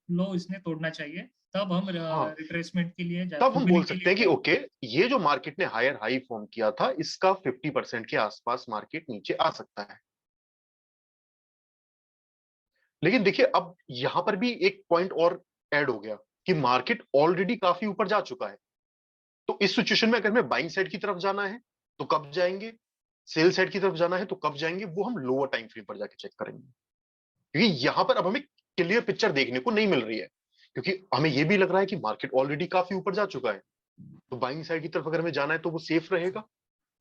लो इसने तोड़ना चाहिए, तब हम हाँ, रिट्रेसमेंट के लिए तब हम बोल फिबोनाची के सकते लिए हैं कि जाएंगे। ओके, ये जो मार्केट ने हायर हाई फॉर्म किया था, इसका 50% के आसपास मार्केट नीचे आ सकता है। लेकिन देखिए, अब यहां पर भी एक पॉइंट और ऐड हो गया कि मार्केट ऑलरेडी काफी ऊपर जा चुका है। तो इस सिचुएशन में अगर हमें बाइंग साइड की तरफ जाना है तो कब जाएंगे, सेल साइड की तरफ जाना है तो कब जाएंगे, वो हम लोअर टाइम फ्रेम पर जाके चेक करेंगे। क्योंकि यहां पर अब हमें क्लियर पिक्चर देखने को नहीं मिल रही है, क्योंकि हमें यह भी लग रहा है कि मार्केट ऑलरेडी काफी ऊपर जा चुका है। तो बाइंग साइड की तरफ अगर हमें जाना है तो वो सेफ रहेगा,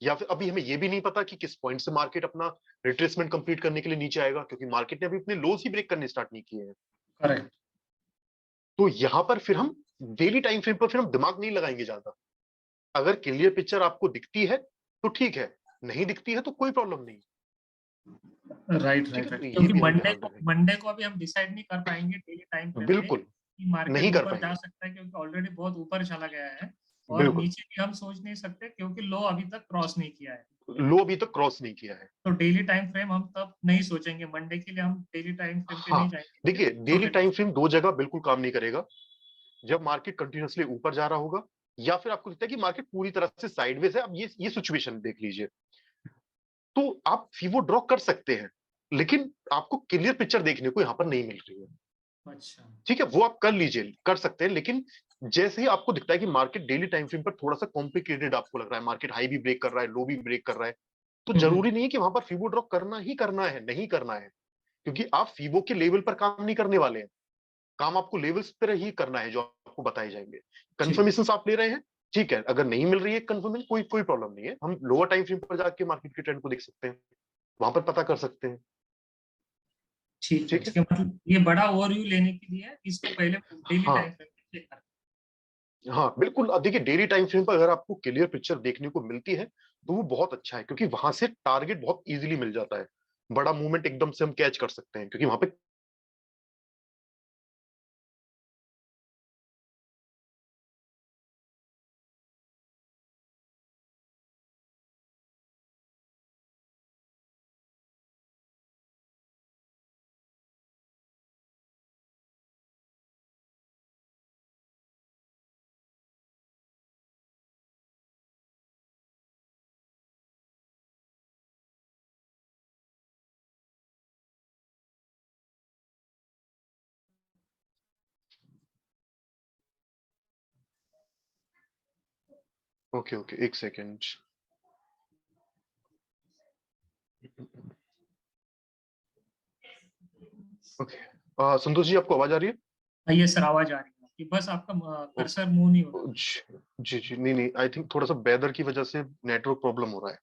या फिर अभी हमें यह भी नहीं पता कि किस पॉइंट से मार्केट अपना रिट्रेसमेंट कंप्लीट करने के लिए नीचे आएगा, क्योंकि मार्केट ने अभी अपने लोस ही ब्रेक करने स्टार्ट नहीं किए हैं। करेक्ट। तो यहां पर फिर हम डेली टाइम फ्रेम पर फिर हम दिमाग नहीं लगाएंगे ज्यादा। अगर क्लियर पिक्चर आपको दिखती है तो ठीक है, नहीं दिखती है तो कोई प्रॉब्लम नहीं। राइट ठीक राइट है, तो राइट, ये क्योंकि भी हम मंडे ध्यान को रखेंगे। मंडे को अभी हम डिसाइड नहीं कर पाएंगे डेली टाइम फ्रेम में बिल्कुल कि मार्केट नहीं कर ऊपर जा पाएंगे। सकता है, क्योंकि ऑलरेडी बहुत ऊपर चला गया है। और बिल्कुल, नीचे भी हम सोच नहीं सकते क्योंकि लो अभी तक क्रॉस नहीं किया है। लो अभी तक क्रॉस नहीं किया है। तो डेली टाइम फ्रेम हम तब नहीं सोचेंगे, मंडे के लिए हम डेली टाइम फ्रेम पे हाँ, नहीं जाएंगे, सिर्फ देखिए, डेली छोटे टाइम। टाइम फ्रेम दो जगह बिल्कुल काम नहीं करेगा। जब मार्केट कंटिन्यूअसली ऊपर जा रहा होगा, या फिर आपको लगता है कि मार्केट पूरी तरह से साइडवेज है। अब ये सिचुएशन देख लीजिए, तो आप फीवो ड्रॉ कर सकते हैं, लेकिन आपको क्लियर पिक्चर देखने को यहां पर नहीं मिल रही है। अच्छा। ठीक है, वो आप कर लीजिए, कर सकते हैं, लेकिन जैसे ही आपको दिखता है कि मार्केट डेली टाइम फ्रेम पर थोड़ा सा कॉम्प्लिकेटेड आपको लग रहा है, मार्केट हाई भी ब्रेक कर रहा है, लो भी ब्रेक कर रहा है, तो जरूरी नहीं है कि वहां पर फीबो ड्रॉ करना ही करना है, नहीं करना है। क्योंकि आप फीबो के लेवल पर काम नहीं करने वाले हैं, काम आपको लेवल्स पर ही करना है जो आपको बताए जाएंगे। ठीक। कंफर्मेशन आप ले रहे हैं, ठीक है, अगर नहीं मिल रही है कंफर्मेशन, कोई कोई प्रॉब्लम नहीं है, हम लोअर टाइम फ्रेम पर जाके मार्केट के ट्रेंड को देख सकते हैं, वहां पर पता कर सकते हैं। ठीक है ठीक है। ठीक है, मतलब ये बड़ा ओवरव्यू लेने के लिए इसको पहले डेली हाँ, टाइम फ्रेम पे चेक करना। हाँ बिल्कुल। अब देखिए, डेली टाइम फ्रेम पर अगर आपको क्लियर पिक्चर देखने को मिलती है तो वो बहुत अच्छा है, क्योंकि वहां से टारगेट बहुत इजीली मिल जाता है, बड़ा मूवमेंट एकदम से हम कैच कर सकते हैं, क्योंकि वहां पे ओके ओके, एक सेकेंड। ओके, संतोष जी, आपको आवाज आ रही है? ये सर आवाज आ रही है आपकी, बस आपका ओ, कर्सर मूव नहीं हो रहा। जी जी जी, नहीं नहीं, आई थिंक थोड़ा सा वेदर की वजह से नेटवर्क प्रॉब्लम हो रहा है,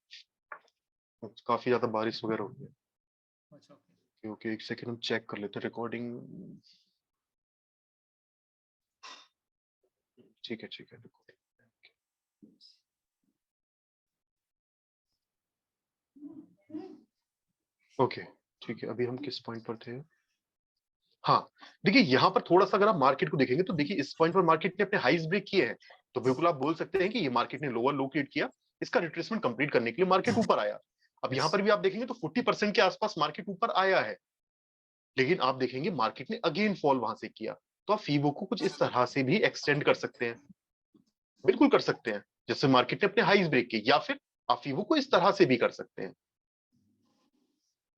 काफी ज्यादा बारिश वगैरह हो रही है। अच्छा ओके। ओके, एक सेकेंड, हम चेक कर लेते हैं रिकॉर्डिंग। ठीक है ठीक है, ओके ठीक है। अभी हम किस पॉइंट पर थे? हाँ, देखिए, यहां पर थोड़ा सा अगर आप मार्केट को देखेंगे तो देखिए, इस पॉइंट पर मार्केट ने अपने हाईज ब्रेक किए हैं, तो बिल्कुल आप बोल सकते हैं कि ये मार्केट ने लोअर लो क्रिएट किया, इसका रिट्रेसमेंट कंप्लीट करने के लिए मार्केट ऊपर आया। अब यस। यहां पर भी आप देखेंगे तो 40% के आसपास मार्केट ऊपर आया है, लेकिन आप देखेंगे मार्केट ने अगेन फॉल वहां से किया। तो आप फीबो को कुछ इस तरह से भी एक्सटेंड कर सकते हैं, बिल्कुल कर सकते हैं, जैसे मार्केट ने अपने हाईज ब्रेक किए, या फिर आप फीबो को इस तरह से भी कर सकते हैं।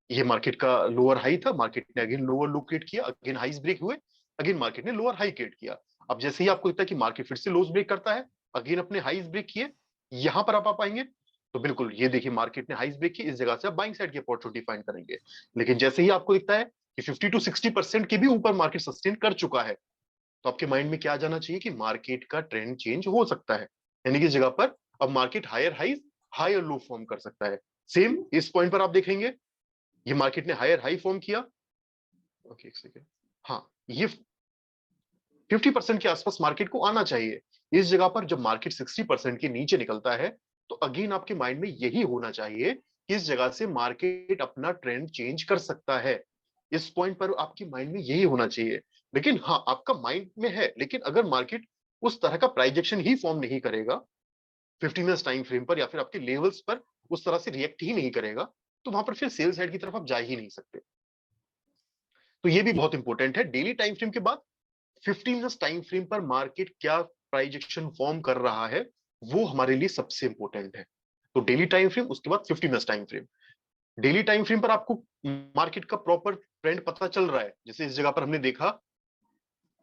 ये मार्केट का लोअर हाई था, मार्केट ने अगेन लोअर लो क्रिएट किया, अगेन हाईज ब्रेक हुए, अगेन मार्केट ने लोअर हाई क्रिएट किया। अब जैसे ही आपको लगता है कि मार्केट फिर से लोज ब्रेक करता है, अगेन अपने हाईज ब्रेक किए, यहां पर आप आ पाएंगे, तो बिल्कुल ये देखिए, मार्केट ने हाईज ब्रेक किए, इस जगह से आप बाइंग साइड की अपॉर्चुनिटी फाइंड करेंगे। लेकिन जैसे ही आपको दिखता है कि 50 to 60% के भी ऊपर मार्केट सस्टेन कर चुका है, तो आपके माइंड में क्या आ जाना चाहिए कि मार्केट का ट्रेंड चेंज हो सकता है, यानी कि इस जगह पर अब market higher highs higher low form कर सकता है। सेम इस पॉइंट पर आप देखेंगे, ये मार्केट ने हायर हाई फॉर्म किया। ओके, एक सेकेंड। हाँ, ये 50% के आसपास मार्केट को आना चाहिए। इस जगह पर जब मार्केट 60% के नीचे निकलता है, तो अगेन आपके माइंड में यही होना चाहिए कि इस जगह से मार्केट अपना ट्रेंड चेंज कर सकता है। इस पॉइंट पर आपके माइंड में यही होना चाहिए। लेकिन हाँ, आपका माइंड में है, लेकिन अगर मार्केट उस तरह का प्राइजेक्शन ही फॉर्म नहीं करेगा 15 मिनट्स टाइम फ्रेम पर, या फिर आपके लेवल्स पर उस तरह से रिएक्ट ही नहीं करेगा, तो वहां पर फिर सेल साइड की तरफ आप जा ही नहीं सकते। तो ये भी बहुत इंपॉर्टेंट है, डेली टाइम फ्रेम के बाद 15 मिनट्स टाइम फ्रेम पर मार्केट क्या प्राइस एक्शन फॉर्म कर रहा है, वो हमारे लिए सबसे इंपॉर्टेंट है। तो डेली टाइम फ्रेम, उसके बाद 15 minutes time frame. Daily time frame पर आपको मार्केट का प्रॉपर ट्रेंड पता चल रहा है। जैसे इस जगह पर हमने देखा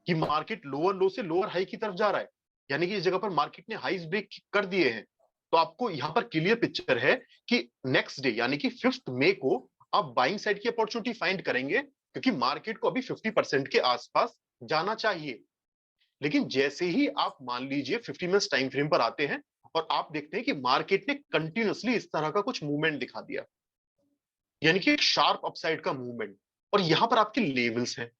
कि मार्केट लोअर लो से लोअर हाई की तरफ जा रहा है, यानी कि इस जगह पर मार्केट ने हाईज ब्रेक कर दिए हैं। तो आपको यहां पर क्लियर पिक्चर है कि नेक्स्ट डे यानी कि 5 मई को आप बाइंग साइड की अपॉर्चुनिटी फाइंड करेंगे, क्योंकि मार्केट को अभी 50% के आसपास जाना चाहिए। लेकिन जैसे ही आप मान लीजिए 50 मिनट्स टाइम फ्रेम पर आते हैं और आप देखते हैं कि मार्केट ने कंटिन्यूअसली इस तरह का कुछ मूवमेंट दिखा दिया, यानी कि एक शार्प अपसाइड का मूवमेंट, और यहां पर आपके लेवल्स हैं।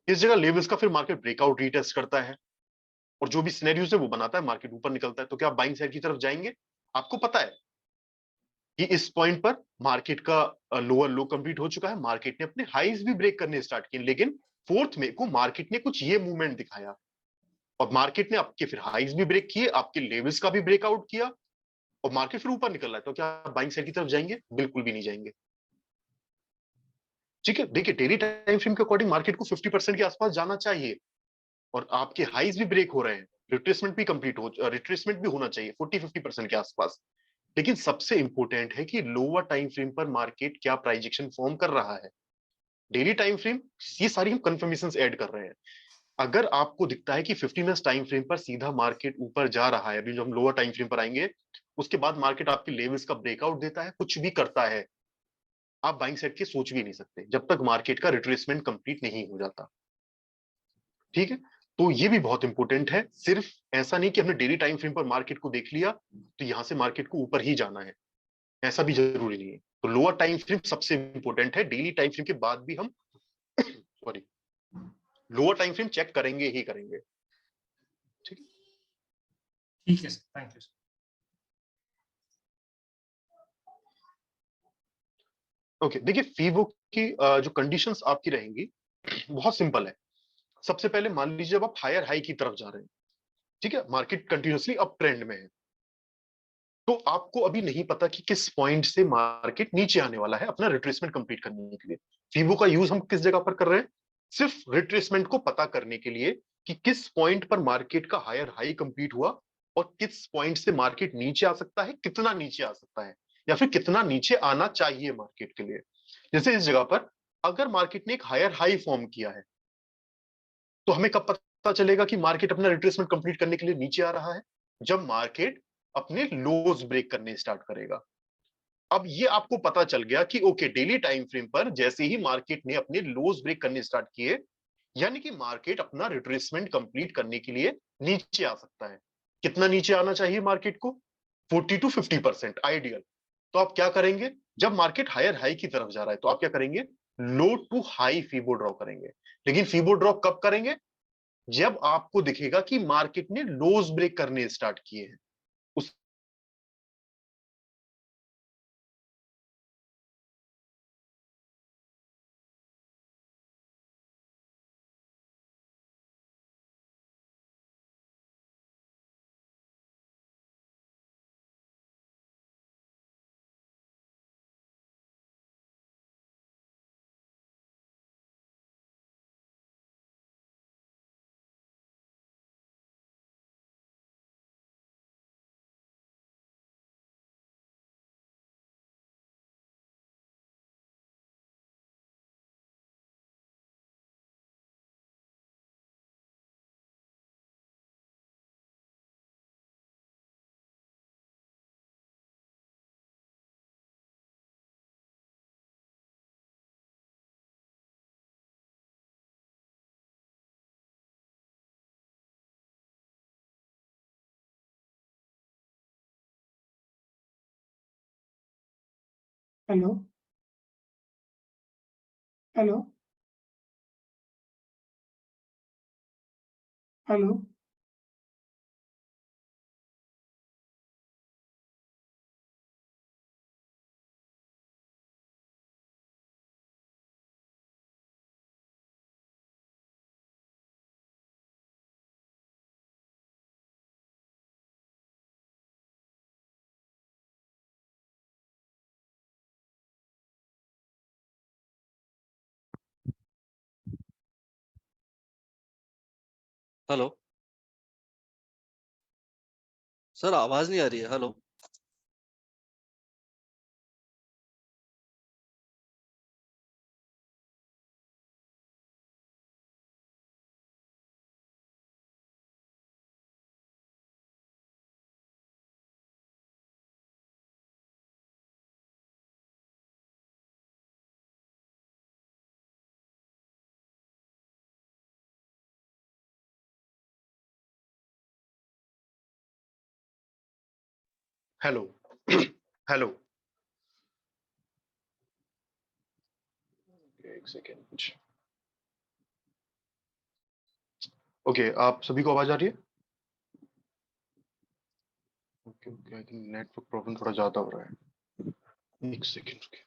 इस जगह लेवल्स का फिर मार्केट ब्रेकआउट रीटेस्ट करता है और जो भी सिनेरियोज है वो बनाता है, मार्केट ऊपर निकलता है। तो क्या आप बाइंग साइड की तरफ जाएंगे? आपको पता है कि इस पॉइंट पर मार्केट का लोअर लो कंप्लीट हो चुका है, मार्केट ने अपने हाईज भी ब्रेक करने स्टार्ट किए, लेकिन 4 मई को मार्केट ने कुछ ये मूवमेंट दिखाया और मार्केट ने आपके फिर हाईज भी ब्रेक किए, आपके लेवल्स का भी ब्रेकआउट किया और मार्केट फिर ऊपर निकल रहा है। तो क्या आप बाइंग साइड की तरफ जाएंगे? बिल्कुल भी नहीं जाएंगे। ठीक है, देखिए डेली टाइम फ्रेम के अकॉर्डिंग मार्केट को 50% के आसपास जाना चाहिए और आपके हाईज भी ब्रेक हो रहे हैं, रिट्रेसमेंट भी होना चाहिए 40-50% के आसपास। लेकिन सबसे इंपॉर्टेंट है कि लोअर टाइम फ्रेम पर मार्केट क्या प्राइजेक्शन फॉर्म कर रहा है। डेली टाइम फ्रेम, ये सारी हम कंफर्मेशन ऐड कर रहे हैं। अगर आपको दिखता है कि 50 मिनट्स टाइम फ्रेम पर सीधा मार्केट ऊपर जा रहा है, अभी जो हम लोअर टाइम फ्रेम पर आएंगे, उसके बाद मार्केट आपके लेवल्स का ब्रेकआउट देता है, कुछ भी करता है, आप बाइंग साइड की सोच भी नहीं सकते जब तक मार्केट का रिट्रेसमेंट कंप्लीट नहीं हो जाता। ठीक है, तो ये भी बहुत इंपॉर्टेंट है। सिर्फ ऐसा नहीं कि हमने डेली टाइम फ्रेम पर मार्केट को देख लिया तो यहां से मार्केट को ऊपर ही जाना है, ऐसा भी जरूरी नहीं है। तो लोअर टाइम फ्रेम सबसे इंपॉर्टेंट है, डेली टाइम फ्रेम के बाद भी हम sorry lower time frame check करेंगे ही करेंगे। ठीक है, ठीक है sir, thank you sir. Okay. देखिए फीबो की जो कंडीशंस आपकी रहेंगी बहुत सिंपल है। सबसे पहले मान लीजिए जब आप हायर हाई की तरफ जा रहे हैं, ठीक है, मार्केट कंटिन्यूअसली अप ट्रेंड में है, तो आपको अभी नहीं पता कि किस पॉइंट से मार्केट नीचे आने वाला है अपना रिट्रेसमेंट कंप्लीट करने के लिए। फीबो का यूज हम किस जगह पर कर रहे हैं? सिर्फ रिट्रेसमेंट को पता करने के लिए कि किस पॉइंट पर मार्केट का हायर हाई कंप्लीट हुआ और किस पॉइंट से मार्केट नीचे आ सकता है, कितना नीचे आ सकता है, या फिर कितना नीचे आना चाहिए मार्केट के लिए। जैसे इस जगह पर अगर मार्केट ने एक हायर हाई फॉर्म किया है, तो हमें कब पता चलेगा कि मार्केट अपना रिट्रेसमेंट कंप्लीट करने के लिए नीचे आ रहा है? जब मार्केट अपने लोज ब्रेक करने स्टार्ट करेगा। अब ये आपको पता चल गया कि ओके, डेली टाइम फ्रेम पर जैसे ही मार्केट ने अपने लोज ब्रेक करने स्टार्ट किए, यानी कि मार्केट अपना रिट्रेसमेंट कंप्लीट करने के लिए नीचे आ सकता है। कितना नीचे आना चाहिए मार्केट को? 40-50% आइडियल। तो आप क्या करेंगे? जब मार्केट हायर हाई की तरफ जा रहा है तो आप क्या करेंगे? लो टू हाई फीबो ड्रॉ करेंगे। लेकिन फीबो ड्रॉ कब करेंगे? जब आपको दिखेगा कि मार्केट ने लोज ब्रेक करने स्टार्ट किए हैं। उस hello. Hello. Hello. Hello sir, आवाज नहीं आ रही है। हेलो हेलो हेलो, एक सेकेंड। ओके, आप सभी को आवाज आ रही है? Okay okay, I think network problem थोड़ा ज्यादा हो रहा है। एक सेकेंड।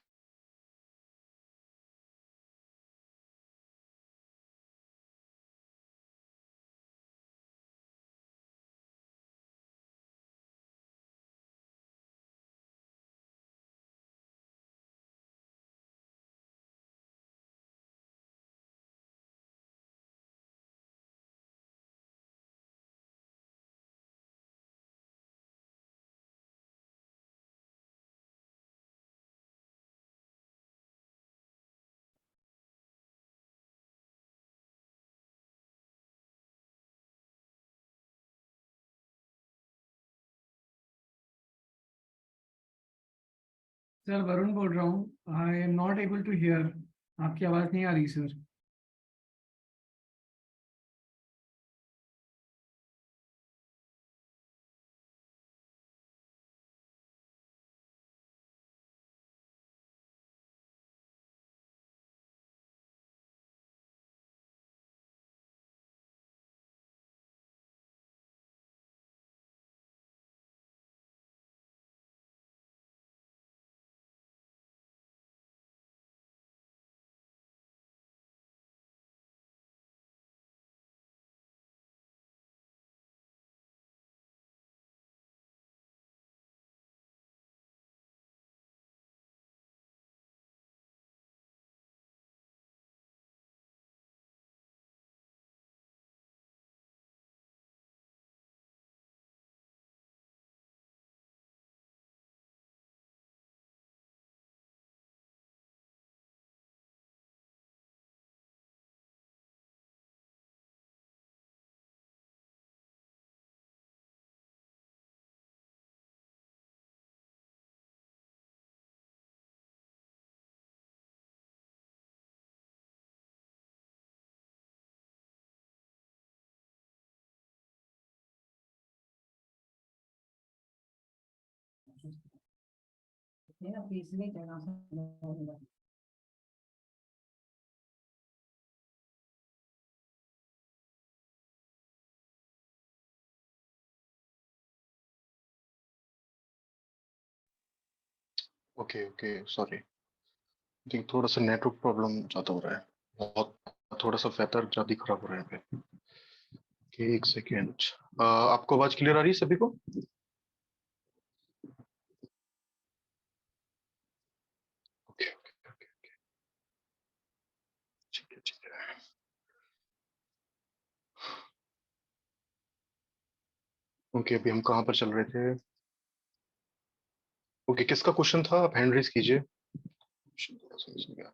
सर वरुण बोल रहा हूँ। I am not able to hear. आपकी आवाज़ नहीं आ रही sir. Okay okay, sorry. Think थोड़ा सा नेटवर्क प्रॉब्लम ज्यादा हो रहा है। बहुत थोड़ा सा वेदर ज्यादा खराब हो रहा है यहाँ पे। Okay, एक सेकेंड। आपको आवाज क्लियर आ रही है सभी को? ओके ओके ओके, ठीक है ठीक है। ओके, अभी हम कहाँ पर चल रहे थे? ओके, किसका क्वेश्चन था? आप हैंड रेज कीजिए। Question थोड़ा समझ नहीं आया।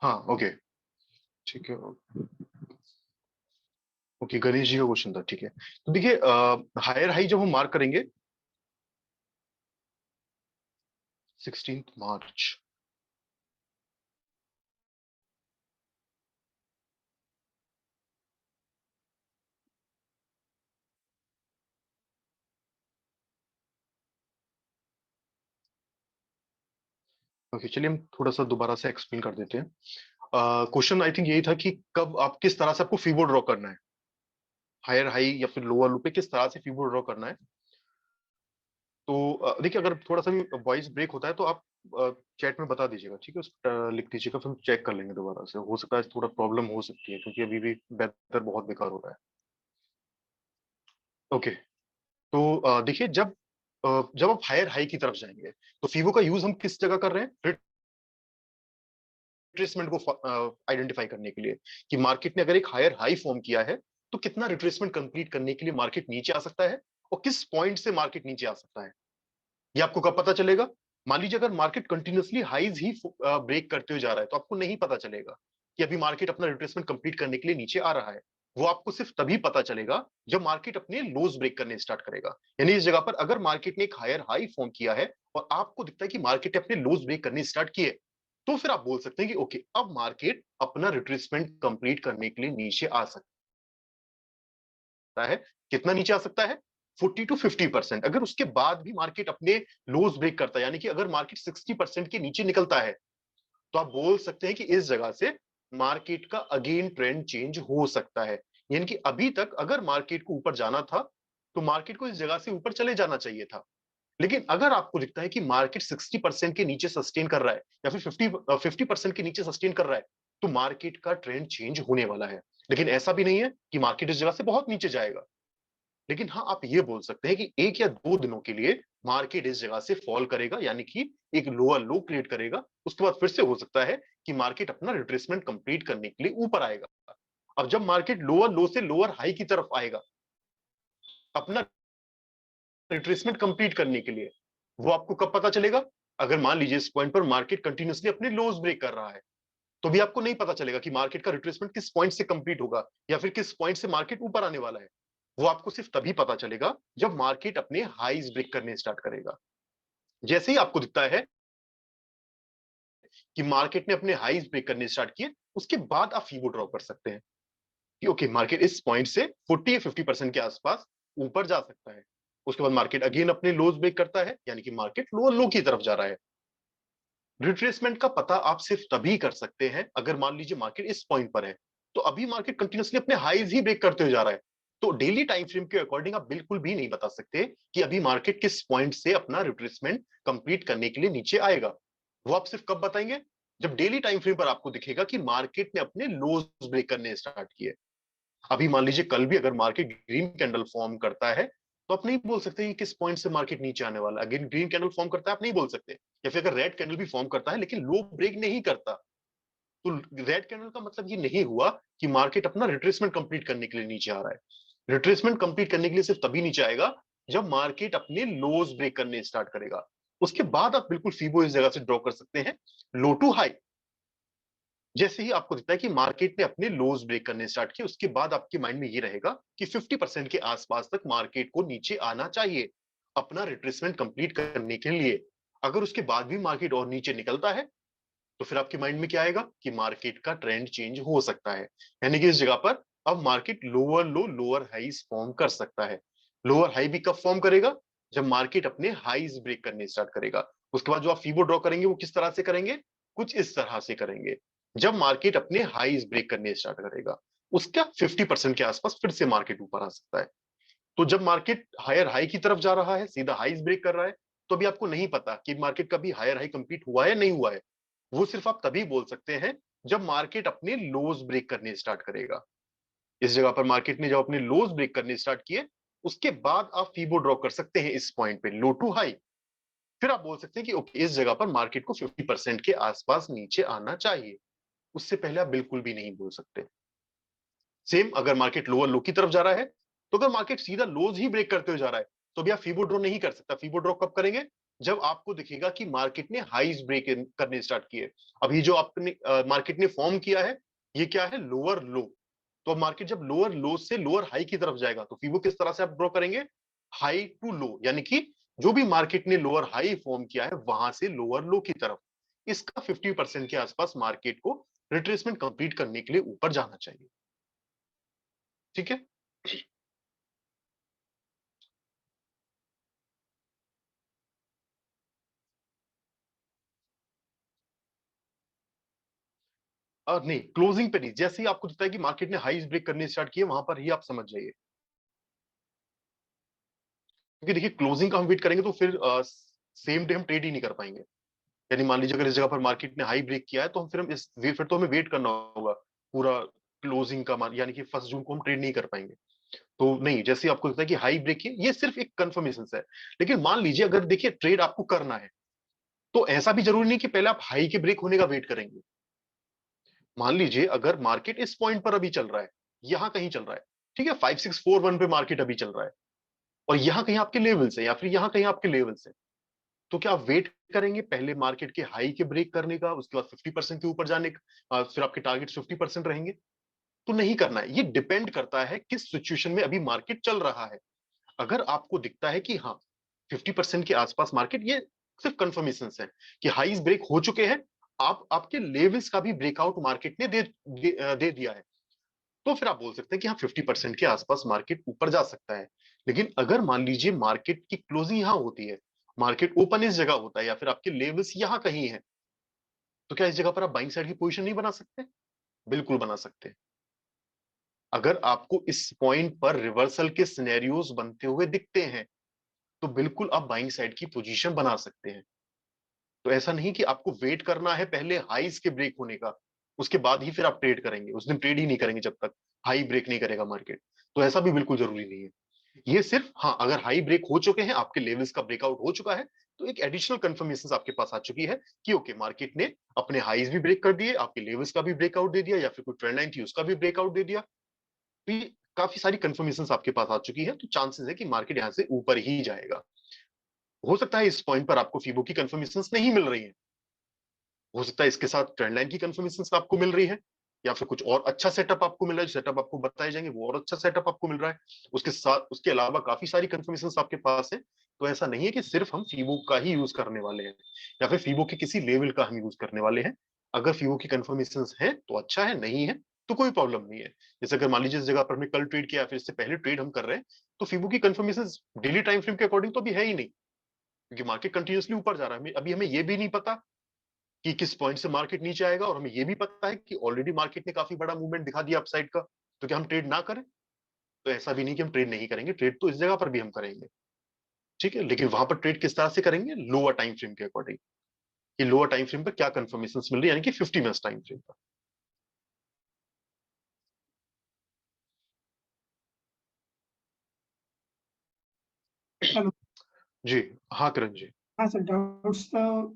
हाँ ओके, ठीक है। ओके, गणेश जी का क्वेश्चन था, ठीक है। तो देखिए, हायर हाई जब हम मार्क करेंगे 16 मार्च। ओके, चलिए हम थोड़ा सा दोबारा से एक्सप्लेन कर देते हैं। क्वेश्चन आई थिंक यही था कि कब आप किस तरह से आपको फीवर ड्रॉ करना है, हायर हाई या फिर लोअर लो पे किस तरह से फीवर ड्रॉ करना है। तो देखिए, अगर थोड़ा सा भी वॉइस ब्रेक होता है तो आप चैट में बता दीजिएगा, ठीक है? उस लिख दीजिएगा, फिर हम चेक कर लेंगे दोबारा से। हो सकता है थोड़ा प्रॉब्लम हो सकती है क्योंकि अभी भी वेदर बहुत बेकार हो रहा है। ओके, तो देखिए, जब आप हायर हाई की तरफ जाएंगे तो फीवो का यूज हम किस जगह कर रहे हैं? रिट्रेसमेंट को आइडेंटिफाई करने के लिए कि मार्केट ने अगर एक हायर हाई फॉर्म किया है तो कितना रिट्रेसमेंट कंप्लीट करने के लिए मार्केट नीचे आ सकता है और किस पॉइंट से मार्केट नीचे आ सकता है। ये आपको कब पता चलेगा? मान लीजिए अगर मार्केट कंटिन्यूअसली हाईज ही ब्रेक करते हुए जा रहा है तो आपको नहीं पता चलेगा कि अभी मार्केट अपना रिट्रेसमेंट कंप्लीट करने के लिए नीचे आ रहा है। वो आपको सिर्फ तभी पता चलेगा जब मार्केट अपने लोज ब्रेक करने स्टार्ट करेगा। यानी इस जगह पर अगर मार्केट ने एक हायर हाई फॉर्म किया है और आपको दिखता है कि मार्केट ने अपने लोज ब्रेक करने स्टार्ट किए, तो फिर आप बोल सकते हैं कि ओके, अब मार्केट अपना रिट्रेसमेंट कंप्लीट करने के लिए नीचे आ सकता है। कितना नीचे आ सकता है? 40 to 50%। अगर उसके बाद भी मार्केट अपने लोज ब्रेक करता है, यानी कि अगर मार्केट 60% के नीचे निकलता है, तो आप बोल सकते हैं कि इस जगह से मार्केट का अगेन ट्रेंड चेंज हो सकता है। यानी कि अभी तक अगर मार्केट को ऊपर जाना था तो मार्केट को इस जगह से ऊपर चले जाना चाहिए था। लेकिन अगर आपको दिखता है कि मार्केट 60% के नीचे सस्टेन कर रहा है या फिर 50% के नीचे सस्टेन कर रहा है, तो मार्केट का ट्रेंड चेंज होने वाला है। लेकिन ऐसा भी नहीं है कि मार्केट इस जगह से बहुत नीचे जाएगा। लेकिन हाँ, आप ये बोल सकते हैं कि 1 या 2 दिनों के लिए मार्केट इस जगह से फॉल करेगा, यानी कि एक लोअर लो क्रिएट करेगा। उसके बाद फिर से हो सकता है कि मार्केट अपना रिट्रेसमेंट कंप्लीट करने के लिए ऊपर आएगा। अब जब मार्केट लोअर लो से लोअर हाई की तरफ आएगा अपना रिट्रेसमेंट कंप्लीट करने के लिए, वो आपको कब पता चलेगा? अगर मान लीजिए इस पॉइंट पर मार्केट कंटिन्यूअसली अपने लोज ब्रेक कर रहा है, तो भी आपको नहीं पता चलेगा कि मार्केट का रिट्रेसमेंट किस पॉइंट से कंप्लीट होगा या फिर किस पॉइंट से मार्केट ऊपर आने वाला है। वो आपको सिर्फ तभी पता चलेगा जब मार्केट अपने हाईज ब्रेक करने स्टार्ट करेगा। जैसे ही आपको दिखता है कि मार्केट ने अपने हाईज ब्रेक करने स्टार्ट किए, उसके बाद आप फीबो ड्रॉ कर सकते हैं कि ओके, मार्केट इस पॉइंट से 40 या 50% के आसपास ऊपर जा सकता है। उसके बाद मार्केट अगेन अपने लोज ब्रेक करता है, यानी कि मार्केट लोअर लो की तरफ जा रहा है। रिट्रेसमेंट का पता आप सिर्फ तभी कर सकते हैं अगर मान लीजिए मार्केट इस पॉइंट पर है, तो अभी मार्केट कंटिन्यूअसली अपने हाईज ही ब्रेक करते हुए जा रहा है। तो डेली टाइम फ्रेम के अकॉर्डिंग आप बिल्कुल भी नहीं बता सकते कि अभी मार्केट किस पॉइंट से अपना रिट्रेसमेंट कंप्लीट करने के लिए नीचे आएगा। वो आप सिर्फ कब बताएंगे? जब डेली टाइम फ्रेम पर आपको दिखेगा कि मार्केट ने अपने लोज ब्रेक करने स्टार्ट किए। अभी मान लीजिए कल भी अगर मार्केट ग्रीन कैंडल फॉर्म करता है, तो आप नहीं बोल सकते कि किस पॉइंट से मार्केट नीचे आने वाला है। अगेन ग्रीन कैंडल फॉर्म करता है, आप नहीं बोल सकते। या फिर अगर रेड कैंडल भी फॉर्म करता है लेकिन लो ब्रेक नहीं करता, तो रेड कैंडल का मतलब ये नहीं हुआ कि मार्केट अपना रिट्रेसमेंट कंप्लीट करने के लिए नीचे आ रहा है। रिट्रेसमेंट कंप्लीट करने के लिए सिर्फ तभी नीचे आएगा जब मार्केट अपने लोज ब्रेक करने स्टार्ट करेगा। उसके बाद आप बिल्कुल फीबो इस जगह से ड्रॉ कर सकते हैं, लो टू हाई। जैसे ही आपको दिखता है कि मार्केट ने अपने लोज ब्रेक करने स्टार्ट किए, उसके बाद आपके माइंड में ये रहेगा कि 50% के आसपास तक मार्केट को नीचे आना चाहिए अपना रिट्रेसमेंट कंप्लीट करने के लिए। अगर उसके बाद भी मार्केट और नीचे निकलता है, तो फिर आपके माइंड में क्या आएगा कि मार्केट का ट्रेंड चेंज हो सकता है। यानी कि इस जगह पर अब मार्केट लोअर लो लोअर हाईज फॉर्म कर सकता है। लोअर हाई भी कब फॉर्म करेगा? जब मार्केट अपने हाईज ब्रेक करने स्टार्ट करेगा। उसके बाद जो आप फीबो ड्रॉ करेंगे वो किस तरह से करेंगे? कुछ इस तरह से करेंगे। जब मार्केट अपने हाईज ब्रेक करने स्टार्ट करेगा, उसका 50% के आसपास फिर से मार्केट ऊपर आ सकता है। तो जब मार्केट हायर हाई की तरफ जा रहा है, सीधा हाईज ब्रेक कर रहा है, तो अभी आपको नहीं पता कि मार्केट का भी हायर हाई कंप्लीट हुआ है नहीं हुआ है। वो सिर्फ आप तभी बोल सकते हैं जब मार्केट अपने लोज ब्रेक करने स्टार्ट करेगा। इस जगह पर मार्केट ने जब अपने लोज ब्रेक करने स्टार्ट किए, उसके बाद आप फीबो ड्रॉ कर सकते हैं इस पॉइंट पे, लो टू हाई। फिर आप बोल सकते हैं कि ओके, इस जगह पर मार्केट को 50% के आसपास नीचे आना चाहिए। उससे पहले आप बिल्कुल भी नहीं बोल सकते। सेम अगर मार्केट लोअर लो की तरफ जा रहा है, तो अगर मार्केट सीधा लोज ही ब्रेक करते हुए जा रहा है, तो भी आप फीबो ड्रॉ नहीं कर सकता। फीबो ड्रॉ कब करेंगे? जब आपको दिखेगा कि मार्केट ने हाईज ब्रेक करने स्टार्ट किए। अभी जो आपने मार्केट ने फॉर्म किया है, ये क्या है? लोअर लो। तो मार्केट जब लोअर लो से लोअर हाई की तरफ जाएगा, तो फीबो किस तरह से आप ड्रॉ करेंगे? हाई टू लो, यानी कि जो भी मार्केट ने लोअर हाई फॉर्म किया है वहां से लोअर लो की तरफ, इसका 50% के आसपास मार्केट को रिट्रेसमेंट कंप्लीट करने के लिए ऊपर जाना चाहिए। ठीक है? नहीं, क्लोजिंग पे नहीं। जैसे ही आपको दिखता है कि मार्केट ने हाईज ब्रेक करने स्टार्ट किए, वहां पर ही आप समझ जाइए। क्योंकि देखिए, क्लोजिंग का हम वेट करेंगे तो फिर सेम डे हम ट्रेड ही नहीं कर पाएंगे। यानी मान लीजिए अगर इस जगह पर मार्केट ने हाई ब्रेक किया है, तो हम फिर तो हमें वेट करना होगा पूरा क्लोजिंग का, यानी कि 1 जून को हम ट्रेड नहीं कर पाएंगे। तो नहीं, जैसे ही आपको लगता है कि हाई ब्रेक किए, ये सिर्फ एक कंफर्मेशन है। लेकिन मान लीजिए अगर देखिए ट्रेड आपको करना है, तो ऐसा भी जरूरी नहीं कि पहले आप हाई के ब्रेक होने का वेट करेंगे। मान लीजिए अगर मार्केट इस पॉइंट पर अभी चल रहा है, यहां कहीं चल रहा है, ठीक है, 5641 पे मार्केट अभी चल रहा है, और यहां कहीं आपके लेवल्स है या फिर यहां कहीं आपके लेवल्स है, तो क्या आप वेट करेंगे पहले मार्केट के हाई के ब्रेक करने का, उसके बाद 50% के ऊपर जाने का, फिर आपके टारगेट 50% रहेंगे? तो नहीं करना है। ये डिपेंड करता है किस सिचुएशन में अभी मार्केट चल रहा है। अगर आपको दिखता है कि हाँ 50% के आसपास मार्केट, ये सिर्फ कंफर्मेशन है कि हाईज ब्रेक हो चुके हैं, आपके लेवल्स का भी ब्रेकआउट मार्केट ने दे दिया है, तो फिर आप बोल सकते हैं कि हाँ 50% के आसपास मार्केट ऊपर जा सकता है। लेकिन अगर मान लीजिए मार्केट की क्लोजिंग यहां होती है, मार्केट ओपन इस जगह होता है, या फिर आपके लेवल्स यहां कहीं है, तो क्या इस जगह पर आप बाइंग साइड की पोजीशन नहीं बना सकते? बिल्कुल बना सकते हैं। अगर आपको इस पॉइंट पर रिवर्सल के सिनेरियोज बनते हुए दिखते हैं, तो बिल्कुल आप बाइंग साइड की पोजीशन बना सकते हैं। तो ऐसा नहीं कि आपको वेट करना है पहले हाईज के ब्रेक होने का, उसके बाद ही फिर आप ट्रेड करेंगे। उस दिन ट्रेड ही नहीं करेंगे जब तक हाई ब्रेक नहीं करेगा मार्केट। तो ऐसा भी बिल्कुल जरूरी नहीं है। ये सिर्फ हाँ, अगर हाई ब्रेक हो चुके हैं, आपके लेवल्स का ब्रेकआउट हो चुका है, तो एक एडिशनल कंफर्मेशन आपके पास आ चुकी है कि ओके मार्केट ने अपने हाईज भी ब्रेक कर दिए, आपके लेवल्स का भी ब्रेकआउट दे दिया, या फिर कोई ट्रेंड लाइन थी उसका भी ब्रेकआउट दे दिया। तो ये काफी सारी कंफर्मेशन आपके पास आ चुकी है, तो चांसेस है कि मार्केट यहाँ से ऊपर ही जाएगा। हो सकता है इस पॉइंट पर आपको फीबो की कंफर्मेशन नहीं मिल रही है, हो सकता है इसके साथ ट्रेंड लाइन की कंफर्मेशन आपको मिल रही है, या फिर कुछ और अच्छा सेटअप आपको मिल रहा है, जो सेटअप आपको बताए जाएंगे वो और अच्छा सेटअप आपको मिल रहा है। उसके साथ उसके अलावा काफी सारी कंफर्मेशन आपके पास है। तो ऐसा नहीं है कि सिर्फ हम फीबो का ही यूज करने वाले हैं, या फिर फीबो के किसी लेवल का हम यूज करने वाले हैं। अगर फीबो की कंफर्मेशन है तो अच्छा है, नहीं है तो कोई प्रॉब्लम नहीं है। जैसे अगर मान लीजिए इस जगह पर हमने कल ट्रेड किया, फिर इससे पहले ट्रेड हम कर रहे हैं, तो फीबो की कंफर्मेशन डेली टाइम फ्रेम के अकॉर्डिंग तो अभी है ही नहीं, क्योंकि मार्केट कंटिन्यूसली ऊपर जा रहा है। अभी हमें ये भी नहीं पता कि किस पॉइंट से मार्केट नीचे आएगा, और हमें ये भी पता है कि ऑलरेडी मार्केट ने काफी बड़ा मूवमेंट दिखा दिया अपसाइड का। तो क्या हम ट्रेड ना करें? तो ऐसा भी नहीं कि हम ट्रेड नहीं करेंगे, ट्रेड तो इस जगह पर भी हम करेंगे, ठीक है। लेकिन वहां पर ट्रेड किस तरह से करेंगे? लोअर टाइम फ्रेम के अकॉर्डिंग, कि लोअर टाइम फ्रेम पर क्या कंफर्मेशन मिल रही है, यानी कि 50 मिनट्स टाइम फ्रेम पर। हेलो। जी हाँ किरण जी। हाँ सर, डाउट्स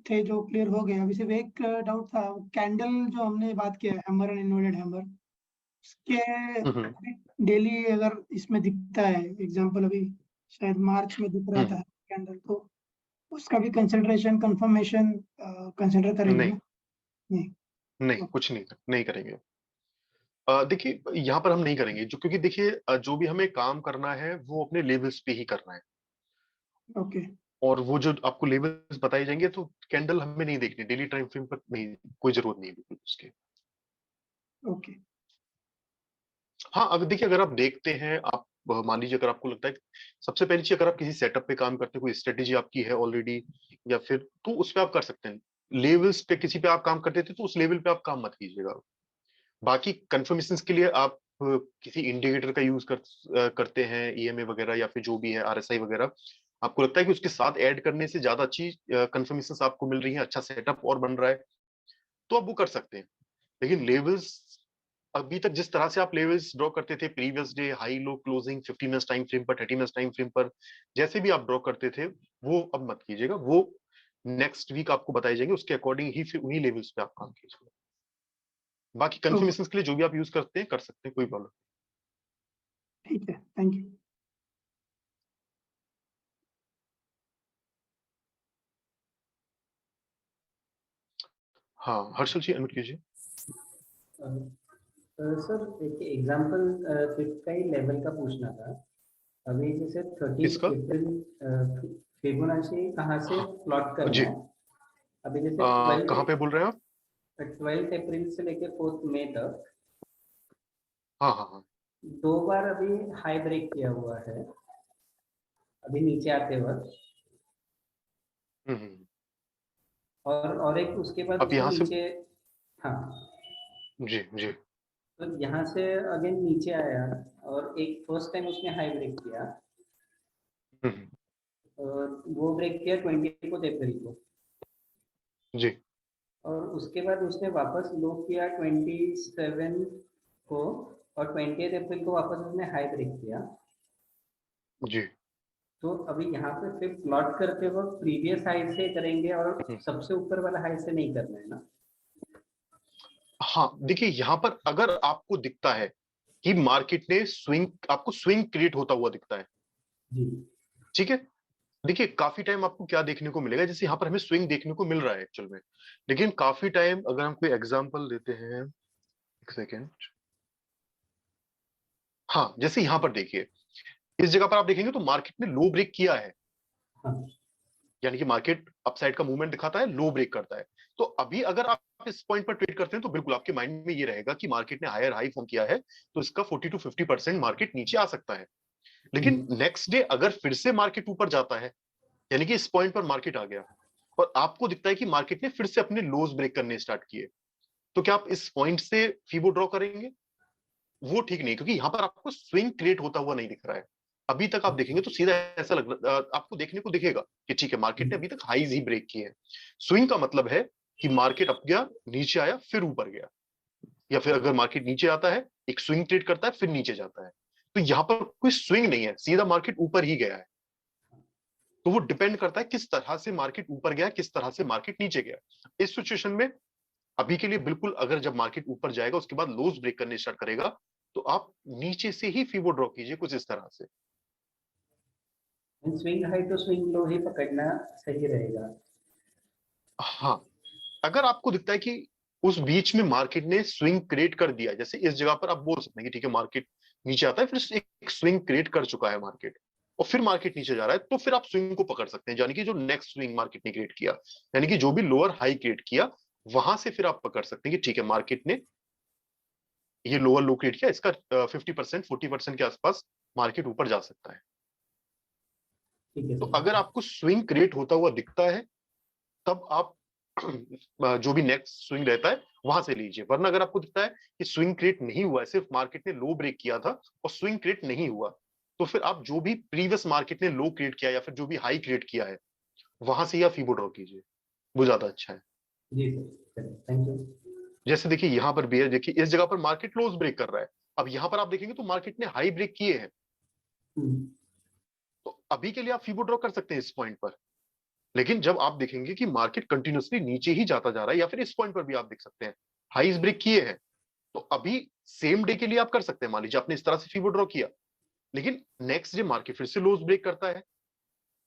थे जो क्लियर हो गए। अभी सिर्फ एक डाउट था, कैंडल जो हमने बात किया है, हैमर एंड इन्वर्टेड हैमर, हम्म उसके डेली अगर इसमें दिखता है, एग्जांपल अभी शायद मार्च में दिख रहा हम्म, था कैंडल, तो उसका भी कंसिडरेशन कंफर्मेशन कंसिडर करेंगे नहीं ना? नहीं। नहीं, कुछ नहीं नहीं करेंगे। देखिए यहाँ पर हम नहीं करेंगे, जो क्योंकि देखिए जो भी हमें काम करना है वो अपने लेवल्स पे ही करना है, ओके। और वो जो आपको लेवल्स बताए जाएंगे, तो कैंडल हमें नहीं देखनी डेली टाइम फ्रेम पर, नहीं, कोई जरूरत नहीं है बिल्कुल उसके। ओके। हाँ अगर देखिए, अगर आप देखते हैं, आप मान लीजिए अगर आपको लगता है सबसे पहली चीज, अगर आप किसी सेटअप पे काम करते हैं, कोई स्ट्रेटेजी आपकी है ऑलरेडी, या फिर तो उस पे आप कर सकते हैं। लेवल्स पे किसी पे आप काम करते थे तो उस लेवल पे आप काम मत कीजिएगा। बाकी कंफर्मेशन के लिए आप किसी इंडिकेटर का यूज करते हैं, ईएमए वगैरह या फिर जो भी है आरएसआई वगैरह, आपको लगता है कि उसके साथ ऐड करने से ज्यादा अच्छी कंफर्मेशन आपको मिल रही है, अच्छा सेटअप और बन रहा है, तो आप वो कर सकते हैं। लेकिन लेवल्स, अभी तक जिस तरह से आप लेवल्स ड्रॉ करते थे, previous day high low closing 50 minutes time frame पर, 30 मिनट्स टाइम फ्रेम पर, जैसे भी आप ड्रॉ करते थे, वो अब मत कीजिएगा। वो नेक्स्ट वीक आपको बताए जाएंगे, उसके अकॉर्डिंग ही फिर उन्हीं लेवल्स पे आप काम कीजिएगा। बाकी ओके, कंफर्मेशन के लिए जो भी आप यूज करते हैं कर सकते हैं, कोई प्रॉब्लम। ठीक है, थैंक यू। हाँ हर्षल जी अनम्यूट कीजिए। सर एक एग्जांपल फिफ्थ का ही लेवल का पूछना था। अभी जैसे 13 इसका अप्रैल फिबोनाची कहाँ से हाँ प्लॉट करना जी, है? अभी जैसे 12 कहाँ पे बोल रहे हैं आप? 12 अप्रैल से लेके 4 मई तक हाँ हाँ हाँ। 2 बार अभी हाई ब्रेक किया हुआ है, अभी नीचे आते वक्त, हम्म। और एक उसके बाद अब उसने यहाँ से, नीचे, हाँ, जी जी। तो यहाँ से अगेन नीचे आया, और एक फर्स्ट टाइम उसने हाई ब्रेक किया, हम्म, और वो ब्रेक किया 24 अप्रैल को, जी और उसके बाद उसने वापस लो किया 27 को, और 20 अप्रैल को वापस उसने हाई ब्रेक किया। जी। तो अभी यहाँ पे फिर प्लॉट करते वक्त प्रीवियस हाई से करेंगे, और हम्म। सबसे ऊपर वाला हाई से नहीं करना है ना? हाँ देखिए, यहाँ पर अगर आपको दिखता है कि मार्केट ने स्विंग, आपको स्विंग क्रिएट होता हुआ दिखता है, जी ठीक है। देखिए काफी टाइम आपको क्या देखने को मिलेगा, जैसे यहाँ पर हमें स्विंग देखने को मिल रहा है एक्चुअल में, लेकिन काफी टाइम अगर हम कोई एग्जांपल देते हैं, एक सेकेंड, हाँ जैसे यहाँ पर देखिए, इस जगह पर आप देखेंगे तो मार्केट ने लो ब्रेक किया है, हाँ यानी कि मार्केट अपसाइड का मूवमेंट दिखाता है, लो ब्रेक करता है। तो अभी अगर आप इस पॉइंट पर ट्रेड करते हैं तो बिल्कुल आपके माइंड में ये रहेगा कि मार्केट ने हायर हाई फॉर्म किया है, तो इसका 40 to 50% मार्केट नीचे आ सकता है। लेकिन नेक्स्ट डे अगर फिर से मार्केट ऊपर जाता है, यानी कि इस पॉइंट पर मार्केट आ गया और आपको दिखता है कि मार्केट ने फिर से अपने लोज ब्रेक करने स्टार्ट किए, तो क्या आप इस पॉइंट से फीबो ड्रॉ करेंगे? वो ठीक नहीं, क्योंकि यहाँ पर आपको स्विंग क्रिएट होता हुआ नहीं दिख रहा है। अभी तक आप देखेंगे तो सीधा ऐसा आपको देखने को दिखेगा कि ठीक है, मार्केट ने अभी तक हाईज ही ब्रेक किए हैं। स्विंग का मतलब है कि मार्केट अप गया, नीचे आया, फिर ऊपर गया, या फिर अगर मार्केट नीचे आता है, एक स्विंग क्रिएट करता है, फिर नीचे जाता है। तो यहाँ पर कोई स्विंग नहीं है, सीधा मार्केट ऊपर ही गया है। तो वो डिपेंड करता है किस तरह से मार्केट ऊपर गया, किस तरह से मार्केट नीचे गया। इस सिचुएशन में अभी के लिए बिल्कुल, अगर जब मार्केट ऊपर जाएगा उसके बाद लोज ब्रेक करने स्टार्ट करेगा, तो आप नीचे से ही फीबो ड्रॉ कीजिए कुछ इस तरह से। स्विंग हाई तो स्विंग लो ही पकड़ना सही रहेगा। हाँ, अगर आपको दिखता है कि उस बीच में मार्केट ने स्विंग क्रिएट कर दिया, जैसे इस जगह पर आप बोल सकते हैं कि ठीक है मार्केट नीचे आता है, फिर एक स्विंग क्रिएट कर चुका है मार्केट, और फिर मार्केट नीचे जा रहा है, तो फिर आप स्विंग को पकड़ सकते हैं, यानी कि जो नेक्स्ट स्विंग मार्केट ने क्रिएट किया, यानी कि जो भी लोअर हाई क्रिएट किया, वहां से फिर आप पकड़ सकते हैं कि ठीक है मार्केट ने ये लोअर लो क्रिएट किया, इसका 50% 40% के आसपास मार्केट ऊपर जा सकता है। ठीक है तो सर। अगर आपको स्विंग क्रिएट होता हुआ दिखता है, तब आप जो भी नेक्स्ट स्विंग रहता है वहां से लीजिए। वरना अगर आपको दिखता है कि स्विंग क्रिएट नहीं हुआ है, सिर्फ मार्केट ने लो ब्रेक किया था और स्विंग क्रिएट नहीं हुआ, तो फिर आप जो भी प्रीवियस मार्केट ने लो क्रिएट किया या फिर जो भी हाई क्रिएट किया है, वहां से ही आप फीबो ड्रॉ कीजिए, वो ज्यादा अच्छा है। जी सर, थैंक यू। जैसे देखिए यहाँ पर भी है, देखिए इस जगह पर मार्केट क्लोज ब्रेक कर रहा है, अब यहाँ पर आप देखेंगे तो मार्केट ने हाई ब्रेक किए हैं, तो अभी के लिए आप फीबो ड्रॉ कर सकते हैं इस पॉइंट पर। लेकिन जब आप देखेंगे कि मार्केट कंटिन्यूअसली नीचे ही जाता जा रहा है, या फिर इस पॉइंट पर भी आप देख सकते हैं हाईज ब्रेक किए हैं, तो अभी सेम डे के लिए आप कर सकते हैं। मान लीजिए आपने इस तरह से फीबो ड्रॉ किया, लेकिन नेक्स्ट डे मार्केट फिर से लोज ब्रेक करता है,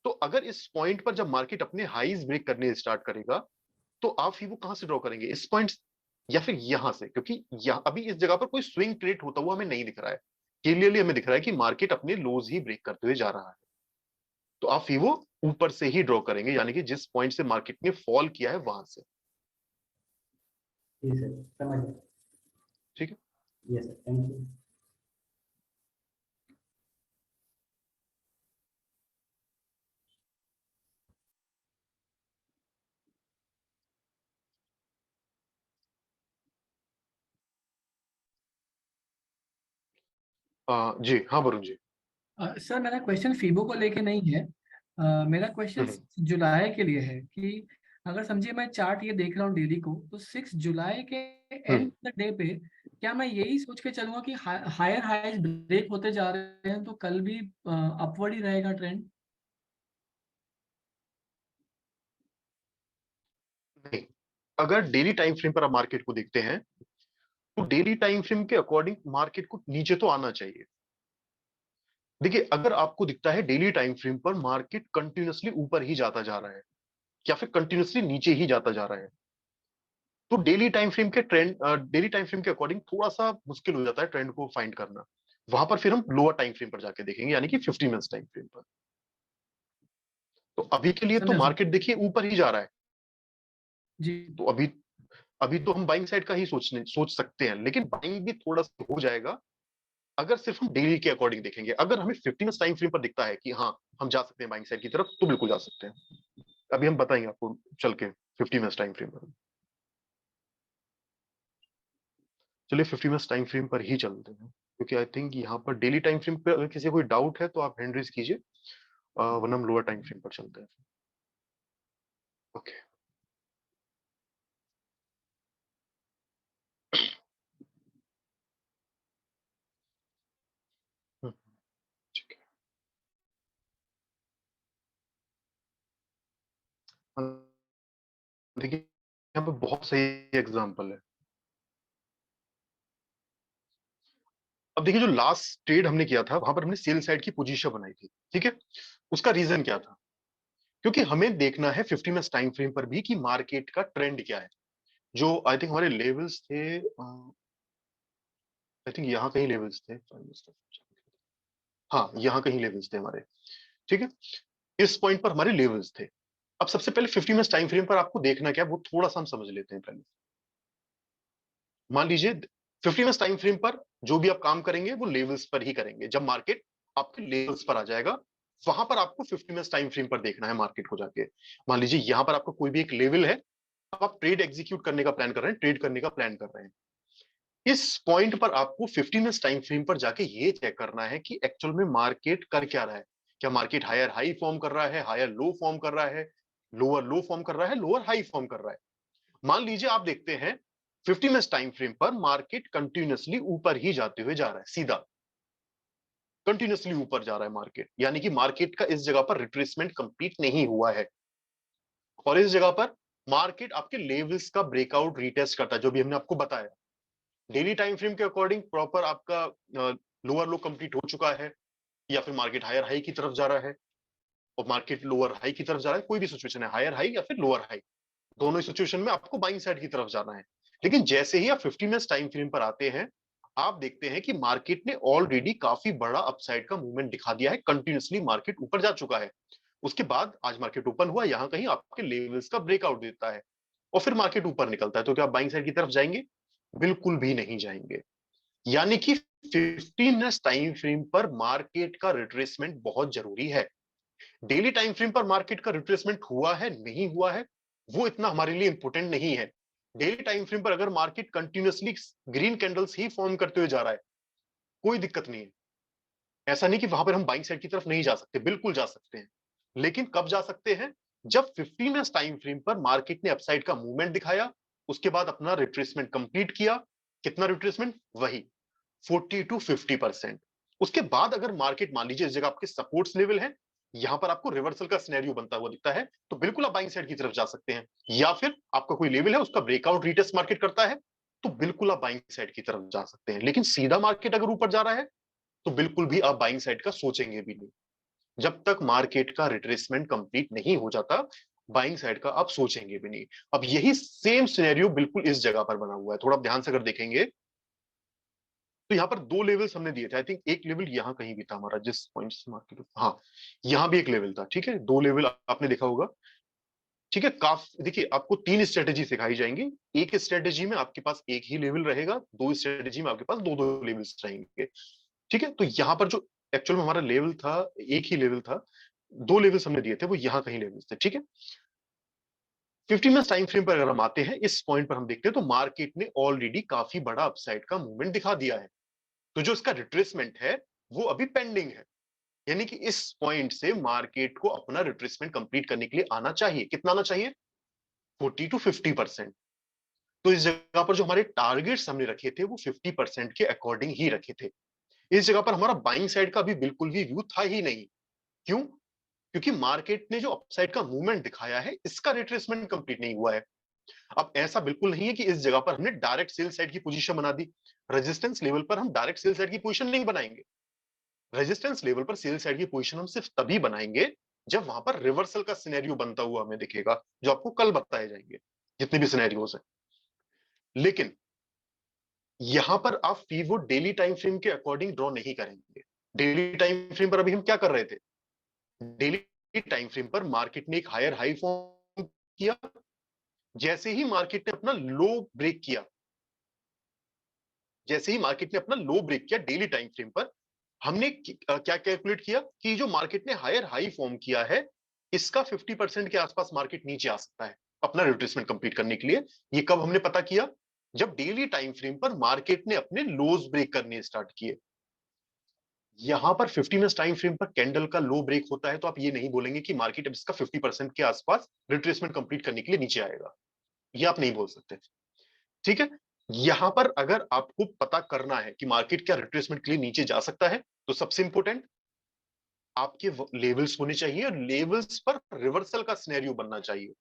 तो अगर इस पॉइंट पर जब मार्केट अपने हाईज ब्रेक करने स्टार्ट करेगा, तो आप फीबो कहां से ड्रॉ करेंगे, इस पॉइंट या फिर यहां से? क्योंकि अभी इस जगह पर कोई स्विंग क्रिएट होता हुआ हमें नहीं दिख रहा है, क्लियरली हमें दिख रहा है कि मार्केट अपने लोज ही ब्रेक करते हुए जा रहा है। तो आप फीबो ऊपर से ही ड्रॉ करेंगे, यानी कि जिस पॉइंट से मार्केट ने फॉल किया है वहां से। जी सर, समझ गया। ठीक है। Yes sir, thank you. जी हाँ वरुण जी। सर मेरा क्वेश्चन फीबो को लेके नहीं है। मेरा क्वेश्चन हम्म, जुलाई के लिए है कि अगर समझिए मैं चार्ट ये देख रहा हूँ डेली को, तो 6 जुलाई के एंड द डे पे क्या मैं यही सोच के चलूंगा कि हायर हाईज ब्रेक होते जा रहे हैं, तो कल भी अपवर्ड ही रहेगा ट्रेंड? नहीं, अगर डेली टाइम फ्रेम पर आप मार्केट को देखते हैं, तो डेली टाइम फ्रेम के अकॉर्डिंग मार्केट को नीचे तो आना चाहिए। देखिए अगर आपको दिखता है डेली टाइम फ्रेम पर मार्केट कंटिन्यूअसली ऊपर ही जाता जा रहा है, या फिर कंटिन्यूअसली नीचे ही जाता जा रहा है, तो डेली टाइम फ्रेम के ट्रेंड, डेली टाइम फ्रेम के अकॉर्डिंग थोड़ा सा मुश्किल हो जाता है ट्रेंड को फाइंड करना। वहां पर फिर हम लोअर टाइम फ्रेम पर जाके देखेंगे, यानी कि 50 मिनट्स टाइम फ्रेम पर। तो अभी के लिए तो समझा सर। मार्केट देखिए ऊपर ही जा रहा है, जी। तो अभी अभी तो हम बाइंग साइड का ही सोच सकते हैं, लेकिन बाइंग भी थोड़ा सा हो जाएगा अगर सिर्फ हम डेली के अकॉर्डिंग देखेंगे। अगर हमें 15 मिनट्स टाइम फ्रेम पर दिखता है कि हाँ हम जा सकते हैं बाइंग साइड की तरफ, तो बिल्कुल जा सकते हैं। अभी हम बताएंगे आपको चल के 50 मिनट्स टाइम फ्रेम पर। चलिए 50 मिनट्स टाइम फ्रेम पर ही चलते हैं, क्योंकि आई थिंक यहाँ पर डेली टाइम फ्रेम पे अगर किसी को कोई डाउट है तो आप हैंड रेज कीजिए, वरना हम लोअर टाइम फ्रेम पर चलते हैं। ओके। ठीक है। देखिए यहाँ पे बहुत सही एग्जांपल है। अब देखिए जो लास्ट ट्रेड हमने किया था वहां पर हमने सेल साइड की पोजीशन बनाई थी, ठीक है। उसका रीजन क्या था? क्योंकि हमें देखना है 50 मिनट्स टाइम फ्रेम पर भी कि मार्केट का ट्रेंड क्या है। जो आई थिंक हमारे लेवल्स थे, आई थिंक यहाँ कहीं लेवल्स थे, हाँ यहाँ कहीं लेवल्स थे हमारे, ठीक है। इस पॉइंट पर हमारे लेवल्स थे। अब सबसे पहले 50 मिनट्स टाइम फ्रेम पर आपको देखना क्या है वो थोड़ा सा हम समझ लेते हैं पहले। मान लीजिए 50 मिनट्स टाइम फ्रेम पर जो भी आप काम करेंगे वो लेवल्स पर ही करेंगे। जब मार्केट आपके लेवल्स पर आ जाएगा वहां पर आपको 50 मिनट्स टाइम फ्रेम पर देखना है मार्केट को जाके। मान लीजिए यहाँ पर आपका कोई भी एक लेवल है, अब आप ट्रेड एग्जीक्यूट करने का प्लान कर रहे हैं, ट्रेड करने का प्लान कर रहे हैं। इस पॉइंट पर आपको 50 मिनट्स टाइम फ्रेम पर जाके ये चेक करना है कि एक्चुअल में मार्केट कर क्या रहा है। क्या मार्केट हायर हाई फॉर्म कर रहा है, हायर लो फॉर्म कर रहा है, लोअर लो फॉर्म कर रहा है, लोअर हाई फॉर्म कर रहा है। मान लीजिए आप देखते हैं 50 मिनट्स टाइम फ्रेम पर मार्केट कंटिन्यूअसली ऊपर ही जाते हुए जा रहा है, सीधा कंटिन्यूअसली ऊपर जा रहा है मार्केट, यानी कि मार्केट का इस जगह पर रिट्रेसमेंट कंप्लीट नहीं हुआ है। और इस जगह पर मार्केट आपके लेवल्स का ब्रेकआउट रीटेस्ट करता है, जो भी हमने आपको बताया। डेली टाइम फ्रेम के अकॉर्डिंग प्रॉपर आपका लोअर लो कंप्लीट हो चुका है, या फिर मार्केट हायर हाई की तरफ जा रहा है और मार्केट लोअर हाई की तरफ जा रहा है। कोई भी सिचुएशन है, हायर हाई या फिर लोअर हाई, दोनों ही सिचुएशन में आपको बाइंग साइड की तरफ जाना है। लेकिन जैसे ही आप 50 मिनट्स टाइम फ्रेम पर आते हैं, आप देखते हैं कि मार्केट ने ऑलरेडी काफी बड़ा अपसाइड का मूवमेंट दिखा दिया है, कंटिन्यूअसली मार्केट ऊपर जा चुका है। उसके बाद आज मार्केट ओपन हुआ, यहां कहीं आपके लेवल्स का ब्रेकआउट देता है और फिर मार्केट ऊपर निकलता है। तो क्या आप बाइंग साइड की तरफ जाएंगे? बिल्कुल भी नहीं जाएंगे। यानी कि 15 मिनट्स टाइम फ्रेम पर मार्केट का रिट्रेसमेंट बहुत जरूरी है। डेली टाइम फ्रेम पर मार्केट का रिट्रेसमेंट हुआ है नहीं हुआ है वो इतना हमारे लिए इंपॉर्टेंट नहीं है। डेली टाइम फ्रेम पर अगर मार्केट कंटिन्यूअसली ग्रीन कैंडल्स ही फॉर्म करते हुए जा रहा है, कोई दिक्कत नहीं है। ऐसा नहीं कि वहां पर हम बाइंग साइड की तरफ नहीं जा सकते, बिल्कुल जा सकते हैं। लेकिन कब जा सकते हैं? जब 15 मिनट्स टाइम फ्रेम पर मार्केट ने अपसाइड का मूवमेंट दिखाया, उसके बाद अपना रिट्रेसमेंट कंप्लीट किया। कितना रिट्रेसमेंट? वही 40 to 50%। उसके बाद अगर मार्केट मान लीजिए इस जगह आपके सपोर्ट्स लेवल है, यहां पर आपको रिवर्सल का सिनेरियो बनता हुआ दिखता है, तो बिल्कुल आप बाइंग साइड की तरफ जा सकते हैं। या फिर आपका कोई लेवल है, उसका ब्रेकआउट रीटेस्ट मार्केट करता है, तो बिल्कुल आप बाइंग साइड की तरफ जा सकते हैं। लेकिन सीधा मार्केट अगर ऊपर जा रहा है तो बिल्कुल भी आप बाइंग साइड का सोचेंगे भी नहीं। जब तक मार्केट का रिट्रेसमेंट कंप्लीट नहीं हो जाता, बाइंग साइड का आप सोचेंगे भी नहीं। अब यही सेम सिनेरियो बिल्कुल इस जगह पर बना हुआ है। थोड़ा ध्यान से अगर देखेंगे तो यहाँ पर दो लेवल्स हमने दिए थे। आई थिंक एक लेवल यहाँ कहीं भी था हमारा, जिस पॉइंट से मार्केट, हाँ यहाँ भी एक लेवल था, ठीक है। दो लेवल आपने देखा होगा, ठीक है। काफी देखिए, आपको 3 स्ट्रेटेजी सिखाई जाएंगी। एक स्ट्रेटेजी में आपके पास एक ही लेवल रहेगा, दो स्ट्रेटेजी में आपके पास दो दो लेवल्स रहेंगे, ठीक है। तो यहाँ पर जो एक्चुअल में हमारा लेवल था, एक ही लेवल था, दो लेवल्स हमने दिए थे, वो यहाँ कहीं लेवल्स थे, ठीक है। 50 मिनट्स टाइम फ्रेम पर अगर हम आते हैं, इस पॉइंट पर हम देखते हैं तो मार्केट ने ऑलरेडी काफी बड़ा अपसाइड का मूवमेंट दिखा दिया है। तो जो इसका रिट्रेसमेंट है वो अभी पेंडिंग है। यानी कि इस पॉइंट से मार्केट को अपना रिट्रेसमेंट कंप्लीट करने के लिए आना चाहिए। कितना आना चाहिए? 40 to 50%। तो इस जगह पर जो हमारे टारगेट्स हमने रखे थे वो 50% के अकॉर्डिंग ही रखे थे। इस जगह पर हमारा बाइंग साइड का भी बिल्कुल भी व्यू था ही नहीं। क्यों? क्योंकि मार्केट ने जो अपसाइड का मूवमेंट दिखाया है, इसका रिट्रेसमेंट कंप्लीट नहीं हुआ है। अब ऐसा बिल्कुल नहीं है कि इस जगह पर हमने डायरेक्ट सेल साइड की पोजीशन बना दी। रेजिस्टेंस लेवल पर हम डायरेक्ट सेल साइड की पोजीशन नहीं बनाएंगे। रेजिस्टेंस लेवल पर सेल साइड की पोजीशन हम सिर्फ तभी बनाएंगे जब वहां पर रिवर्सल का सिनेरियो बनता हुआ हमें दिखेगा, जो आपको कल बताए जाएंगे, जितने भी सिनेरियोज हैं। लेकिन यहां पर आप फीवो डेली टाइम फ्रेम के अकॉर्डिंग ड्रॉ नहीं करेंगे। डेली टाइम फ्रेम पर अभी हम क्या कर रहे थे? डेली टाइम फ्रेम पर मार्केट ने एक हायर हाई फॉर्म किया। जैसे ही मार्केट ने अपना लो ब्रेक किया, जैसे ही मार्केट ने अपना लो ब्रेक किया डेली टाइम फ्रेम पर, हमने क्या कैलकुलेट किया कि जो मार्केट ने हायर हाई फॉर्म किया है, इसका 50% के आसपास मार्केट नीचे आ सकता है अपना रिट्रेसमेंट कंप्लीट करने के लिए। ये कब हमने पता किया? जब डेली टाइम फ्रेम पर मार्केट ने अपने लोज ब्रेक करने स्टार्ट किए। यहां पर 50 मिनट्स टाइम फ्रेम पर कैंडल का लो ब्रेक होता है, तो आप ये नहीं बोलेंगे कि मार्केट अब इसका 50% के आसपास रिट्रेसमेंट कंप्लीट करने के लिए नीचे आएगा। ये आप नहीं बोल सकते, ठीक है। यहां पर अगर आपको पता करना है कि मार्केट क्या रिट्रेसमेंट के लिए नीचे जा सकता है, तो सबसे इंपॉर्टेंट आपके लेवल्स होने चाहिए और लेवल्स पर रिवर्सल का सिनेरियो बनना चाहिए।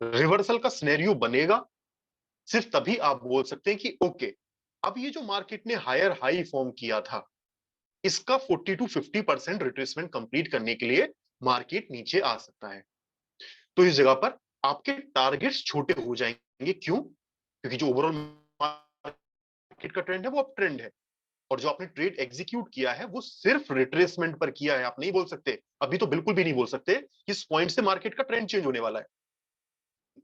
रिवर्सल का सिनेरियो बनेगा सिर्फ तभी आप बोल सकते हैं कि ओके, अब ये जो मार्केट ने हायर हाई फॉर्म किया था, इसका 40 to 50% रिट्रेसमेंट कंप्लीट करने के लिए मार्केट नीचे आ सकता है। तो इस जगह पर आपके टारगेट्स छोटे हो जाएंगे। क्यों? क्योंकि जो ओवरऑल मार्केट का ट्रेंड है वो अप ट्रेंड है, और जो आपने ट्रेड एग्जीक्यूट किया है वो सिर्फ रिट्रेसमेंट पर किया है। आप नहीं बोल सकते, अभी तो बिल्कुल भी नहीं बोल सकते कि इस पॉइंट से मार्केट का ट्रेंड चेंज होने वाला है।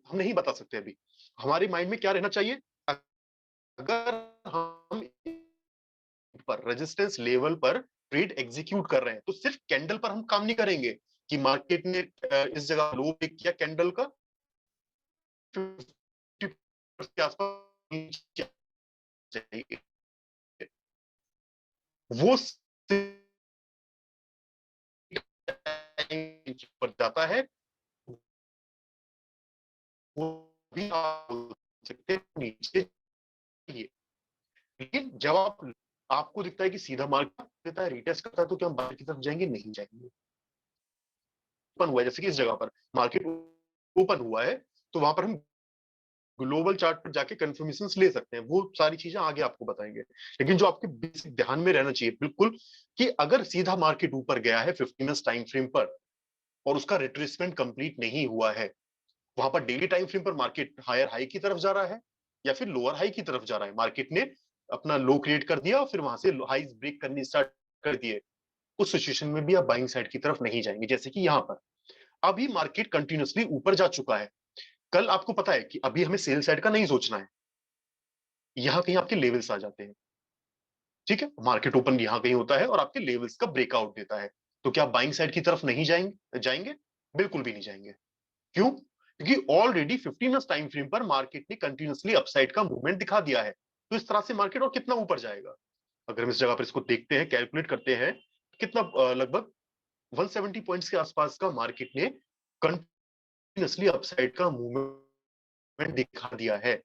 हम नहीं बता सकते अभी। हमारे माइंड में क्या रहना चाहिए, अगर हम पर रेजिस्टेंस लेवल पर ट्रेड एग्जीक्यूट कर रहे हैं तो सिर्फ कैंडल पर हम काम नहीं करेंगे कि मार्केट ने इस जगह लो पिक किया कैंडल का 50 के आसपास नीचे चाहिए, वो पर जाता है, वो भी आप बोल सकते हैं नीचे चाहिए। लेकिन जब आपको दिखता है कि सीधा मार्केट देता है, रिटेस्ट करता है, तो क्या हम बाहर की तरफ जाएंगे? नहीं जाएंगे। ओपन हुआ है, जैसे कि इस जगह पर मार्केट ओपन हुआ है, तो वहां पर हम ग्लोबल चार्ट पर जाके कंफर्मेशंस ले सकते हैं। वो सारी चीजें आगे आपको बताएंगे। लेकिन जो आपके बेसिक ध्यान में रहना चाहिए बिल्कुल, कि अगर सीधा मार्केट ऊपर गया है 15 मिनट्स टाइम फ्रेम पर और उसका रिट्रेसमेंट कंप्लीट नहीं हुआ है, वहां पर डेली टाइम फ्रेम पर मार्केट हायर हाई की तरफ जा रहा है या फिर लोअर हाई की तरफ जा रहा है, मार्केट ने अपना लो क्रिएट कर दिया और फिर वहां से हाईज ब्रेक करनी स्टार्ट कर दिए, उस सिचुएशन में भी आप बाइंग साइड की तरफ नहीं जाएंगे। जैसे कि यहाँ पर अभी मार्केट कंटिन्यूअसली ऊपर जा चुका है। कल आपको पता है कि अभी हमें सेल साइड का नहीं सोचना है, यहां कहीं आपके लेवल्स आ जाते हैं। ठीक है, मार्केट ओपन यहां कहीं होता है और आपके लेवल्स का ब्रेकआउट देता है, तो क्या बाइंग साइड की तरफ नहीं जाएंगे? बिल्कुल भी नहीं जाएंगे। क्यों? क्योंकि ऑलरेडी 15 मिनट्स टाइम फ्रेम पर मार्केट ने कंटिन्यूअसली अपसाइड का मूवमेंट दिखा दिया है। तो इस तरह से मार्केट और कितना ऊपर जाएगा? अगर हम इस जगह पर इसको देखते हैं, कैलकुलेट करते हैं, कितना लगभग 170 पॉइंट्स के आसपास का मार्केट ने कंटिन्यूअसली अपसाइड का मूवमेंट दिखा दिया है।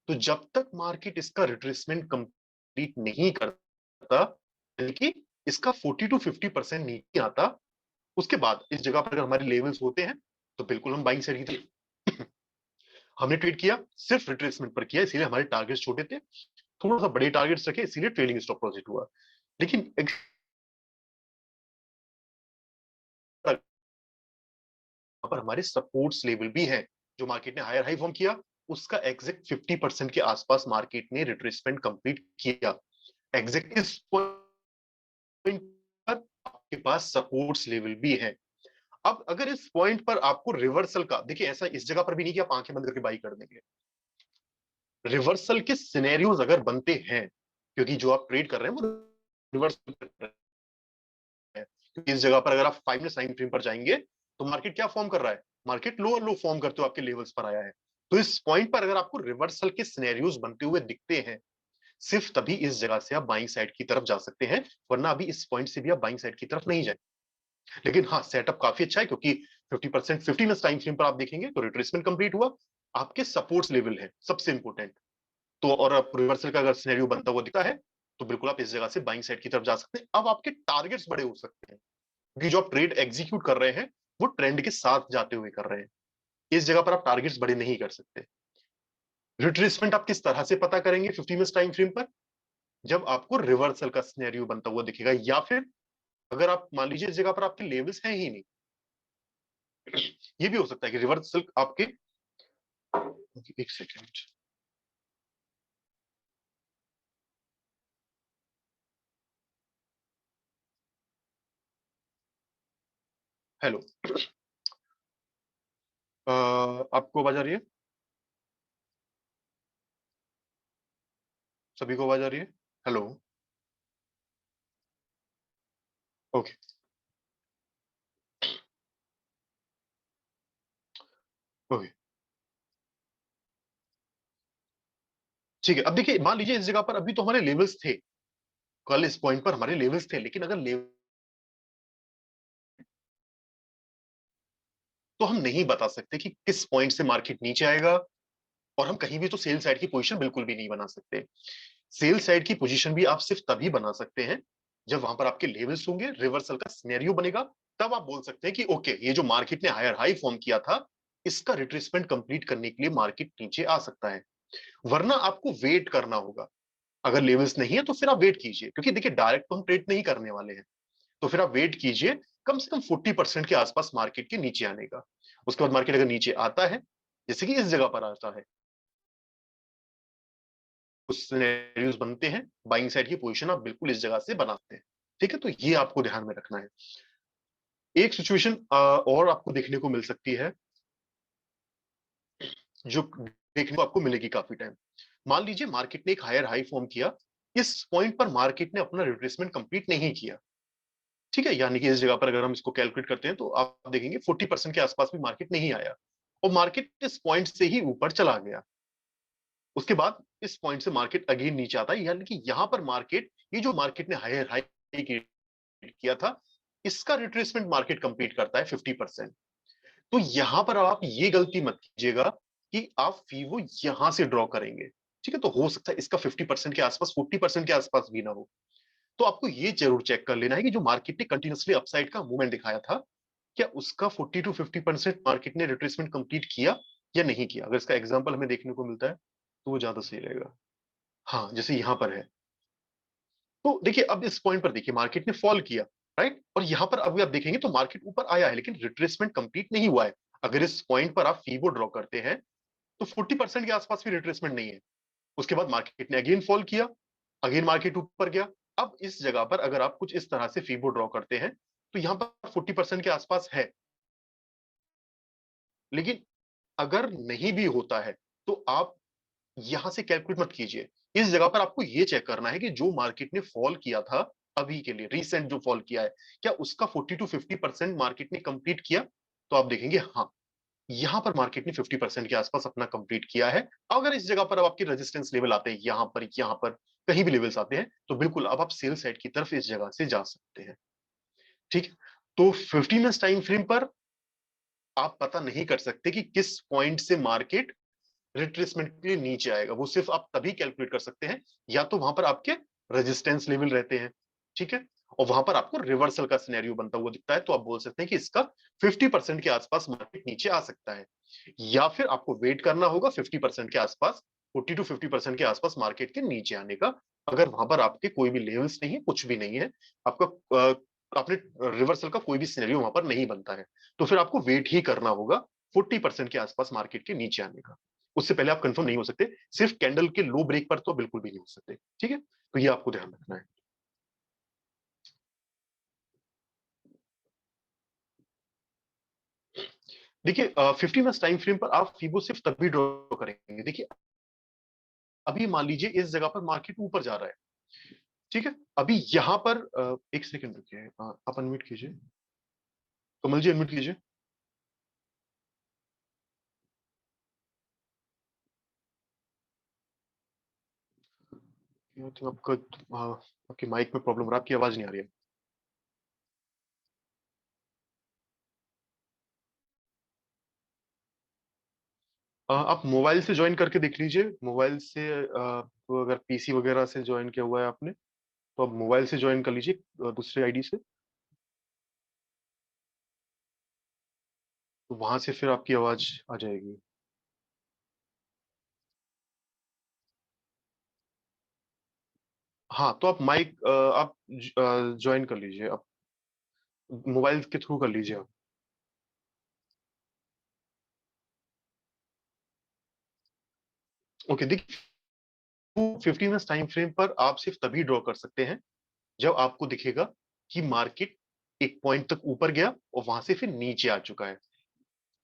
तो जब तक मार्केट इसका रिट्रेसमेंट कंप्लीट नहीं करता, यानी कि इसका 40 to 50% नीचे आता, उसके बाद इस जगह पर अगर हमारे लेवल्स होते हैं तो बिल्कुल हम बाइंग साइड की हमने ट्रेड किया, सिर्फ रिट्रेसमेंट पर किया, इसीलिए हमारे टारगेट्स छोटे थे। थोड़ा सा बड़े टारगेट्स रखे, इसीलिए ट्रेलिंग स्टॉप लॉस हुआ। लेकिन पर हमारे सपोर्ट्स लेवल भी हैं। जो मार्केट ने हायर हाई फॉर्म किया, उसका एग्जैक्ट 50% के आसपास मार्केट ने रिट्रेसमेंट कंप्लीट किया। एग्जैक्ट इस पॉइंट पर आपके पास सपोर्ट्स लेवल भी है। अब अगर इस पॉइंट पर आपको रिवर्सल का, देखिए ऐसा इस जगह पर भी नहीं कि आप आंखें बंद करके बाई कर देंगे। रिवर्सल के सिनेरियोज अगर बनते हैं, क्योंकि जो आप ट्रेड कर रहे हैं वो रिवर्सल कर रहे हैं, क्योंकि इस जगह पर अगर आप 5 मिनट टाइम फ्रेम पर जाएंगे तो मार्केट क्या फॉर्म कर रहा है? मार्केट लोअर लो फॉर्म करते हुए आपके लेवल्स पर आया है। तो इस पॉइंट पर अगर आपको रिवर्सल के सिनेरियोज बनते हुए दिखते हैं, सिर्फ तभी इस जगह से आप बाइंग साइड की तरफ जा सकते हैं, वरना अभी इस पॉइंट से भी आप बाइंग साइड की तरफ नहीं जाए। लेकिन हाँ, सेटअप काफी अच्छा है, क्योंकि 50% 15 मिनट टाइम फ्रेम पर आप देखेंगे तो रिट्रेसमेंट कंप्लीट हुआ, आपके सपोर्ट्स लेवल है सबसे इंपॉर्टेंट। तो और रिवर्सल का अगर सिनेरियो बनता हुआ दिखता है तो बिल्कुल आप इस जगह से बाइंग साइड की तरफ जा सकते हैं। अब आपके टारगेट्स बड़े हो सकते हैं, क्योंकि जो आप ट्रेड एग्जीक्यूट कर रहे हैं वो ट्रेंड के साथ जाते हुए कर रहे हैं। इस जगह पर आप टारगेट्स बड़े नहीं कर सकते। रिट्रेसमेंट आप किस तरह से पता करेंगे 15 मिनट टाइम फ्रेम पर? जब आपको रिवर्सल का सिनेरियो बनता हुआ दिखेगा, या फिर अगर आप मान लीजिए इस जगह पर आपके लेवल्स हैं ही नहीं, ये भी हो सकता है कि रिवर्सल आपके, एक सेकेंड, हेलो, आपको आवाज आ रही है? सभी को आवाज आ रही है? हेलो, ओके, ओके, ठीक है। अब देखिए, मान लीजिए इस जगह पर अभी तो हमारे लेवल्स थे, कल इस पॉइंट पर हमारे लेवल्स थे, लेकिन अगर लेवल, तो हम नहीं बता सकते कि किस पॉइंट से मार्केट नीचे आएगा, और हम कहीं भी तो सेल साइड की पोजीशन बिल्कुल भी नहीं बना सकते। सेल साइड की पोजीशन भी आप सिर्फ तभी बना सकते हैं जब वहां पर आपके लेवल्स होंगे, रिवर्सल का सिनेरियो बनेगा, तब आप बोल सकते हैं कि ओके, ये जो मार्केट ने हायर हाई फॉर्म किया था, इसका रिट्रेसमेंट कंप्लीट करने के लिए मार्केट नीचे आ सकता है। वरना आपको वेट करना होगा। अगर लेवल्स नहीं है तो फिर आप वेट कीजिए, क्योंकि देखिए डायरेक्ट तो हम ट्रेड नहीं करने वाले हैं, तो फिर आप वेट कीजिए कम से कम 40% के आसपास मार्केट के नीचे आने का। उसके बाद मार्केट अगर नीचे आता है, जैसे कि इस जगह पर आता है, कुछ सिनेरियोज बनते हैं, बाइंग साइड की पोजीशन आप बिल्कुल इस जगह से बनाते हैं। ठीक है, तो ये आपको ध्यान में रखना है। एक सिचुएशन और आपको देखने को मिल सकती है, जो देखने को आपको मिलेगी काफी टाइम। मान लीजिए मार्केट ने एक हायर हाई फॉर्म किया, इस पॉइंट पर मार्केट ने अपना रिट्रेसमेंट कंप्लीट नहीं किया, ठीक है, यानी कि इस जगह पर अगर हम इसको कैलकुलेट करते हैं तो आप देखेंगे 40% के आसपास भी मार्केट नहीं आया और मार्केट इस पॉइंट से ही ऊपर चला गया। उसके बाद इस पॉइंट से मार्केट अगेन नीचे आता है, यानी कि यहां पर मार्केट, ये जो मार्केट ने हायर हाई किया था, इसका रिट्रेसमेंट मार्केट कंप्लीट करता है 50%। तो यहां पर आप ये गलती मत कीजिएगा कि आप फीवो यहां से ड्रॉ करेंगे, ठीक है, तो हो सकता है इसका 50% के आसपास, 40% के आसपास भी ना हो। तो आपको ये जरूर चेक कर लेना है कि जो मार्केट ने कंटिन्यूअसली अपसाइड का मूवमेंट दिखाया था, क्या उसका 40 to 50% मार्केट ने रिट्रेसमेंट कंप्लीट किया या नहीं किया। अगर इसका एग्जांपल हमें देखने को मिलता है तो वो ज्यादा सही रहेगा। हाँ, जैसे यहां पर है, तो देखिए अब इस पॉइंट पर देखिए मार्केट ने फॉल किया, राइट, और यहां पर अभी आप देखेंगे तो मार्केट ऊपर आया है लेकिन रिट्रेसमेंट कंप्लीट नहीं हुआ है। अगर इस पॉइंट पर आप फीबो ड्रॉ करते हैं तो 40% के आसपास भी रिट्रेसमेंट नहीं है। उसके बाद मार्केट ने अगेन फॉल किया, अगेन मार्केट ऊपर गया। अब इस जगह पर अगर आप कुछ इस तरह से फीबो ड्रॉ करते हैं तो यहां पर 40% के आसपास है, लेकिन अगर नहीं भी होता है तो आप यहां से कैलकुलेट मत कीजिए। इस जगह पर आपको यह चेक करना है कि जो मार्केट ने फॉल किया था अभी के लिए, रिसेंट जो फॉल किया है, क्या उसका 40 to 50% मार्केट ने कंप्लीट किया। तो आप देखेंगे हाँ, यहां पर मार्केट ने 50% के आसपास अपना कंप्लीट किया है। अगर इस जगह पर अब आपके रेजिस्टेंस लेवल आते हैं, यहां पर कहीं भी लेवल्स आते हैं, तो बिल्कुल अब आप सेल साइड की तरफ इस जगह से जा सकते हैं। ठीक है, तो 15 मिनट्स टाइम फ्रेम पर आप पता नहीं कर सकते कि किस पॉइंट से मार्केट रिट्रेसमेंट के लिए नीचे आएगा। वो सिर्फ आप तभी कैलकुलेट कर सकते हैं या तो वहां पर आपके रेजिस्टेंस लेवल रहते हैं, ठीक है, और वहां पर आपको रिवर्सल का सिनेरियो बनता हुआ दिखता है, तो आप बोल सकते हैं कि इसका 50% के आसपास मार्केट नीचे आ सकता है। या फिर आपको वेट करना होगा 50% के आसपास, 40 to 50% के आसपास मार्केट के नीचे आने का। अगर वहां पर आपके कोई भी लेवल्स नहीं है, कुछ भी नहीं है, आपका आपने रिवर्सल का कोई भी सिनेरियो वहां पर नहीं बनता है, तो फिर आपको वेट ही करना होगा 40% के आसपास मार्केट के नीचे आने का। उससे पहले आप कंफर्म नहीं हो सकते, सिर्फ कैंडल के लो ब्रेक पर तो बिल्कुल भी नहीं हो सकते। ठीक है, तो ये आपको ध्यान रखना है। देखिए 50 मिनट्स टाइम फ्रेम पर आप फीबो सिर्फ तभी ड्रॉ करेंगे। देखिए अभी मान लीजिए इस जगह पर मार्केट ऊपर जा रहा है, ठीक है, अभी यहां पर एक सेकंड रुकिए, आप अनम्यूट कीजिए, कमल जी अनम्यूट कीजिए। आपका आपकी माइक में प्रॉब्लम हो रहा है, आपकी आवाज नहीं आ रही है। आप मोबाइल से ज्वाइन करके देख लीजिए, मोबाइल से तो अगर पीसी वगैरह से ज्वाइन किया हुआ है आपने तो आप मोबाइल से ज्वाइन कर लीजिए दूसरे आईडी से, तो वहां से फिर आपकी आवाज आ जाएगी। हाँ, तो आप माइक आप ज्वाइन कर लीजिए, आप मोबाइल के थ्रू कर लीजिए आप। ओके, देखिए 15 मिनट्स टाइम फ्रेम पर आप सिर्फ तभी ड्रॉ कर सकते हैं जब आपको दिखेगा कि मार्केट एक पॉइंट तक ऊपर गया और वहां से फिर नीचे आ चुका है।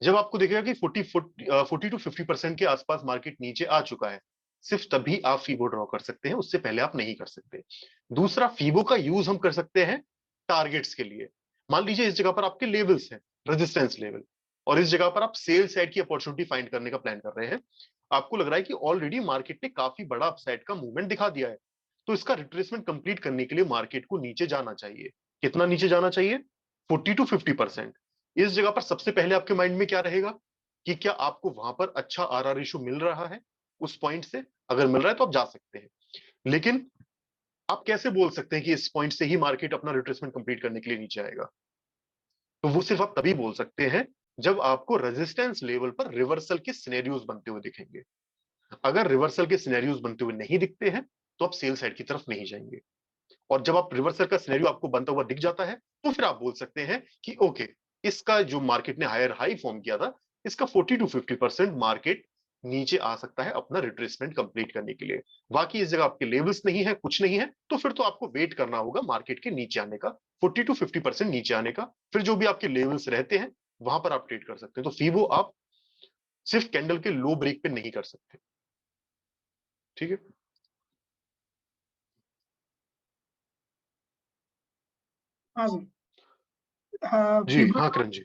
जब आपको दिखेगा कि 40 to 50% के आसपास मार्केट नीचे आ चुका है, सिर्फ तभी आप फीबो ड्रॉ कर सकते हैं, उससे पहले आप नहीं कर सकते। दूसरा, फीबो का यूज हम कर सकते हैं टारगेट्स के लिए। मान लीजिए इस जगह पर आपके लेवल्स हैं, रेजिस्टेंस लेवल, और इस जगह पर आप सेल साइड की अपॉर्चुनिटी फाइंड करने का प्लान कर रहे हैं। आपको लग रहा है कि ऑलरेडी मार्केट ने काफी बड़ा अपसाइड का मूवमेंट दिखा दिया है, तो इसका रिट्रेसमेंट कंप्लीट करने के लिए मार्केट को नीचे जाना चाहिए। कितना नीचे जाना चाहिए? 40 to 50%। इस जगह पर सबसे पहले आपके माइंड में क्या रहेगा कि क्या आपको वहां पर अच्छा आरआर रेशियो मिल रहा है उस पॉइंट से? अगर मिल रहा है तो आप जा सकते हैं, लेकिन आप कैसे बोल सकते हैं कि इस पॉइंट से ही मार्केट अपना रिट्रेसमेंट कंप्लीट करने के लिए नीचे आएगा? तो वो सिर्फ आप तभी बोल सकते हैं जब आपको रेजिस्टेंस लेवल पर रिवर्सल के सिनेरियोज बनते हुए दिखेंगे। अगर रिवर्सल के सिनेरियोज बनते हुए नहीं दिखते हैं तो आप सेल साइड की तरफ नहीं जाएंगे। और जब आप रिवर्सल का सिनेरियो आपको बनता हुआ दिख जाता है तो फिर आप बोल सकते हैं कि ओके, इसका जो मार्केट ने हायर हाई फॉर्म किया था, इसका 40 to 50% मार्केट नीचे आ सकता है अपना रिट्रेसमेंट कंप्लीट करने के लिए। बाकी इस जगह आपके लेवल्स नहीं है, कुछ नहीं है, तो फिर तो आपको वेट करना होगा मार्केट के नीचे आने का, 40 to 50% नीचे आने का। फिर जो भी आपके लेवल्स रहते हैं वहां पर आप ट्रेड कर सकते हैं। तो फीबो आप सिर्फ कैंडल के लो ब्रेक पे नहीं कर सकते। ठीक है। हाँ सर। हाँ, जी हाँ करण जी।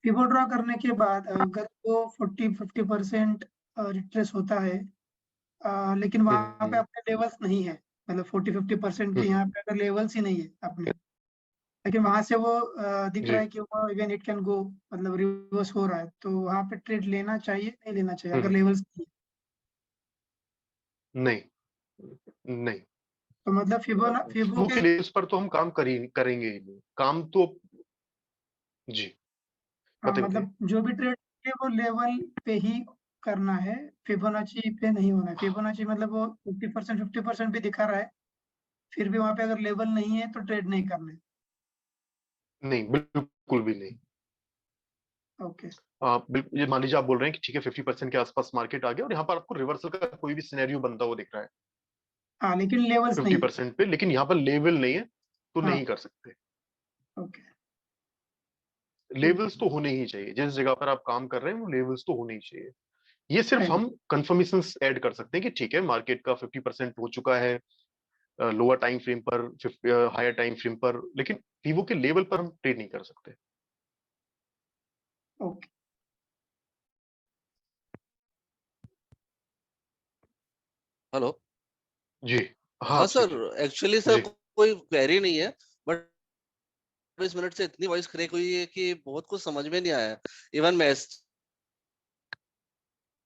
फिबो ड्रॉ करने के बाद अगर वो 40-50% रिट्रेस होता है, लेकिन वहां पे अपने लेवल्स नहीं है, मतलब 40-50% के यहाँ पे अगर लेवल्स ही नहीं है अपने, लेकिन वहां से वो दिख जी रहा है कि वो इवन इट कैन गो, मतलब रिवर्स हो रहा है, तो वहां पे ट्रेड लेना चाहिए नहीं लेना चाहिए अगर लेवल्स नहीं है? नहीं नहीं, तो मतलब फिबो वो के के लिए उस पर तो हम काम करेंगे ही नहीं, काम तो। जी बताइए बताइए। मतलब जो भी ट्रेड है वो लेवल पे ही करना है, फिबोनाची पे नहीं होना है। फिबोनाची मतलब वो 50% भी दिखा रहा है, फिर भी वहां पे अगर लेवल नहीं है तो ट्रेड नहीं करना है। नहीं बिल्कुल भी नहीं। ओके। ये मान लीजिए आप बोल रहे हैं कि ठीक है 50% के आसपास मार्केट आ गया और यहाँ पर आपको रिवर्सल का कोई भी सिनेरियो बनता हुआ दिख रहा है हाँ, लेकिन लेवल्स नहीं है। 50% पे, लेकिन यहाँ पर लेवल नहीं है तो हाँ। नहीं कर सकते। ओके। लेवल्स तो होने ही चाहिए, जिस जगह पर आप काम कर रहे हैं वो लेवल्स तो होने ही चाहिए। ये सिर्फ राइट। हम कंफर्मेशन ऐड कर सकते हैं कि ठीक है मार्केट का 50% हो चुका है लोअर टाइम फ्रेम पर, हायर टाइम फ्रेम पर, लेकिन वीवो के लेवल पर हम ट्रेड नहीं कर सकते। ओके। हेलो। जी हाँ हाँ आप सर, सीखिए। एक्चुअली सर जी कोई क्वेरी नहीं है, बट 20 मिनट से इतनी वॉइस क्रैक हुई है कि बहुत कुछ समझ में नहीं आया। इवन मैं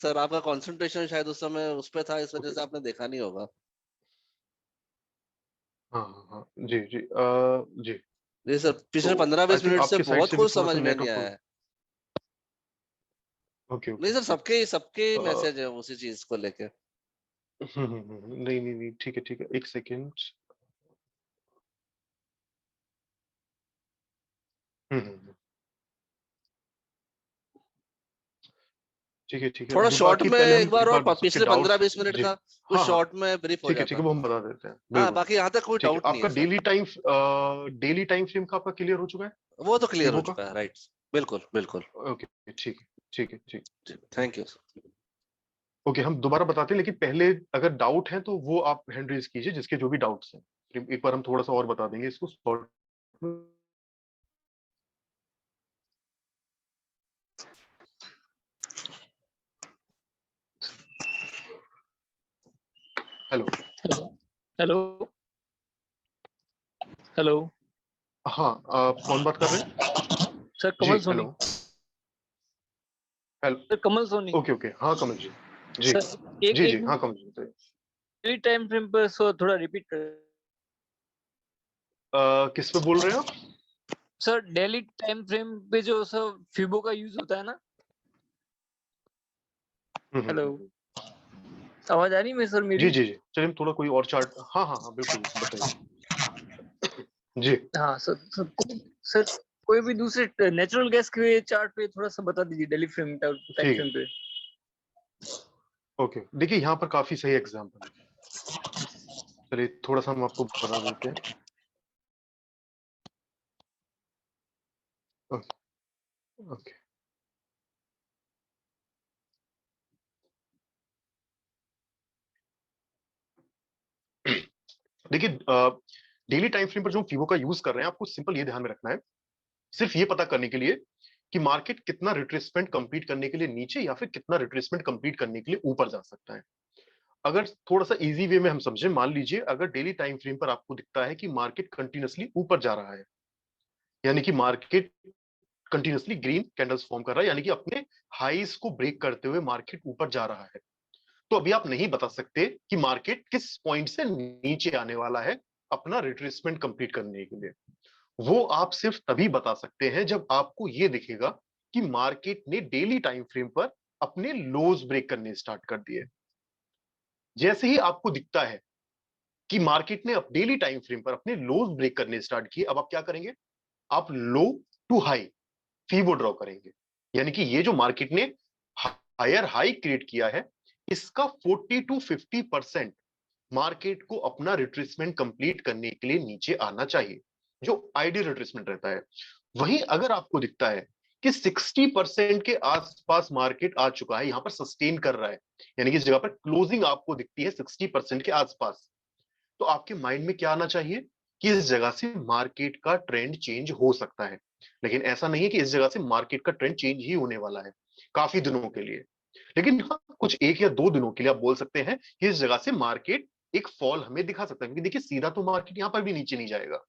सर, आपका कंसंट्रेशन शायद उस समय उस पे था, इस वजह से आपने देखा नहीं होगा। हाँ हाँ हाँ जी जी जी। जी सर, पिछले तो आई 15-20 थिंक मिनट से आपके साइड बहुत से भी कुछ थोड़ा समझ सा में नहीं नेटवर्क। आया है। ओके नहीं ओके सर, ओके। सबके सबके मैसेज है उसी चीज को लेके। नहीं नहीं नहीं, ठीक है, एक सेकेंड। हम्म। ठीक है, थोड़ा जो शॉर्ट बाकी में पहले हम एक बार, एक और बार सबके पिछले डाउट्स। 15-20 मिनट जी का कुछ हाँ हाँ शॉर्ट में ब्रीफ हो ठीक जाता। है, वो हम बता देते हैं हाँ, बिल्कुल। बाकी यहाँ तक कोई ठीक है, डाउट नहीं आपका है सर। डेली टाइम फ्रेम का आपका क्लियर हो चुका है वो तो क्लियर हो वीवो का? चुका है, राइट। बिल्कुल बिल्कुल। ओके ठीक। Thank you sir. ओके, हम दोबारा बताते हैं, लेकिन पहले अगर डाउट है तो वो आप हैंड रेज कीजिए, जिसके जो भी डाउट्स हैं। फिर एक बार हम थोड़ा सा और बता देंगे इसको शॉर्ट। हेलो। हेलो। हेलो। हाँ आप कौन बात कर रहे हैं? सर जी कमल सोनी। हेलो। हेलो। सर कमल सोनी। ओके हाँ कमल जी। जी सर एक जी एक हाँ कमल जी बताइए। डेली टाइम फ्रेम पर सो थोड़ा रिपीट कर। किस पे बोल रहे हैं आप? सर डेली टाइम फ्रेम पे जो सर फिबो का यूज होता है ना। हेलो। हम्म। आवाज आ रही है सर मेरी? जी चलिए हम थोड़ा कोई और चार्ट। हाँ बिल्कुल बताइए। जी हाँ सर कोई भी दूसरे नेचुरल गैस के चार्ट पे थोड़ा सा बता दीजिए, डेली फ्रेम टाइम ठीक फ्रेम पे। है। ओके देखिए यहाँ पर काफी सही एग्जांपल है, चलिए थोड़ा सा हम आपको बता देते हैं। Okay okay. देखिए डेली टाइम फ्रेम पर जो फीबो का यूज कर रहे हैं, आपको सिंपल ये ध्यान में रखना है, सिर्फ ये पता करने के लिए कि मार्केट कितना रिट्रेसमेंट कंप्लीट करने के लिए नीचे या फिर कितना रिट्रेसमेंट कंप्लीट करने के लिए ऊपर जा सकता है। अगर थोड़ा सा इजी वे में हम समझें, मान लीजिए अगर डेली टाइम फ्रेम पर आपको दिखता है कि मार्केट कंटिन्यूअसली ऊपर जा रहा है, यानी कि market continuously green candles form कर रहा है, यानी कि अपने हाईज को ब्रेक करते हुए मार्केट ऊपर जा रहा है, तो अभी आप नहीं बता सकते कि मार्केट किस पॉइंट से नीचे आने वाला है अपना रिट्रेसमेंट कंप्लीट करने के लिए। वो आप सिर्फ तभी बता सकते हैं जब आपको ये दिखेगा कि मार्केट ने डेली टाइम फ्रेम पर अपने लोज ब्रेक करने स्टार्ट कर दिए। जैसे ही आपको दिखता है कि मार्केट ने अब डेली टाइम फ्रेम पर अपने लोज ब्रेक करने स्टार्ट किए, अब आप क्या करेंगे, आप लो टू हाई फीबो ड्रॉ करेंगे। यानी कि ये जो मार्केट ने हायर हाई क्रिएट किया है, इसका 40 to 50% मार्केट को अपना रिट्रेसमेंट कंप्लीट करने के लिए नीचे आना चाहिए, जो आइडियल रिट्रेसमेंट रहता है। वहीं अगर आपको दिखता है कि 60% के आसपास मार्केट आ चुका है, यहां पर सस्टेन कर रहा है, यानी कि इस जगह पर क्लोजिंग आपको दिखती है 60% के आसपास, तो आपके माइंड में क्या आना चाहिए कि इस जगह से मार्केट का ट्रेंड चेंज हो सकता है। लेकिन ऐसा नहीं है कि इस जगह से मार्केट का ट्रेंड चेंज ही होने वाला है काफी दिनों के लिए। लेकिन हाँ, कुछ 1 या 2 दिनों के लिए आप बोल सकते हैं कि इस जगह से मार्केट एक फॉल हमें दिखा सकता है, क्योंकि देखिए सीधा तो मार्केट यहां पर भी नीचे नहीं जाएगा,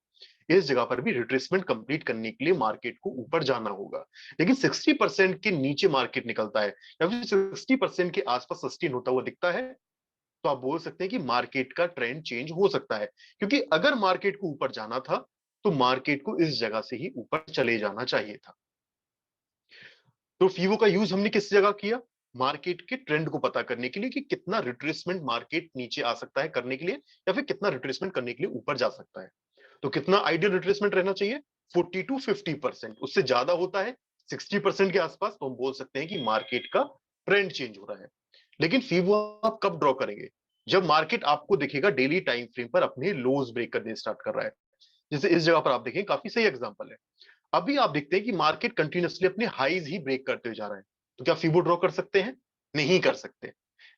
इस जगह पर भी रिट्रेसमेंट कंप्लीट करने के लिए मार्केट को ऊपर जाना होगा। लेकिन 60% के नीचे मार्केट निकलता है या फिर 60% के आसपास सस्टेन होता हुआ दिखता है, तो आप बोल सकते हैं कि मार्केट का ट्रेंड चेंज हो सकता है। क्योंकि अगर मार्केट को ऊपर जाना था तो मार्केट को इस जगह से ही ऊपर चले जाना चाहिए था। तो फीवो का यूज हमने किस जगह किया, मार्केट के ट्रेंड को पता करने के लिए कि कितना रिट्रेसमेंट मार्केट नीचे आ सकता है करने के लिए, या फिर कितना रिट्रेसमेंट करने के लिए ऊपर जा सकता है। तो कितना आइडियल रिट्रेसमेंट रहना चाहिए, 40 to 50%। उससे ज्यादा होता है 60% के आसपास, तो हम बोल सकते हैं कि मार्केट का ट्रेंड चेंज हो रहा है। लेकिन फीवो आप कब ड्रॉ करेंगे, जब मार्केट आपको दिखेगा डेली टाइम फ्रेम पर अपने लोज ब्रेक करने स्टार्ट कर रहा है। जैसे इस जगह पर आप देखें, काफी सही एग्जांपल है। अभी आप देखते हैं कि मार्केट कंटिन्यूअसली अपने हाईज ही ब्रेक करते हुए जा रहा है, तो क्या फीबो ड्रॉ कर सकते हैं, नहीं कर सकते।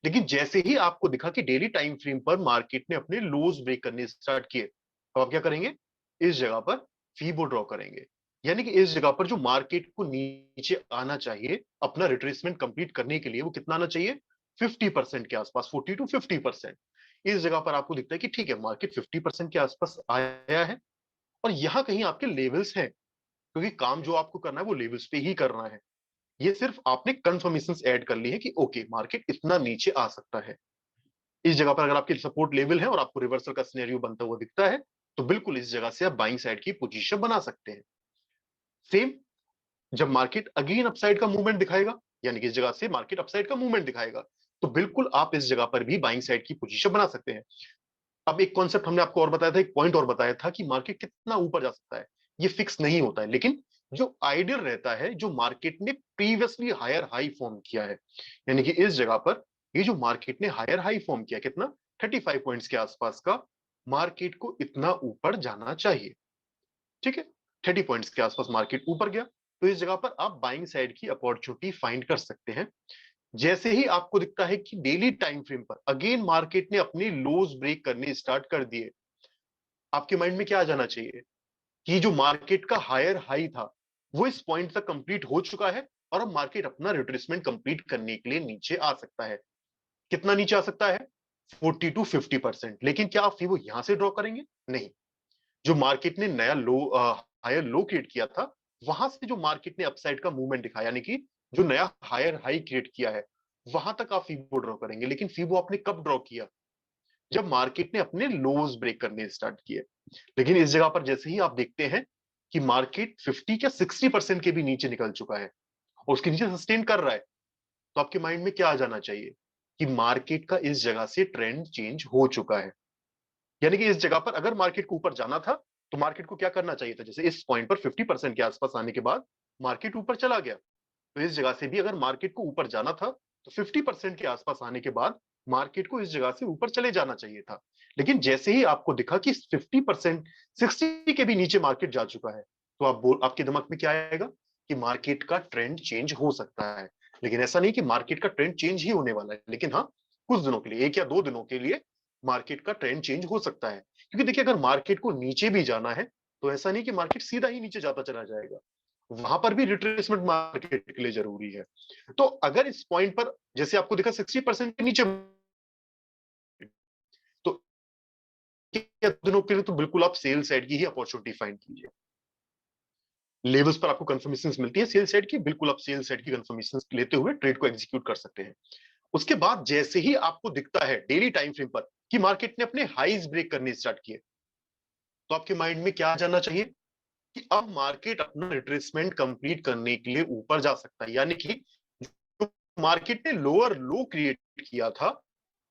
लेकिन जैसे ही आपको दिखा कि डेली टाइम फ्रेम पर मार्केट ने अपने लोज ब्रेक करने स्टार्ट किए, तो आप क्या करेंगे, इस जगह पर फीबो ड्रॉ करेंगे। यानी कि इस जगह पर जो मार्केट को नीचे आना चाहिए अपना रिट्रेसमेंट कंप्लीट करने के लिए, वो कितना आना चाहिए, 50% के आसपास, 40 to 50%। इस जगह पर आपको दिखता है कि ठीक है, मार्केट 50% के आसपास आया है और यहां कहीं आपके लेवल्स हैं, क्योंकि काम जो आपको करना है वो लेवल्स पे ही करना है। ये सिर्फ आपने कंफर्मेशंस ऐड कर ली है कि ओके मार्केट इतना नीचे आ सकता है। इस जगह पर अगर आपके सपोर्ट लेवल है और आपको रिवर्सल का सिनेरियो बनता हुआ दिखता है, तो बिल्कुल इस जगह से आप बाइंग साइड की पोजीशन बना सकते हैं। सेम जब मार्केट अगेन अपसाइड का मूवमेंट दिखाएगा, यानी कि इस जगह से मार्केट अपसाइड का मूवमेंट दिखाएगा, तो बिल्कुल आप इस जगह पर भी बाइंग साइड की पोजीशन बना सकते हैं। अब एक कॉन्सेप्ट हमने आपको और बताया था, एक पॉइंट और बताया था कि मार्केट कितना ऊपर जा सकता है, ये फिक्स नहीं होता है। लेकिन जो आइडियल रहता है, जो मार्केट ने प्रीवियसली हायर हाई फॉर्म किया है, यानी कि इस जगह पर ये जो मार्केट ने हायर हाई फॉर्म किया, कितना 35 पॉइंट्स के आसपास का, मार्केट को इतना ऊपर जाना चाहिए। ठीक है, 30 पॉइंट्स के आसपास मार्केट ऊपर गया, तो इस जगह पर आप बाइंग साइड की अपॉर्चुनिटी फाइंड कर सकते हैं। जैसे ही आपको दिखता है कि डेली टाइम फ्रेम पर अगेन मार्केट ने अपने लोज ब्रेक करने स्टार्ट कर दिए, आपके माइंड में क्या आ जाना चाहिए कि जो मार्केट का हायर हाई था वो इस पॉइंट तक कंप्लीट हो चुका है और अब मार्केट अपना रिट्रेसमेंट कंप्लीट करने के लिए नीचे आ सकता है। कितना नीचे आ सकता है, 40 to 50%। लेकिन क्या आप फीबो यहां से ड्रॉ करेंगे, नहीं। जो मार्केट ने नया लो हायर लो क्रिएट किया था, वहां से जो मार्केट ने अपसाइड का मूवमेंट दिखाया, यानी कि जो नया हायर हाई क्रिएट किया है, वहां तक आप फीबो ड्रॉ करेंगे। लेकिन फीबो आपने कब ड्रॉ किया, जब मार्केट ने अपने लोज ब्रेक करने स्टार्ट किए। लेकिन इस जगह पर जैसे ही आप देखते हैं कि मार्केट 50 या 60% के भी नीचे निकल चुका है और उसके नीचे सस्टेन कर रहा है, तो आपके माइंड में क्या आ जाना चाहिए कि मार्केट का इस जगह से ट्रेंड चेंज हो चुका है। यानी कि इस जगह पर अगर मार्केट को ऊपर जाना था तो मार्केट को क्या करना चाहिए था, जैसे इस पॉइंट पर 50% के आसपास आने के बाद मार्केट ऊपर चला गया, तो इस जगह से भी अगर मार्केट को ऊपर जाना था तो 50% के आसपास आने के बाद मार्केट को इस जगह से ऊपर चले जाना चाहिए था। लेकिन जैसे ही आपको दिखा कि 50% 60 के भी नीचे मार्केट जा चुका है, तो आपके दिमाग में क्या आएगा कि मार्केट का ट्रेंड चेंज हो सकता है। लेकिन ऐसा नहीं कि मार्केट का ट्रेंड चेंज ही होने वाला है, लेकिन हाँ, कुछ दिनों के लिए, 1 या 2 दिनों के लिए मार्केट का ट्रेंड चेंज हो सकता है। क्योंकि देखिए, अगर मार्केट को नीचे भी जाना है तो ऐसा नहीं कि मार्केट सीधा ही नीचे जाता चला जाएगा, वहां पर भी रिट्रेसमेंट मार्केट के लिए जरूरी है। तो अगर इस पॉइंट पर जैसे आपको दिखा 60% के नीचे, तो दिनों के लिए तो बिल्कुल आप सेल साइड की ही अपॉर्चुनिटी फाइंड कीजिए। लेवल्स पर आपको कंफर्मेशन मिलती है सेल साइड की, बिल्कुल आप सेल साइड की कंफर्मेशन लेते हुए ट्रेड को एग्जीक्यूट कर सकते हैं। उसके बाद जैसे ही आपको दिखता है डेली टाइम फ्रेम पर कि मार्केट ने अपने हाईज ब्रेक करने स्टार्ट किए, तो आपके माइंड में क्या आ जाना चाहिए कि अब मार्केट अपना रिट्रेसमेंट कंप्लीट करने के लिए ऊपर जा सकता है। यानी कि जो मार्केट ने लोअर लो क्रिएट किया था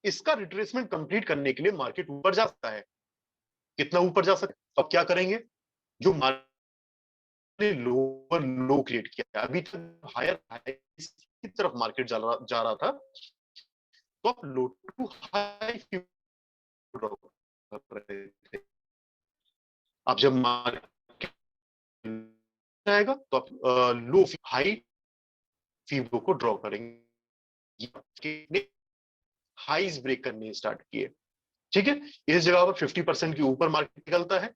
इसका रिट्रेसमेंट कंप्लीट करने के लिए मार्केट ऊपर जा सकता है। कितना ऊपर जा सकता है? अब क्या करेंगे, जो मार्केट ने लोअर लो क्रिएट किया है, अभी तक हायर हाई की तरफ मार्केट जा रहा था, तो आप लो टू हाई ड्रॉ कर रहे थे। अब जब मार्केट आएगा तो आप लो हाई फीबो को ड्रॉ करेंगे, हाईज ब्रेक करने स्टार्ट किए। ठीक है, इस जगह पर 50% के ऊपर मार्केट निकलता है,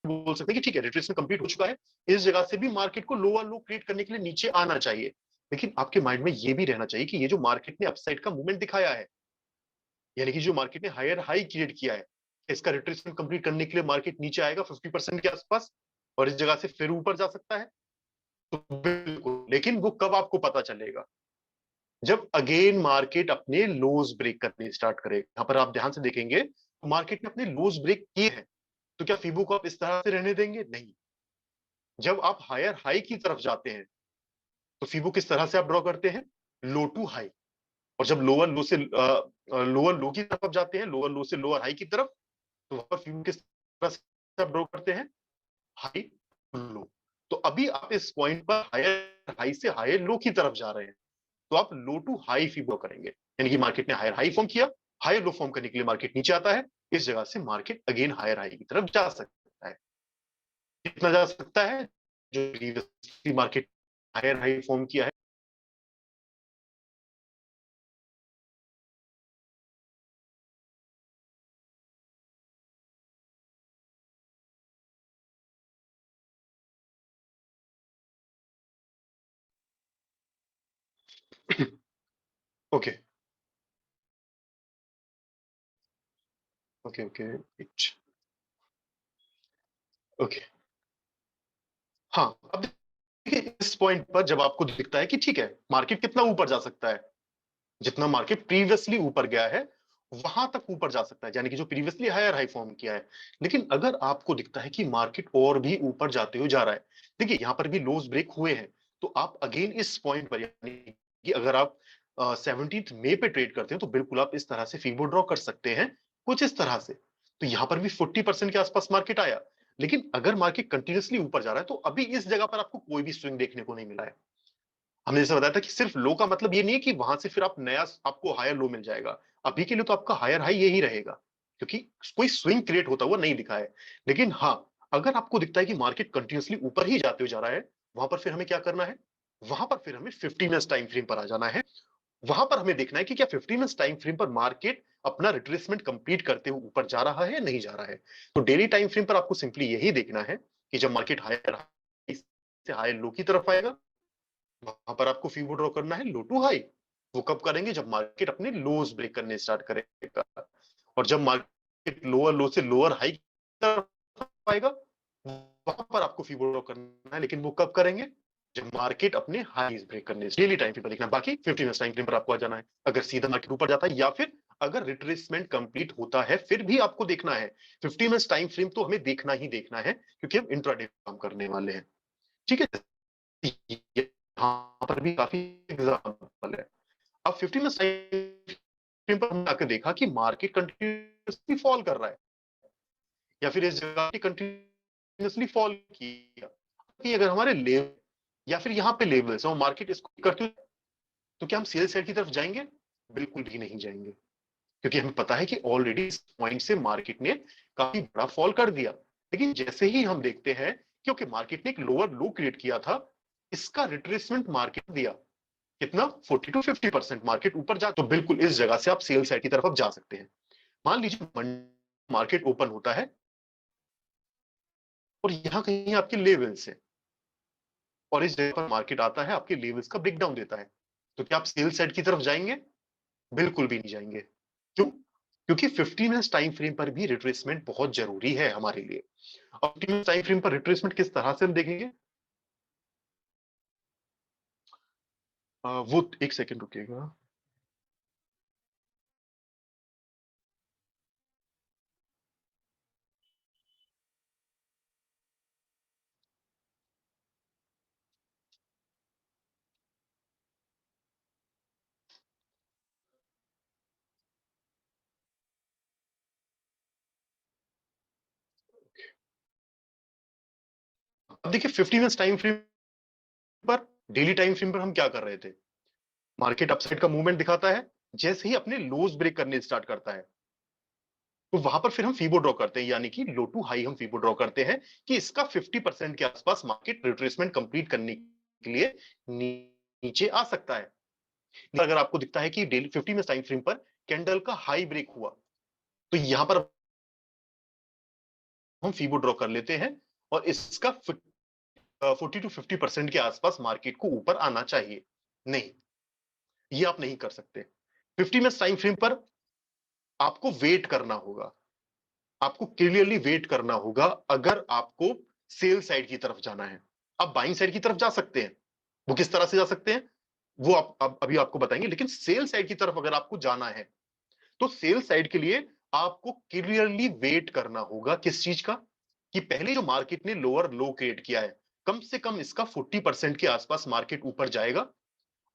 बोल सकते हैं कि ठीक है रिट्रेसमेंट कंप्लीट हो चुका है, इस जगह से भी मार्केट को लोअर लो क्रिएट करने के लिए नीचे आना चाहिए। लेकिन आपके माइंड में ये भी रहना चाहिए कि ये जो मार्केट ने अपसाइड का मूवमेंट दिखाया है, यानी कि जो मार्केट ने हायर हाई क्रिएट किया है, इसका रिट्रेसमेंट कंप्लीट करने के लिए मार्केट नीचे आएगा 50% के आसपास और इस जगह से फिर ऊपर जा सकता है। तो बिल्कुल, लेकिन वो कब आपको पता चलेगा, जब अगेन मार्केट अपने लोज ब्रेक करने स्टार्ट करे। यहां पर आप ध्यान से देखेंगे तो मार्केट ने अपने लोज ब्रेक किए हैं, तो क्या फीबो को आप इस तरह से रहने देंगे? नहीं। जब आप हायर हाई की तरफ जाते हैं तो फीबो किस तरह से आप ड्रॉ करते हैं? लो टू हाई। और जब लोअर लो की तरफ आप जाते हैं, लोअर लो से लोअर हाई की तरफ, तो वहां पर फीबो किस तरह से आप ड्रॉ करते हैं? High low. तो अभी आप इस पॉइंट पर हायर हाई से हायर लो की तरफ जा रहे हैं, तो आप लो टू हाई फीबो करेंगे, यानी कि मार्केट ने हायर हाई फॉर्म किया, हायर लो फॉर्म करने के लिए मार्केट नीचे आता है, इस जगह से मार्केट अगेन हायर हाई की तरफ जा सकता है। कितना जा सकता है? जो previously market higher high form किया है, ओके ओके ओके ओके। हाँ, अब देखिए इस पॉइंट पर जब आपको दिखता है कि ठीक है मार्केट कितना ऊपर जा सकता है, जितना मार्केट प्रीवियसली ऊपर गया है वहां तक ऊपर जा सकता है, यानी कि जो प्रीवियसली हायर हाई फॉर्म किया है। लेकिन अगर आपको दिखता है कि मार्केट और भी ऊपर जाते हुए जा रहा है, देखिए यहां पर भी लोज ब्रेक हुए हैं, तो आप अगेन इस पॉइंट पर, यानी कि अगर आप 17 मई पे ट्रेड करते हैं तो बिल्कुल आप इस तरह से फीबो ड्रॉ कर सकते हैं, कुछ इस तरह से। तो यहां पर भी 40% के आसपास मार्केट आया, लेकिन अगर मार्केट कंटिन्यूसली ऊपर जा रहा है तो अभी इस जगह पर आपको कोई भी स्विंग देखने को नहीं मिला है। हमने जैसे बताया था कि सिर्फ लो का मतलब ये नहीं है कि वहां से फिर आप नया आपको हायर लो मिल जाएगा। अभी के लिए तो आपका हायर हाई यही रहेगा, क्योंकि कोई स्विंग क्रिएट होता हुआ नहीं दिखा है। लेकिन हाँ, अगर आपको दिखता है कि मार्केट कंटिन्यूसली ऊपर ही जाते हुए जा रहा है, वहां पर फिर हमें क्या करना है? वहां पर फिर हमें 50 मिनट्स टाइम फ्रेम पर आ जाना है। वहां पर हमें देखना है कि क्या 50 मिनट्स टाइम फ्रेम पर मार्केट अपना रिट्रेसमेंट कंप्लीट करते हुए ऊपर जा रहा है या नहीं जा रहा है। तो डेली टाइम फ्रेम पर आपको सिंपली यही देखना है कि जब मार्केट हायर से हायर लो की तरफ आएगा, वहां पर आपको फीबो ड्रॉ करना है लो टू हाई। वो कब करेंगे? जब मार्केट अपने लोज ब्रेक करने स्टार्ट करेगा। और जब मार्केट लोअर लो से लोअर हाई की तरफ आएगा, वहां पर आपको फीबो ड्रॉ करना है, लेकिन वो कब करेंगे? जब मार्केट अपने हाईज ब्रेक करने, डेली टाइम फ्रेम पर देखना, बाकी 50 मिनट्स टाइम फ्रेम पर आपको आ जाना है। अगर सीधा मार्केट ऊपर जाता है या फिर अगर रिट्रेसमेंट कंप्लीट होता है, फिर भी आपको देखना है 50 मिनट्स टाइम फ्रेम, तो हमें देखना ही देखना है, क्योंकि हम इंट्राडे काम करने वाले हैं। ठीक है, यहाँ पर भी काफी एग्जाम्पल है। अब 50 में टाइम पर हमने आकर देखा कि मार्केट कंटिन्यूसली फॉल कर रहा है, या फिर इस जगह पे कंटिन्यूसली फॉल किया, कि अगर हमारे लेवल या फिर यहाँ पे लेवल्स और मार्केट इसको करते हुए, तो क्या हम सेल साइड की तरफ जाएंगे? बिल्कुल भी नहीं जाएंगे, क्योंकि हमें पता है कि ऑलरेडी इस पॉइंट से मार्केट ने काफी बड़ा फॉल कर दिया। लेकिन जैसे ही हम देखते हैं, क्योंकि मार्केट ने एक लोअर लो क्रिएट किया था, इसका रिट्रेसमेंट मार्केट दिया कितना? 40 टू 50% मार्केट ऊपर जा, तो बिल्कुल इस जगह से आप सेल साइड की तरफ आप जा सकते हैं। मान लीजिए मार्केट ओपन होता है और यहां कहीं आपके लेवल्स है, और इस जगह पर मार्केट आता है, आपके लेवल्स का ब्रेकडाउन देता है, तो क्या आप सेल साइड की तरफ जाएंगे? बिल्कुल भी नहीं जाएंगे। क्यों? क्योंकि 15 मिनट्स टाइम फ्रेम पर भी रिट्रेसमेंट बहुत जरूरी है हमारे लिए। और 15 मिनट्स टाइम फ्रेम पर रिट्रेसमेंट किस तरह से हम देखेंगे? वो एक सेकंड रुकिएगा। अब देखिए 50 मिनट्स टाइम फ्रेम पर, डेली टाइम फ्रेम पर हम क्या कर रहे थे, मार्केट अपसाइड का मूवमेंट दिखाता है, जैसे ही अपने लोज ब्रेक करने स्टार्ट करता है तो वहां पर फिर हम फीबो ड्रॉ करते हैं, यानी कि लो टू हाई हम फीबो ड्रॉ करते हैं कि इसका 50% के आसपास मार्केट रिट्रेसमेंट कंप्लीट करने के लिए नीचे आ सकता है। अगर आपको दिखता है कि डेली 50 मिनट टाइम फ्रेम पर कैंडल का हाई ब्रेक हुआ तो यहां पर हम फीबो ड्रॉ कर लेते हैं और इसका 40 to 50% के आसपास मार्केट को ऊपर आना चाहिए। नहीं, ये आप नहीं कर सकते। 50 मिनट टाइम फ्रेम पर आपको वेट करना होगा, आपको क्लियरली वेट करना होगा अगर आपको सेल साइड की तरफ जाना है। आप बाइंग साइड की तरफ जा सकते हैं, वो किस तरह से जा सकते हैं वो आप अभी आपको बताएंगे, लेकिन सेल साइड की तरफ अगर आपको जाना है तो सेल साइड के लिए आपको क्लियरली वेट करना होगा किस चीज का, कि पहले जो मार्केट ने लोअर लो क्रिएट किया है कम से कम इसका 40% के आसपास मार्केट ऊपर जाएगा।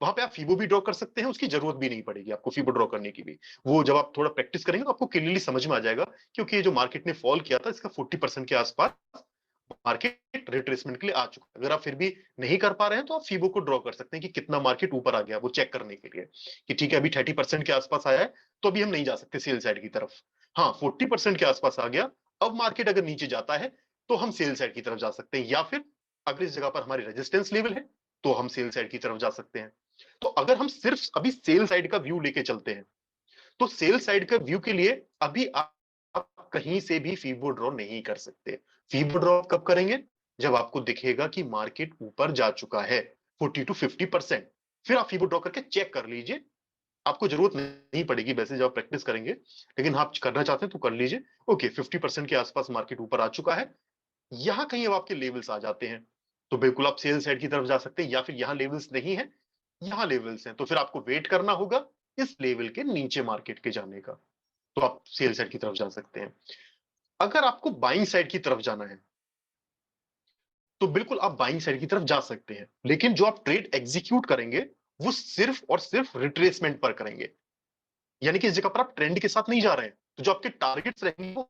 वहां पे आप फीबो भी ड्रॉ कर सकते हैं, उसकी जरूरत भी नहीं पड़ेगी आपको फीबो ड्रॉ करने की भी। वो जब आप थोड़ा प्रैक्टिस करेंगे तो आपको क्लियरली समझ में आ जाएगा, क्योंकि ये जो मार्केट ने फॉल किया था इसका 40% के आसपास मार्केट रिट्रेसमेंट के लिए आ चुका है। अगर आप फिर भी नहीं कर पा रहे हैं तो आप फीबो को ड्रॉ कर सकते हैं कि कितना मार्केट ऊपर आ गया, वो चेक करने के लिए कि ठीक है अभी 30% के आसपास आया है तो अभी हम नहीं जा सकते सेल साइड की तरफ। हाँ, 40% के आसपास आ गया, अब मार्केट अगर नीचे जाता है तो हम सेल साइड की तरफ जा सकते हैं, या फिर अगर इस जगह पर हमारी रेजिस्टेंस लेवल है तो हम सेल साइड की तरफ जा सकते हैं। तो अगर हम सिर्फ अभी सेल साइड का व्यू लेके चलते हैं तो सेल साइड का व्यू के लिए अभी आप कहीं से भी फीबो ड्रॉ नहीं कर सकते। फीबो ड्रॉ कब करेंगे, जब आपको दिखेगा कि मार्केट ऊपर जा चुका है 40 to 50%, फिर आप फीबो ड्रॉ करके चेक कर लीजिए। आपको जरूरत नहीं पड़ेगी वैसे जब आप प्रैक्टिस करेंगे, लेकिन आप करना चाहते हैं तो कर लीजिए। ओके, 50% के आसपास मार्केट ऊपर आ चुका है, यहां कहीं अब आपके लेवल्स आ जाते हैं तो बिल्कुल आप सेल साइड की तरफ जा सकते हैं, या फिर यहां लेवल्स नहीं है यहां लेवल्स हैं तो फिर आपको वेट करना होगा इस लेवल के नीचे मार्केट के जाने का, तो आप सेल साइड की तरफ जा सकते हैं। अगर आपको बाइंग साइड की तरफ जाना है तो बिल्कुल आप बाइंग साइड की तरफ जा सकते हैं, लेकिन जो आप ट्रेड एग्जीक्यूट करेंगे वो सिर्फ और सिर्फ रिट्रेसमेंट पर करेंगे, यानी कि इस जगह पर आप ट्रेंड के साथ नहीं जा रहे हैं, तो जो आपके टारगेट्स रहेंगे वो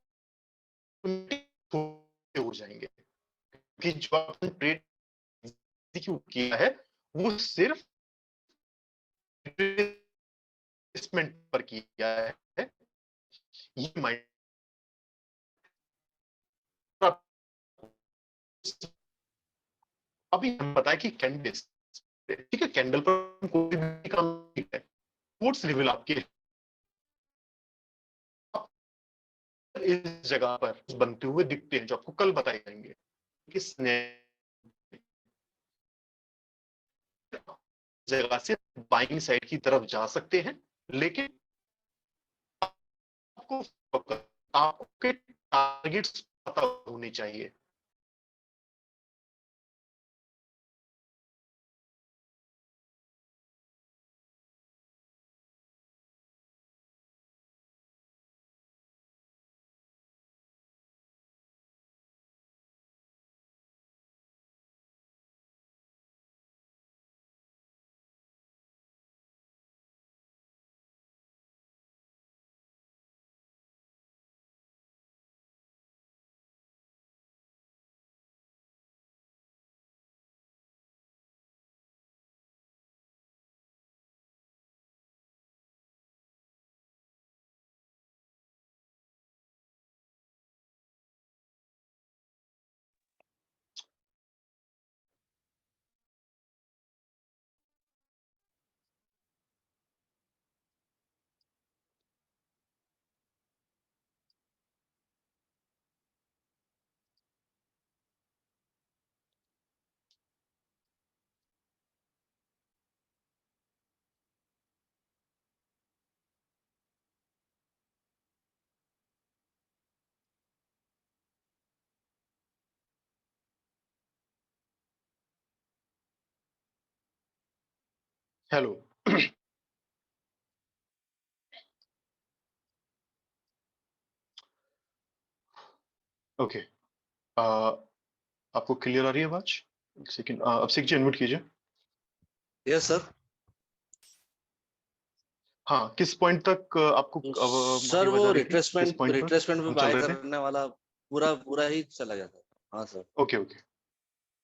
हो जाएंगे, कि जो आपने ट्रेड एग्जीक्यूट किया है वो सिर्फ रिट्रेसमेंट पर किया है। ये माइंड अभी हम बताया कि कैंडल, ठीक है, कैंडल पर कोई भी काम नहीं है, स्पोर्ट्स लेवल आपके इस जगह पर बनते हुए दिखते हैं जो आपको कल बताए जाएंगे। किसने जगह से बाइंग साइड की तरफ जा सकते हैं, लेकिन आपको आपके टारगेट्स पता होने चाहिए। हेलो ओके, आपको क्लियर आ रही है आवाज? एक सेकंड, अभिषेक जी अनम्यूट कीजिए। Yes sir. हाँ, किस पॉइंट तक आपको सर वो रिट्रेसमेंट पे हम चल बाय रहे थे? करने वाला पूरा ही चला जाता है। हाँ सर। ओके ओके,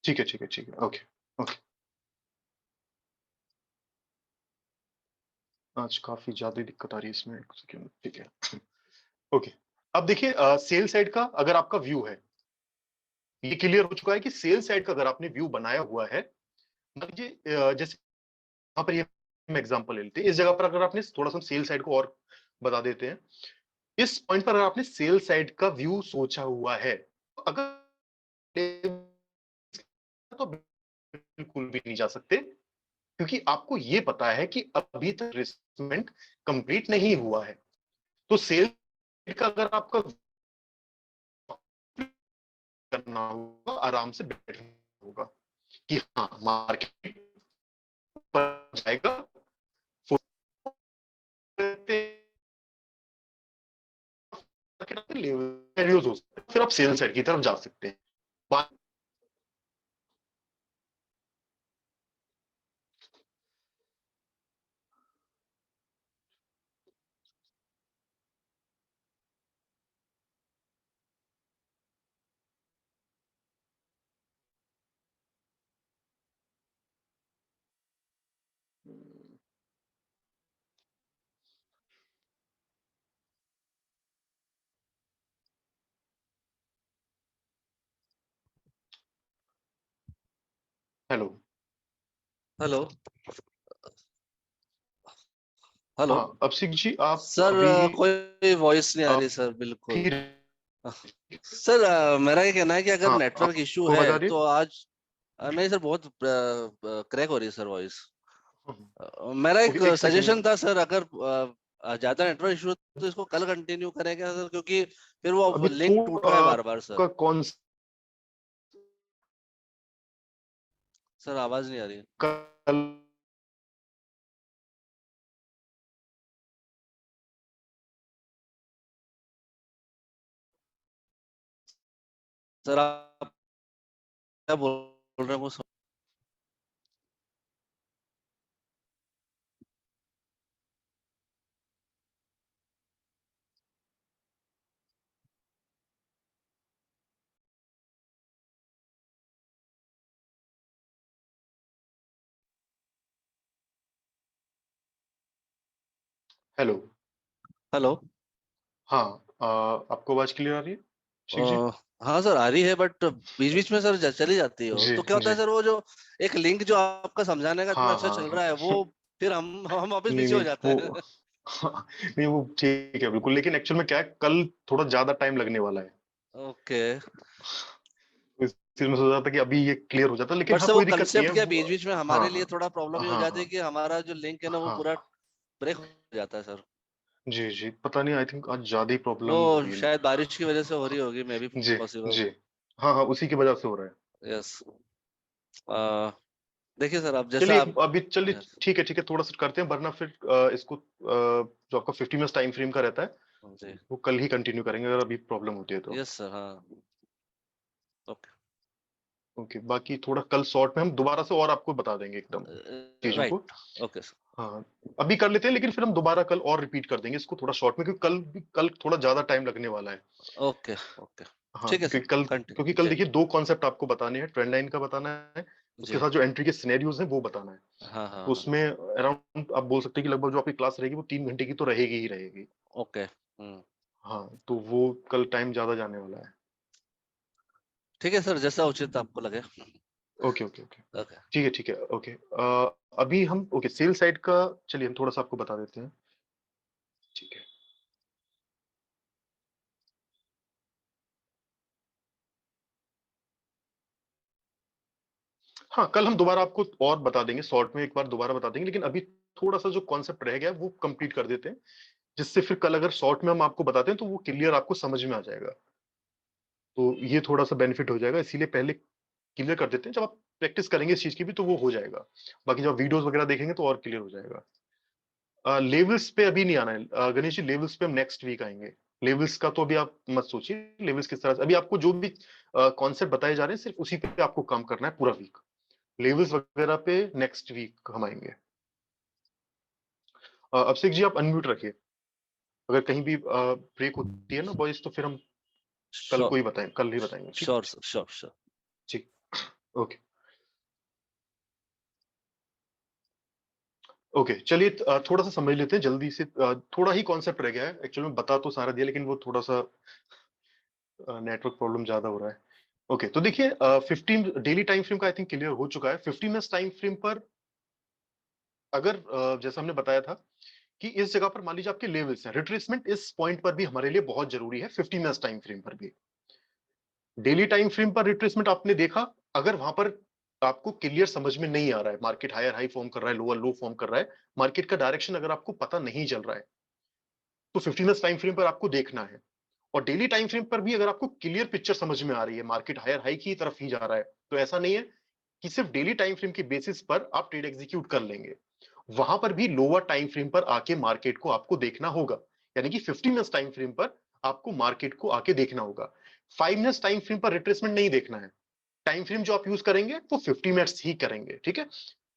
ठीक है, ठीक है, ठीक है, ओके, ओके। आज काफी ज्यादा दिक्कत आ रही है इसमें, एक सेकंड, ठीक है। ओके, अब देखिए सेल साइड का अगर आपका व्यू है, ये क्लियर हो चुका है कि सेल साइड का अगर आपने व्यू बनाया हुआ है, मान लीजिए जैसे यहाँ पर ये हम एग्जांपल ले लेते हैं, इस जगह पर अगर आपने थोड़ा सा सेल साइड को और बता देते हैं, इस पॉइंट पर अगर आपने सेल साइड का व्यू सोचा हुआ है, तो अगर तो बिल्कुल भी नहीं जा सकते, क्योंकि आपको ये पता है कि अभी तक रिस्मेंट कंप्लीट नहीं हुआ है। तो सेल का अगर आपका करना होगा, आराम से बैठना होगा कि हाँ मार्केट पर जाएगा, लेवल हो सकते हैं, फिर आप सेल साइड की तरफ जा सकते हैं। हेलो हेलो हेलो हाँ, अभिषेक जी आप सर, अभी कोई वॉइस नहीं आ रही सर, बिल्कुल। सर मेरा ये कहना है कि अगर हाँ, नेटवर्क इशू आपको आवाज आ है रही तो आज नहीं सर, बहुत क्रैक हो रही है सर वॉइस। है? मेरा एक ओके, एक सजेशन सेकंड। था सर, अगर ज्यादा नेटवर्क इशू तो इसको कल कंटिन्यू करें क्या सर, क्योंकि फिर वो अभी लिंक टूट रहा है बार बार सर। का कौन सर आवाज नहीं आ रही। कल सर आप क्या बोल रहे हैं वो हेलो हेलो। हाँ, आपको आवाज क्लियर आ रही है अभिषेक जी? हाँ सर आ रही है, बट बीच बीच में सर चली जाती है वो। जी तो क्या होता जी है सर, वो जो एक लिंक जो आपका समझाने का इतना हाँ अच्छा हाँ चल हाँ। रहा है, वो फिर हम वापस नहीं पीछे हो नहीं जाते वो हैं। हाँ, नहीं वो ठीक है बिल्कुल, लेकिन एक्चुअल में क्या है, कल थोड़ा ज्यादा टाइम लगने वाला है, ओके। तो इस चीज में सोचा था कि अभी ये क्लियर हो जाता, लेकिन बट हाँ सर वो कोई दिक्कत नहीं कंसेप्ट है क्या बीच बीच में हाँ हमारे लिए हाँ थोड़ा प्रॉब्लम ही हो हाँ जाती है हाँ कि हमारा जो लिंक है ना वो हाँ पूरा हाँ ब्रेक हो जाता है सर। जी जी, पता नहीं, आई थिंक आज ज्यादा ही वो प्रॉब्लम हो रही है। शायद बारिश की वजह से हो रही होगी, मे बी जी पॉसिबल। जी हाँ हाँ, उसी की वजह से हो रहा है। यस। देखिए सर, आप जैसा चलिए आप। अभी चलिए, यस ठीक है, थोड़ा सा करते हैं, वरना फिर इसको जो आपका 50 मिनट्स टाइम फ्रेम का रहता है, जी। वो कल ही कंटिन्यू करेंगे अगर अभी प्रॉब्लम होती है तो। यस सर, हाँ। ओके। ओके, बाकी थोड़ा कल शॉर्ट में हम दोबारा से और आपको बता देंगे एकदम चीजों को। राइट। Okay sir. हाँ, अभी कर लेते हैं, लेकिन फिर हम दोबारा कल और रिपीट कर देंगे इसको थोड़ा शॉर्ट में, क्योंकि कल थोड़ा ज्यादा टाइम लगने वाला है। Okay okay. हाँ, ठीक है सर, क्योंकि कंटिन्यू कल जी। देखिए दो कॉन्सेप्ट आपको बताने हैं, ट्रेंड लाइन का बताना है, उसके जी। साथ जो एंट्री के सिनेरियोज हैं वो बताना है। हाँ हाँ तो हाँ। उसमें अराउंड आप बोल सकते हैं कि लगभग जो आपकी क्लास रहेगी वो 3 घंटे की तो रहेगी ही रहेगी। ओके। हाँ, तो वो कल टाइम ज्यादा जाने वाला है। ठीक है सर, जैसा उचित आपको लगे। Okay okay okay, okay. ठीक है ओके। अभी हम ओके सेल साइड का, चलिए हम थोड़ा सा आपको बता देते हैं, ठीक है। हाँ, कल हम दोबारा आपको और बता देंगे, शॉर्ट में एक बार दोबारा बता देंगे, लेकिन अभी थोड़ा सा जो कॉन्सेप्ट रह गया है वो कंप्लीट कर देते हैं, जिससे फिर कल अगर शॉर्ट में हम आपको बताते हैं तो वो क्लियर आपको समझ में आ जाएगा, तो ये थोड़ा सा बेनिफिट हो जाएगा, इसीलिए पहले क्लियर कर देते हैं, जब आप प्रैक्टिस करेंगे इस चीज की भी तो वो हो जाएगा, बाकी जब वीडियोस वगैरह देखेंगे तो और क्लियर हो जाएगा। लेवल्स पे अभी नहीं आना है गणेश जी, लेवल्स पे हम नेक्स्ट वीक आएंगे। लेवल्स का तो अभी आप मत सोचिए, लेवल्स किस तरह से, अभी आपको जो भी कॉन्सेप्ट बताए जा रहे हैं सिर्फ उसी पे आपको काम करना है पूरा वीक, लेवल्स वगैरह पे नेक्स्ट वीक हम आएंगे। अभिषेक जी आप अनम्यूट रखिए, अगर कहीं भी ब्रेक होती है ना वॉइस, तो फिर हम कल श्योर को ही बताएं, कल ही बताएंगे, ठीक है। Sure sir, sure sure. ठीक। ओके ओके, चलिए थोड़ा सा समझ लेते हैं जल्दी से। थोड़ा ही कॉन्सेप्ट रह गया है, एक्चुअली में बता तो सारा दिया, लेकिन वो थोड़ा सा नेटवर्क प्रॉब्लम ज्यादा हो रहा है। ओके, तो देखिए 15 डेली टाइम फ्रेम का आई थिंक क्लियर हो चुका है। 50 मिनट्स टाइम फ्रेम पर अगर जैसा हमने बताया था कि इस जगह पर मान लीजिए आपके लेवल्स हैं, रिट्रेसमेंट इस पॉइंट पर भी हमारे लिए बहुत जरूरी है, 50 मिनट्स टाइम फ्रेम पर भी। डेली टाइम फ्रेम पर रिट्रेसमेंट आपने देखा, अगर वहां पर आपको क्लियर समझ में नहीं आ रहा है, मार्केट हायर हाई फॉर्म कर रहा है, लोअर लो फॉर्म कर रहा है, मार्केट का डायरेक्शन अगर आपको पता नहीं चल रहा है, तो 50 मिनट्स टाइम फ्रेम पर आपको देखना है। और डेली टाइम फ्रेम पर भी अगर आपको क्लियर पिक्चर समझ में आ रही है, मार्केट हायर हाई की तरफ ही जा रहा है, तो ऐसा नहीं है कि सिर्फ डेली टाइम फ्रेम के बेसिस पर आप ट्रेड एग्जीक्यूट कर लेंगे। वहां पर भी लोअर टाइम फ्रेम पर आके मार्केट को आपको देखना होगा, यानी कि 50 मिनट्स टाइम फ्रेम पर आपको मार्केट को आके देखना होगा। 5 मिनट्स टाइम फ्रेम पर रिट्रेसमेंट नहीं देखना है। टाइम फ्रेम जो आप यूज करेंगे वो 50 मिनट्स ही करेंगे, ठीक है।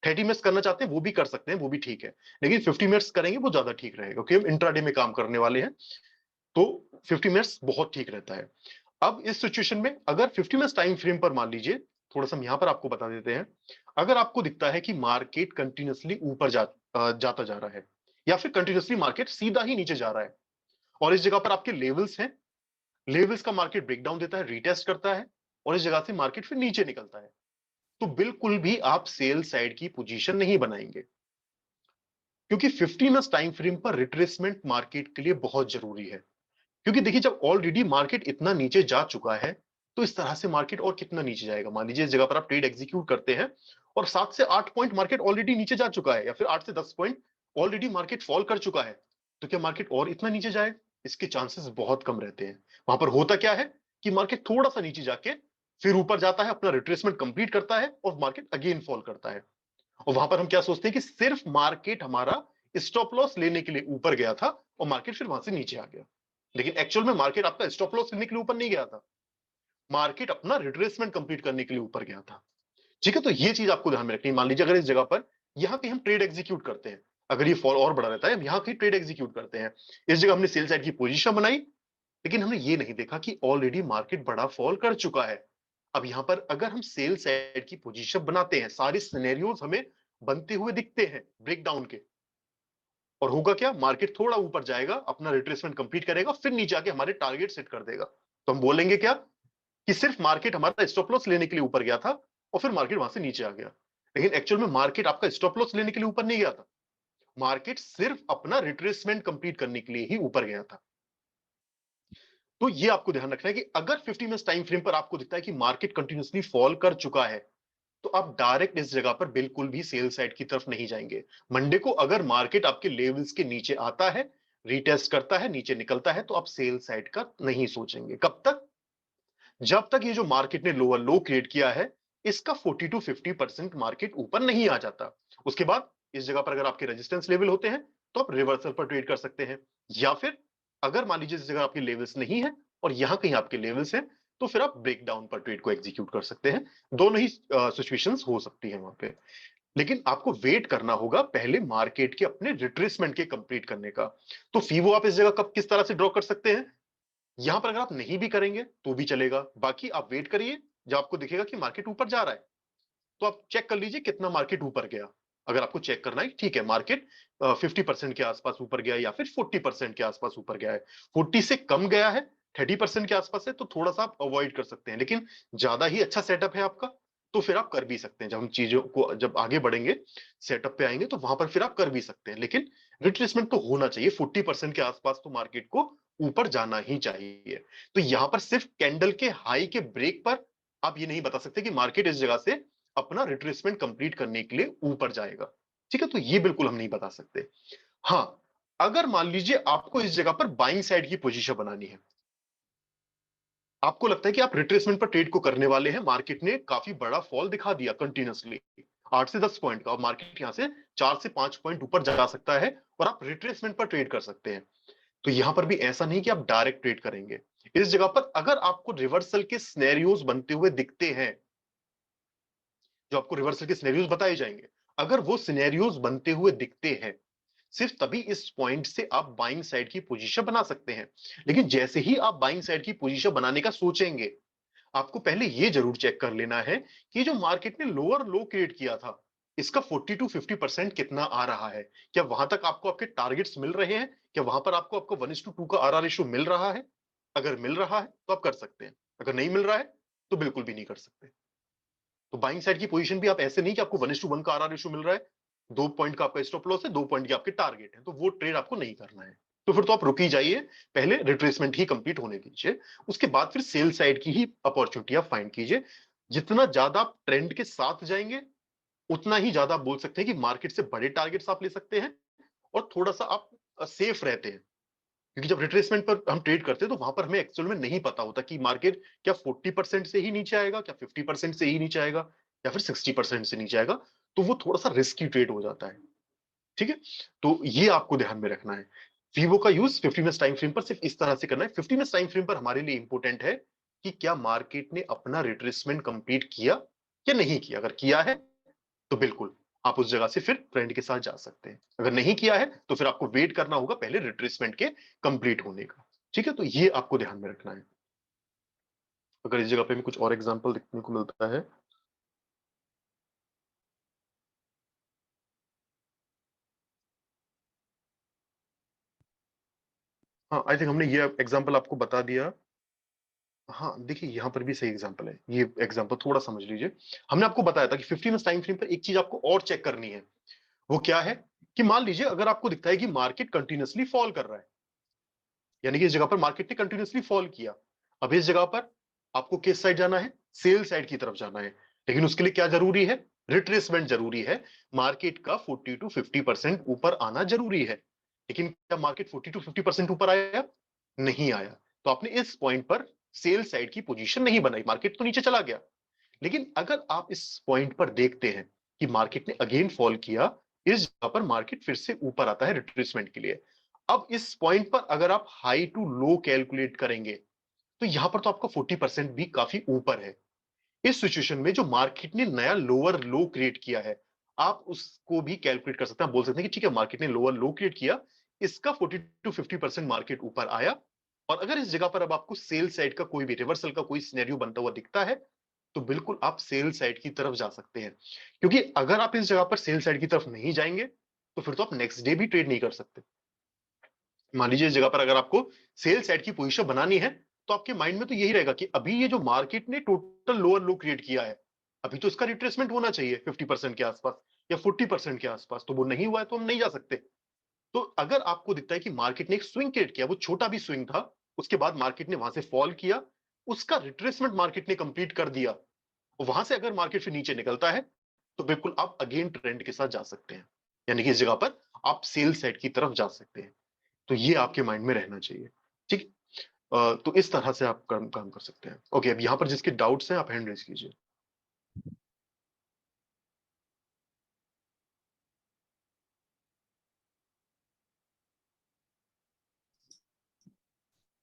30 मिनट्स करना चाहते हैं वो भी कर सकते हैं, वो भी ठीक है, लेकिन 50 मिनट्स करेंगे वो ज्यादा ठीक रहेगा, क्योंकि हम इंट्राडे में काम करने वाले हैं, तो 50 मिनट्स बहुत ठीक रहता है। अब इस सिचुएशन में अगर 50 मिनट्स टाइम फ्रेम पर मान लीजिए, थोड़ा सा हम यहां पर आपको बता देते हैं, अगर आपको दिखता है कि मार्केट कंटिन्यूअसली ऊपर जाता जा रहा है, या फिर कंटिन्यूअसली मार्केट सीधा ही नीचे जा रहा है, और इस जगह पर आपके लेवल्स हैं, लेवल्स का मार्केट ब्रेकडाउन देता है, रीटेस्ट करता है, और इस जगह से मार्केट फिर नीचे निकलता है, तो बिल्कुल भी आप सेल साइड की पोजीशन नहीं बनाएंगे, क्योंकि 50 मिनट्स टाइम फ्रेम पर रिट्रेसमेंट मार्केट के लिए बहुत जरूरी है। क्योंकि देखिए जब ऑलरेडी मार्केट इतना नीचे जा चुका है, तो इस तरह से मार्केट और कितना नीचे जाएगा। मान लीजिए इस जगह पर आप ट्रेड एग्जीक्यूट करते हैं और 7 से 8 पॉइंट मार्केट ऑलरेडी नीचे जा चुका है, या फिर 8 से 10 पॉइंट ऑलरेडी मार्केट फॉल कर चुका है, तो क्या मार्केट और इतना नीचे जाए? इसके चांसेस बहुत कम रहते हैं। वहां पर होता क्या है कि मार्केट थोड़ा सा नीचे जाके फिर ऊपर जाता है, अपना रिट्रेसमेंट कंप्लीट करता है, और मार्केट अगेन फॉल करता है। और वहां पर हम क्या सोचते हैं कि सिर्फ मार्केट हमारा स्टॉप लॉस लेने के लिए ऊपर गया था और मार्केट फिर वहां से नीचे आ गया, लेकिन एक्चुअल में मार्केट आपका स्टॉप लॉस लेने के लिए ऊपर नहीं गया था, मार्केट अपना रिट्रेसमेंट कंप्लीट करने के लिए ऊपर गया था। ठीक है, तो ये चीज आपको ध्यान में रखनी है। मान लीजिए अगर इस जगह पर यहाँ कहीं हम ट्रेड एग्जीक्यूट करते हैं, अगर ये फॉल और बढ़ा रहता है, हम यहाँ कहीं ट्रेड एग्जीक्यूट करते हैं, इस जगह हमने सेल साइड की पोजीशन बनाई, लेकिन हमने ये नहीं देखा कि ऑलरेडी मार्केट बड़ा फॉल कर चुका है। अब यहाँ पर अगर हम सेल साइड की पोजीशन बनाते हैं, सारे सिनेरियोज हमें बनते हुए दिखते हैं ब्रेकडाउन के, और होगा क्या, मार्केट थोड़ा ऊपर जाएगा, अपना रिट्रेसमेंट कंप्लीट करेगा, फिर नीचे आके हमारे टारगेट सेट कर देगा, तो हम बोलेंगे क्या कि सिर्फ मार्केट हमारा स्टॉप लॉस लेने के लिए ऊपर गया था और फिर मार्केट वहां से नीचे आ गया। लेकिन एक्चुअल में मार्केट आपका स्टॉप लॉस लेने के लिए ऊपर नहीं गया था, मार्केट सिर्फ अपना रिट्रेसमेंट कंप्लीट करने के लिए ही ऊपर गया था। तो ये आपको ध्यान रखना है कि अगर 50 मिनट्स टाइम फ्रेम पर आपको दिखता है कि मार्केट कंटिन्यूअसली फॉल कर चुका है, तो आप डायरेक्ट इस जगह पर बिल्कुल भी सेल साइड की तरफ नहीं जाएंगे। मंडे को अगर मार्केट आपके लेवल्स के नीचे आता है, रीटेस्ट करता है, नीचे निकलता है, तो आप सेल साइड का नहीं सोचेंगे। कब तक? जब तक ये जो मार्केट ने लोअर लो क्रिएट किया है, इसका 40 टू 50% मार्केट ऊपर नहीं आ जाता। उसके बाद इस जगह पर अगर आपके रेजिस्टेंस लेवल होते हैं, तो आप रिवर्सल पर ट्रेड कर सकते हैं, या फिर अगर मान लीजिए इस जगह आपके लेवल्स नहीं है और यहां कहीं आपके लेवल्स हैं, तो फिर आप ब्रेकडाउन पर ट्रेड को एग्जीक्यूट कर सकते हैं। दोनों ही सिचुएशंस हो सकती है वहां पे, लेकिन आपको वेट करना होगा पहले मार्केट के अपने रिट्रेसमेंट के कंप्लीट करने का। तो फीवो आप इस जगह कब किस तरह से ड्रॉ कर सकते हैं, यहां पर अगर आप नहीं भी करेंगे तो भी चलेगा, बाकी आप वेट करिए, जब आपको दिखेगा कि मार्केट ऊपर जा रहा है, तो आप चेक कर लीजिए कितना मार्केट ऊपर गया। अगर आपको चेक करना है ठीक है मार्केट 50% के आसपास ऊपर गया है या फिर 40% के आसपास ऊपर गया है, 40 से कम गया है, 30% के आसपास है, तो थोड़ा सा आप अवॉइड कर सकते हैं। लेकिन ज्यादा ही अच्छा सेटअप है आपका, तो फिर आप कर भी सकते हैं। जब हम चीजों को जब आगे बढ़ेंगे, सेटअप पे आएंगे, तो वहां पर फिर आप कर भी सकते हैं, लेकिन रिट्रेसमेंट तो होना चाहिए 40% के आसपास, तो मार्केट को ऊपर जाना ही चाहिए। तो यहां पर सिर्फ कैंडल के हाई के ब्रेक पर आप ये नहीं बता सकते कि मार्केट इस जगह से अपना रिट्रेसमेंट कंप्लीट करने के लिए ऊपर जाएगा। ठीक है, तो ये बिल्कुल हम नहीं बता सकते। हाँ, अगर मान लीजिए आपको इस जगह पर बाइंग साइड की पोजीशन बनानी है, आपको लगता है कि आप रिट्रेसमेंट पर ट्रेड को करने वाले हैं, मार्केट ने काफी बड़ा फॉल दिखा दिया कंटिन्यूअसली 8 से 10 पॉइंट का, और मार्केट यहां से 4 से 5 पॉइंट ऊपर जा सकता है, और आप रिट्रेसमेंट पर ट्रेड कर सकते हैं। तो यहां पर भी ऐसा नहीं कि आप डायरेक्ट ट्रेड करेंगे। इस जगह पर अगर आपको रिवर्सल के सिनेरियोज बनते हुए दिखते हैं, जो आपको रिवर्सल के सिनेरियोज बताए जाएंगे, अगर वो सिनेरियोज बनते हुए दिखते हैं, सिर्फ तभी इस पॉइंट से आप बाइंग साइड की पोजीशन बना सकते हैं। लेकिन जैसे ही आप बाइंग साइड की पोजीशन बनाने का सोचेंगे, आपको पहले ये जरूर चेक कर लेना है कि जो मार्केट ने लोअर लो क्रिएट किया था, इसका 40 to 50% कितना आ रहा है। क्या वहां तक आपको आपके टारगेट्स मिल रहे हैं? क्या वहां पर आपको आपका 1:2 का आरआर रेशियो मिल रहा है? अगर मिल रहा है तो आप कर सकते हैं, अगर नहीं मिल रहा है तो बिल्कुल भी नहीं कर सकते। तो बाइंग साइड की पोजीशन भी आप ऐसे नहीं कि आपको 1:1 का आरआर रेशियो मिल रहा है, 2 पॉइंट का आपका स्टॉप लॉस है, 2 पॉइंट के आपके टारगेट है, तो वो ट्रेड आपको नहीं करना है। तो फिर तो आप रुक ही जाइए, पहले रिट्रेसमेंट ही कंप्लीट होने दीजिए, उसके बाद फिर सेल साइड की ही अपॉर्चुनिटी आप फाइंड कीजिए। जितना ज्यादा आप ट्रेंड के साथ जाएंगे, उतना ही ज्यादा आप बोल सकते हैं कि मार्केट से बड़े टारगेट्स आप ले सकते हैं और थोड़ा सा आप सेफ रहते हैं। क्योंकि जब रिट्रेसमेंट पर हम ट्रेड करते हैं तो वहां पर हमें एक्चुअल में नहीं पता होता कि मार्केट क्या 40% से ही नीचे आएगा, क्या 50% से ही नीचे आएगा, या फिर 60% से नीचे आएगा। तो वो थोड़ा सा रिस्की ट्रेड हो जाता है। ठीक है, तो ये आपको ध्यान में रखना है। वीवो का यूज 50 मिनट टाइम फ्रेम पर सिर्फ इस तरह से करना है। 50 मिनट टाइम फ्रेम पर हमारे लिए इंपॉर्टेंट है कि क्या मार्केट ने अपना रिट्रेसमेंट कंप्लीट किया या नहीं किया। अगर किया है तो बिल्कुल आप उस जगह से फिर ट्रेंड के साथ जा सकते हैं, अगर नहीं किया है तो फिर आपको वेट करना होगा पहले रिट्रेसमेंट के कंप्लीट होने का। ठीक है, तो ये आपको ध्यान में रखना है। अगर इस जगह पे हमें कुछ और एग्जांपल देखने को मिलता है, हाँ आई थिंक हमने ये एग्जांपल आपको बता दिया। हाँ देखिए, यहाँ पर भी सही एग्जांपल है, ये एग्जांपल थोड़ा समझ लीजिए। हमने आपको बताया था कि 50 मिनट टाइम फ्रेम पर एक चीज आपको और चेक करनी है। वो क्या है कि मान लीजिए अगर आपको दिखता है कि मार्केट कंटिन्यूअसली फॉल कर रहा है, यानी कि इस जगह पर मार्केट ने कंटिन्यूअसली फॉल किया, अब इस जगह पर आपको किस साइड जाना है? सेल साइड की तरफ जाना है। लेकिन उसके लिए क्या जरूरी है? रिट्रेसमेंट जरूरी है। मार्केट का 40 to 50% ऊपर आना जरूरी है। लेकिन क्या मार्केट 40 to 50% ऊपर आया? नहीं आया। तो आपने इस पॉइंट पर सेल साइड की पोजीशन नहीं बनाई, मार्केट तो नीचे चला गया। लेकिन अगर आप इस पॉइंट पर देखते हैं कि मार्केट ने अगेन फॉल किया, इस जगह पर मार्केट फिर से ऊपर आता है रिट्रेसमेंट के लिए। अब इस पॉइंट पर अगर आप हाई टू लो कैलकुलेट करेंगे तो यहां पर तो आपका 40% भी काफी ऊपर है। इस सिचुएशन में जो मार्केट ने नया लोअर लो क्रिएट किया है, आप उसको भी कैलकुलेट कर सकते हैं। आप बोल सकते हैं कि ठीक है, मार्केट ने लोअर लो क्रिएट किया, इसका 40 to 50% मार्केट ऊपर आया, और अगर इस जगह पर अब आपको सेल साइड का कोई भी रिवर्सल का कोई सिनेरियो बनता हुआ दिखता है, तो बिल्कुल आप सेल साइड की तरफ जा सकते हैं। क्योंकि अगर आप इस जगह पर सेल साइड की तरफ नहीं जाएंगे तो फिर तो आप नेक्स्ट डे भी ट्रेड नहीं कर सकते। मान लीजिए इस जगह पर अगर आपको सेल साइड की पोजीशन बनानी है, तो आपके माइंड में तो यही रहेगा कि अभी ये जो मार्केट ने टोटल लोअर लो क्रिएट किया है, अभी तो इसका रिट्रेसमेंट होना चाहिए 50% के आसपास या 40% के आसपास, तो वो नहीं हुआ है तो हम नहीं जा सकते। तो अगर आपको दिखता है कि मार्केट ने एक स्विंग क्रिएट किया, वो छोटा भी स्विंग था, उसके बाद मार्केट ने वहां से फॉल किया, उसका रिट्रेसमेंट मार्केट ने कंप्लीट कर दिया, और वहां से अगर मार्केट फिर नीचे निकलता है, तो बिल्कुल आप अगेन ट्रेंड के साथ जा सकते हैं। यानी कि इस जगह पर आप सेल साइड की तरफ जा सकते हैं। तो ये आपके माइंड में रहना चाहिए। ठीक, तो इस तरह से आप काम कर सकते हैं। ओके, अब यहाँ पर जिसके डाउट्स हैं आप हैंड रेज कीजिए।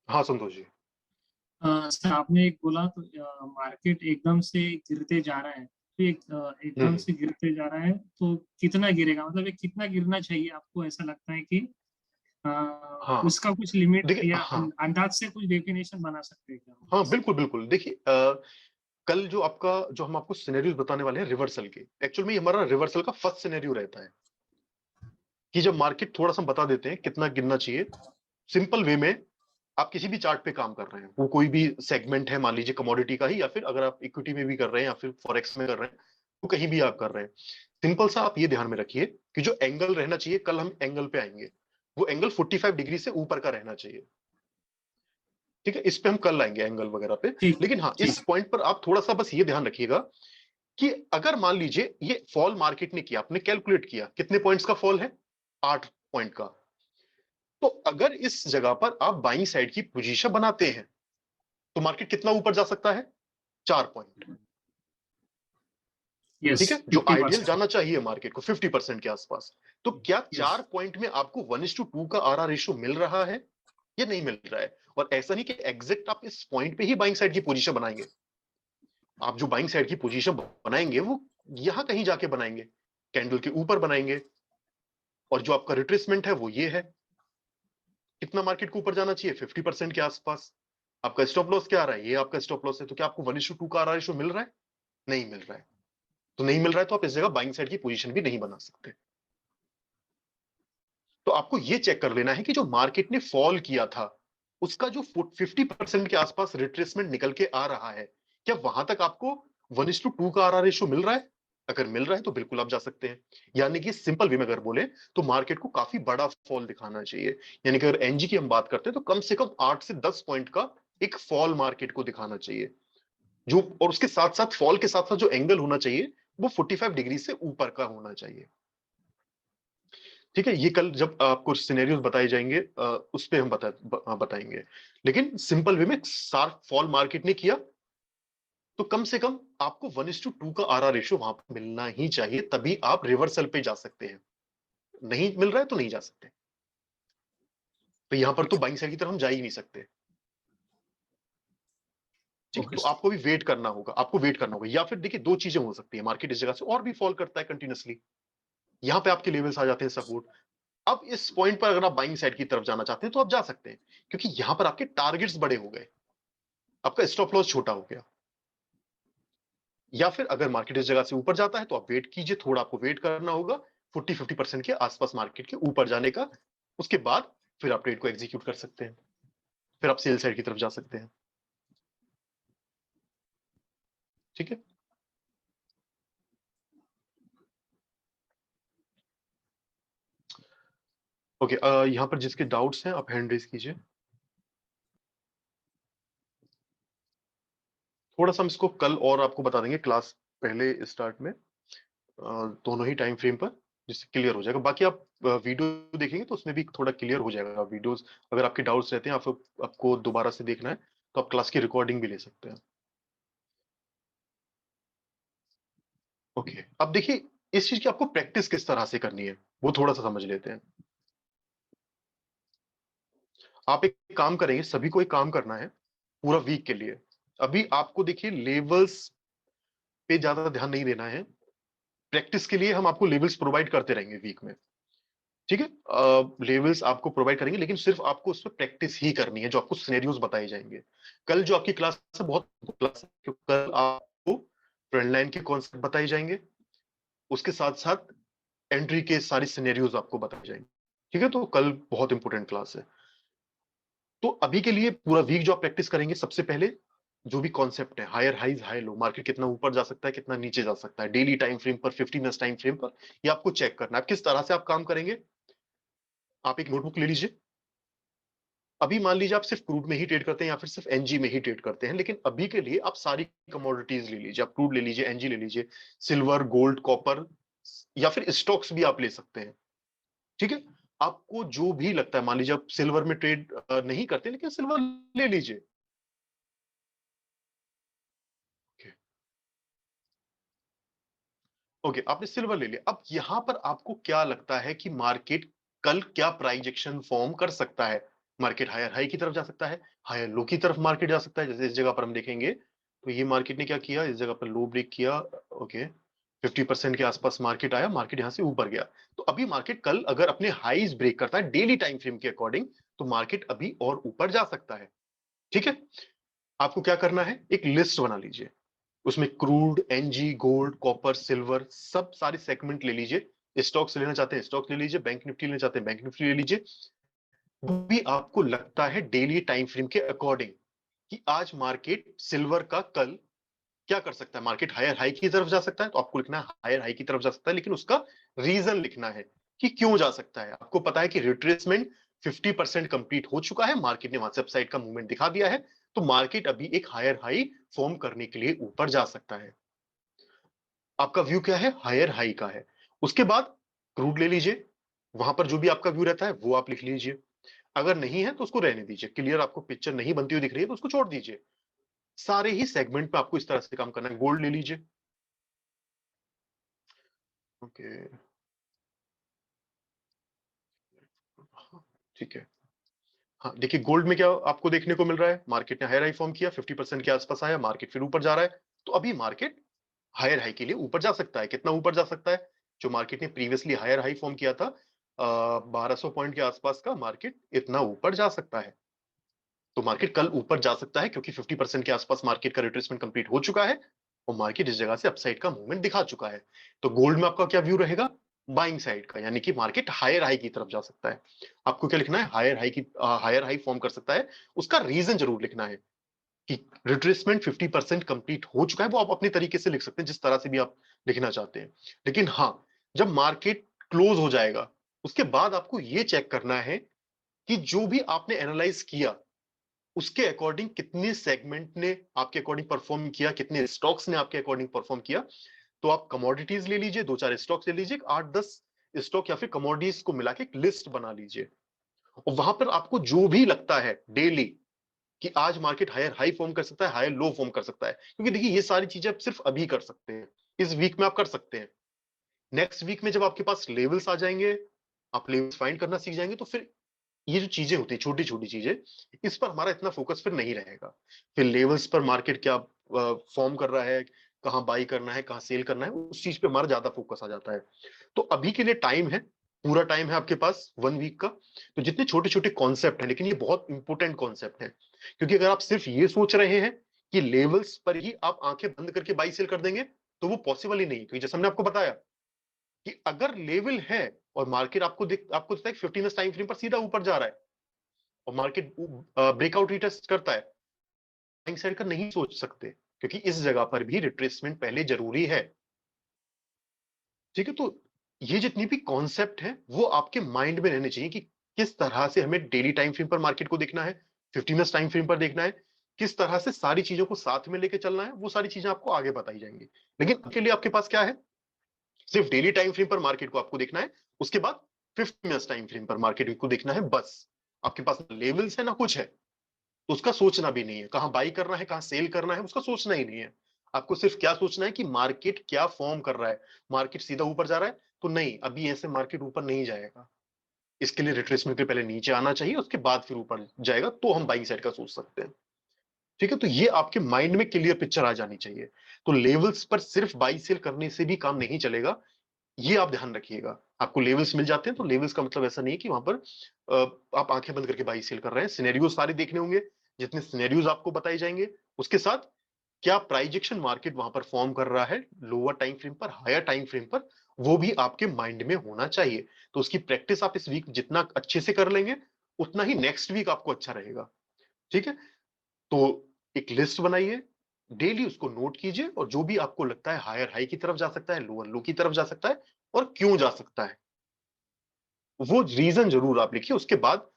हाँ संतोष जी। सर आपने एक बोला तो मार्केट एकदम से गिरते जा रहा है, तो एकदम से गिरते जा रहा है तो कितना गिरेगा, मतलब ये कितना गिरना चाहिए आपको ऐसा लगता है कि हाँ उसका कुछ लिमिट देखिए, या हाँ अंदाज से कुछ डेफिनेशन बना सकते हैं क्या? हाँ बिल्कुल बिल्कुल। देखिए कल जो आपका जो हम आपको सिनेरियोस बताने वाले हैं रिवर्सल के, एक्चुअल में हमारा रिवर्सल का फर्स्ट सिनेरियो रहता है कि जब मार्केट थोड़ा सा बता देते हैं कितना गिरना चाहिए, सिंपल वे में आप किसी भी चार्ट पे काम कर रहे हैं, वो कोई भी सेगमेंट है, मान लीजिए कमोडिटी का ही, या फिर अगर आप इक्विटी में भी कर रहे हैं या फिर फॉरेक्स में कर रहे हैं, तो कहीं भी आप कर रहे हैं, सिंपल सा आप ये ध्यान में रखिए कि जो एंगल रहना चाहिए, कल हम एंगल पे आएंगे, वो एंगल 45 डिग्री से ऊपर का रहना चाहिए। ठीक है, इस पे हम कल आएंगे एंगल वगैरह पे। ठीक लेकिन हाँ, इस पॉइंट पर आप थोड़ा सा बस ये ध्यान रखिएगा कि अगर मान लीजिए ये फॉल मार्केट ने किया, आपने कैलकुलेट किया कितने पॉइंट्स का फॉल है, 8 पॉइंट का, तो अगर इस जगह पर आप बाइंग साइड की पोजीशन बनाते हैं तो मार्केट कितना ऊपर जा सकता है? 4 पॉइंट। यस, ठीक है, जो आइडियल 50%। जाना चाहिए मार्केट को 50% के आसपास। तो क्या Yes. 4 पॉइंट में आपको 1:2 का आरआर रेशियो मिल रहा है या नहीं मिल रहा है? और ऐसा नहीं कि एग्जैक्ट आप इस पॉइंट पे ही बाइंग साइड की पोजीशन बनाएंगे, आप जो बाइंग साइड की पोजीशन बनाएंगे वो यहां कहीं जाके बनाएंगे, कैंडल के ऊपर बनाएंगे, और जो आपका रिट्रेसमेंट है वो ये है। कितना मार्केट को ऊपर जाना चाहिए? 50% के आसपास। आपका स्टॉप लॉस क्या आ रहा है, ये आपका स्टॉप लॉस है, तो क्या आपको 1:2 का आरआर रेशियो मिल रहा है? नहीं मिल रहा है। तो नहीं मिल रहा है तो आप इस जगह बाइंग साइड की पोजीशन भी नहीं बना सकते। तो आपको ये चेक कर लेना है कि जो मार्केट ने फॉल किया था उसका जो 50% के आसपास रिट्रेसमेंट निकल के आ रहा है, क्या वहां तक आपको 1:2 का आरआर रेशियो मिल रहा है? अगर मिल रहा है तो बिल्कुल आप जा सकते हैं। यानी कि सिंपल वे में अगर बोले तो मार्केट को काफी बड़ा फॉल दिखाना चाहिए। यानी कि अगर एनजी की हम बात करते हैं तो कम से कम 8 से 10 पॉइंट का एक फॉल मार्केट को दिखाना चाहिए, जो और उसके साथ साथ फॉल के साथ साथ जो एंगल होना चाहिए वो 45 डिग्री से ऊपर का होना चाहिए। ठीक है, ये कल जब आपको सिनेरियोस बताए जाएंगे उस पे हम बताएंगे। लेकिन सिंपल वे में शार्प फॉल मार्केट ने किया तो कम से कम आपको 1:2 का आरआर रेशियो वहां पर मिलना ही चाहिए, तभी आप रिवर्सल पे जा सकते हैं। नहीं मिल रहा है तो नहीं जा सकते। तो यहां पर तो बाइंग साइड की तरफ हम जा ही नहीं सकते। ठीक, तो आपको भी वेट करना होगा, आपको वेट करना होगा। या फिर देखिए दो चीजें हो सकती है, मार्केट इस जगह से और भी फॉल करता है कंटिन्यूअसली, यहां पे आपके लेवल्स आ जाते हैं सपोर्ट। अब इस पॉइंट पर अगर आप बाइंग साइड की तरफ जाना चाहते हैं तो आप जा सकते हैं, क्योंकि यहां पर आपके टारगेट्स बड़े हो गए, आपका स्टॉप लॉस छोटा हो गया। या फिर अगर मार्केट इस जगह से ऊपर जाता है तो आप वेट कीजिए, थोड़ा आपको वेट करना होगा 40-50% के आसपास मार्केट के ऊपर जाने का। उसके बाद फिर आप ट्रेड को एग्जीक्यूट कर सकते हैं, फिर आप सेल साइड की तरफ जा सकते हैं। ठीक है, ओके। यहां पर जिसके डाउट्स हैं आप हैंड रेज कीजिए। थोड़ा सा हम इसको कल और आपको बता देंगे क्लास पहले स्टार्ट में, दोनों ही टाइम फ्रेम पर, जिससे क्लियर हो जाएगा। बाकी आप वीडियो देखेंगे तो उसमें भी थोड़ा क्लियर हो जाएगा वीडियोस। अगर आपके डाउट्स रहते हैं आपको दोबारा से देखना है तो आप क्लास की रिकॉर्डिंग भी ले सकते हैं। ओके, अब देखिए इस चीज की आपको प्रैक्टिस किस तरह से करनी है वो थोड़ा सा समझ लेते हैं। आप एक काम करेंगे, सभी को एक काम करना है पूरा वीक के लिए। अभी आपको देखिए लेवल्स पे ज्यादा ध्यान नहीं देना है, प्रैक्टिस के लिए हम आपको लेवल्स प्रोवाइड करते रहेंगे वीक में। ठीक है, लेवल्स आपको प्रोवाइड करेंगे, लेकिन सिर्फ आपको उस पर प्रैक्टिस ही करनी है, जो आपको सिनेरियोस बताए जाएंगे। कल जो आपकी क्लास है बहुत क्लास है, क्योंकि कल आपको ट्रेंड लाइन के कॉन्सेप्ट बताए जाएंगे, उसके साथ साथ एंट्री के सारी सिनेरियोस आपको बताए जाएंगे। ठीक है, तो कल बहुत इंपॉर्टेंट क्लास है। तो अभी के लिए पूरा वीक जो आप प्रैक्टिस करेंगे, सबसे पहले जो भी कॉन्सेप्ट है, higher highs high low, market कितना ऊपर जा सकता है कितना नीचे जा सकता है, डेली टाइम फ्रेम पर 50 मिनट्स टाइम फ्रेम पर, ये आपको चेक करना है। किस तरह से आप काम करेंगे, आप एक नोटबुक ले लीजिए। अभी मान लीजिए आप सिर्फ क्रूड में ही ट्रेड करते हैं या फिर सिर्फ एनजी में ही ट्रेड करते हैं, लेकिन अभी के लिए आप सारी कमोडिटीज ले लीजिए। आप क्रूड ले लीजिए, एनजी ले लीजिए, सिल्वर, गोल्ड, कॉपर, या फिर स्टॉक्स भी आप ले सकते हैं। ठीक है, आपको जो भी लगता है, मान लीजिए आप सिल्वर में ट्रेड नहीं करते लेकिन सिल्वर ले लीजिए। ओके, आपने सिल्वर ले लिया। अब यहां पर आपको क्या लगता है कि मार्केट कल क्या प्राइजेक्शन फॉर्म कर सकता है? मार्केट हायर हाई की तरफ जा सकता है, हायर लो की तरफ मार्केट जा सकता है। जैसे इस जगह पर हम देखेंगे तो ये मार्केट ने क्या किया, इस जगह पर लो ब्रेक किया। ओके, 50% के आसपास मार्केट आया, मार्केट यहां से ऊपर गया। तो अभी मार्केट कल अगर अपने हाईज ब्रेक करता है डेली टाइम फ्रेम के अकॉर्डिंग, तो मार्केट अभी और ऊपर जा सकता है। ठीक है, आपको क्या करना है, एक लिस्ट बना लीजिए, उसमें crude, NG, gold, copper, silver, सब सारे सेगमेंट ले लीजिए। स्टॉक्स लेना चाहते हैं स्टॉक्स ले लीजिए, बैंक निफ्टी लेना चाहते हैं बैंक निफ्टी ले लीजिए। वो भी आपको लगता है डेली टाइम फ्रेम के अकॉर्डिंग कि आज मार्केट सिल्वर का कल क्या कर सकता है, मार्केट हायर हाई की तरफ जा सकता है, तो आपको लिखना है हायर हाई की तरफ जा सकता है, लेकिन उसका रीजन लिखना है कि क्यों जा सकता है। आपको पता है कि रिट्रेसमेंट 50% कंप्लीट हो चुका है, मार्केट ने वहां से अपसाइड का मूवमेंट दिखा दिया है, तो मार्केट अभी एक हायर हाई फॉर्म करने के लिए ऊपर जा सकता है। आपका व्यू क्या है, हायर हाई का है। उसके बाद क्रूड ले लीजिए, वहां पर जो भी आपका व्यू रहता है वो आप लिख लीजिए। अगर नहीं है तो उसको रहने दीजिए, क्लियर आपको पिक्चर नहीं बनती हुई दिख रही है तो उसको छोड़ दीजिए। सारे ही सेगमेंट पे आपको इस तरह से काम करना है। गोल्ड ले लीजिए। ओके, ठीक है। हाँ, देखिए गोल्ड में क्या आपको देखने को मिल रहा है, मार्केट ने हायर हाई फॉर्म किया, 50% के आसपास आया, मार्केट फिर ऊपर जा रहा है। तो अभी मार्केट हायर हाई के लिए ऊपर जा सकता है। कितना ऊपर जा सकता है, जो मार्केट ने प्रीवियसली हायर हाई फॉर्म किया था 1200 पॉइंट के आसपास का, मार्केट इतना ऊपर जा सकता है। तो मार्केट कल ऊपर जा सकता है क्योंकि 50% के आसपास मार्केट का रिट्रेसमेंट कंप्लीट हो चुका है और मार्केट इस जगह से अपसाइड का मूवमेंट दिखा चुका है। तो गोल्ड में आपका क्या व्यू रहेगा? बाइंग साइड का, यानी कि मार्केट हायर हाई की तरफ जा सकता है। आपको क्या लिखना है? हायर हाई फॉर्म कर सकता है। उसका रीजन जरूर लिखना है कि रिट्रेसमेंट 50% कंप्लीट हो चुका है। वो आप अपने तरीके से लिख सकते हैं, जिस तरह से भी आप लिखना चाहते हैं। लेकिन हाँ, जब मार्केट क्लोज हो जाएगा उसके बाद आपको ये चेक करना है कि जो भी आपने एनालाइज किया उसके अकॉर्डिंग कितने सेगमेंट ने आपके अकॉर्डिंग परफॉर्म किया, कितने स्टॉक्स ने आपके अकॉर्डिंग परफॉर्म किया। तो आप कमोडिटीज ले लीजिए, 2-4 स्टॉक्स ले लीजिए, 8-10 स्टॉक या फिर कमोडिटीज को मिला के एक लिस्ट बना लीजिए और वहां पर आपको जो भी लगता है डेली कि आज मार्केट हायर हाई फॉर्म कर सकता है, हायर लो फॉर्म कर सकता है, क्योंकि देखिए ये सारी चीजें आप सिर्फ अभी कर सकते हैं, इस वीक में आप कर सकते हैं। नेक्स्ट वीक में जब आपके पास लेवल्स आ जाएंगे, आप लेवल्स फाइंड करना सीख जाएंगे, तो फिर ये जो चीजें होती है छोटी छोटी चीजें, इस पर हमारा इतना फोकस फिर नहीं रहेगा। फिर लेवल्स पर मार्केट क्या फॉर्म कर रहा है, कहाँ बाई करना है, कहाँ सेल करना है, उस चीज पे हमारा ज्यादा फोकस आ जाता है। तो अभी के लिए टाइम है, पूरा टाइम है आपके पास 1 वीक का। तो जितने छोटे छोटे कॉन्सेप्ट हैं, लेकिन ये बहुत इंपॉर्टेंट कॉन्सेप्ट है, क्योंकि अगर आप सिर्फ ये सोच रहे हैं कि लेवल्स पर ही आप आंखें बंद करके बाई सेल कर देंगे तो वो पॉसिबल ही नहीं। क्योंकि जैसे हमने आपको बताया कि अगर लेवल है और मार्केट आपको दिखता है 15 मिनट टाइम फ्रेम पर सीधा ऊपर जा रहा है और मार्केट ब्रेकआउट रिटेस्ट करता है, बाइंग साइड का नहीं सोच सकते, क्योंकि इस जगह पर भी रिट्रेसमेंट पहले जरूरी है। ठीक है, तो ये जितनी भी कॉन्सेप्ट है वो आपके माइंड में रहने चाहिए कि किस तरह से हमें डेली टाइम फ्रेम पर मार्केट को देखना है, 15 मिनट टाइम फ्रेम पर देखना है, किस तरह से सारी चीजों को साथ में लेके चलना है। वो सारी चीजें आपको आगे बताई जाएंगी, लेकिन उसके लिए आपके पास क्या है? सिर्फ डेली टाइम फ्रेम पर मार्केट को आपको देखना है, उसके बाद 50 मिनट टाइम फ्रेम पर मार्केट को देखना है बस। आपके पास लेवल्स है ना कुछ है, तो उसका सोचना भी नहीं है, कहां बाई करना है कहां सेल करना है, उसका सोचना ही नहीं है। आपको सिर्फ क्या सोचना है कि मार्केट क्या फॉर्म कर रहा है। मार्केट सीधा ऊपर जा रहा है तो नहीं, अभी ऐसे मार्केट ऊपर नहीं जाएगा, इसके लिए रिट्रेसमेंट के पहले नीचे आना चाहिए, उसके बाद फिर ऊपर जाएगा, तो हम बाइंग साइड का सोच सकते हैं। ठीक है, तो ये आपके माइंड में क्लियर पिक्चर आ जानी चाहिए। तो लेवल्स पर सिर्फ बाई सेल करने से भी काम नहीं चलेगा, ये आप ध्यान रखिएगा। आपको लेवल्स मिल जाते हैं तो लेवल्स का मतलब ऐसा नहीं है कि वहां पर आप आंखें बंद करके बाई सेल कर रहे हैं। सिनेरियोज सारे देखने होंगे, जितने सिनेरियोज आपको बताए जाएंगे, उसके साथ क्या प्राइजेक्शन मार्केट वहां पर फॉर्म कर रहा है लोअर टाइम फ्रेम पर, हायर टाइम फ्रेम पर, वो भी आपके माइंड में होना चाहिए। तो उसकी प्रैक्टिस आप इस वीक जितना अच्छे से कर लेंगे उतना ही नेक्स्ट वीक आपको अच्छा रहेगा। ठीक है, तो एक लिस्ट बनाइए, डेली उसको नोट कीजिए और जो भी आपको लगता है हायर हाई की तरफ जा सकता है, लोअर लो की तरफ जा सकता है और क्यों जा सकता है, वो रीजन जरूर आप लिखिए। उसके बाद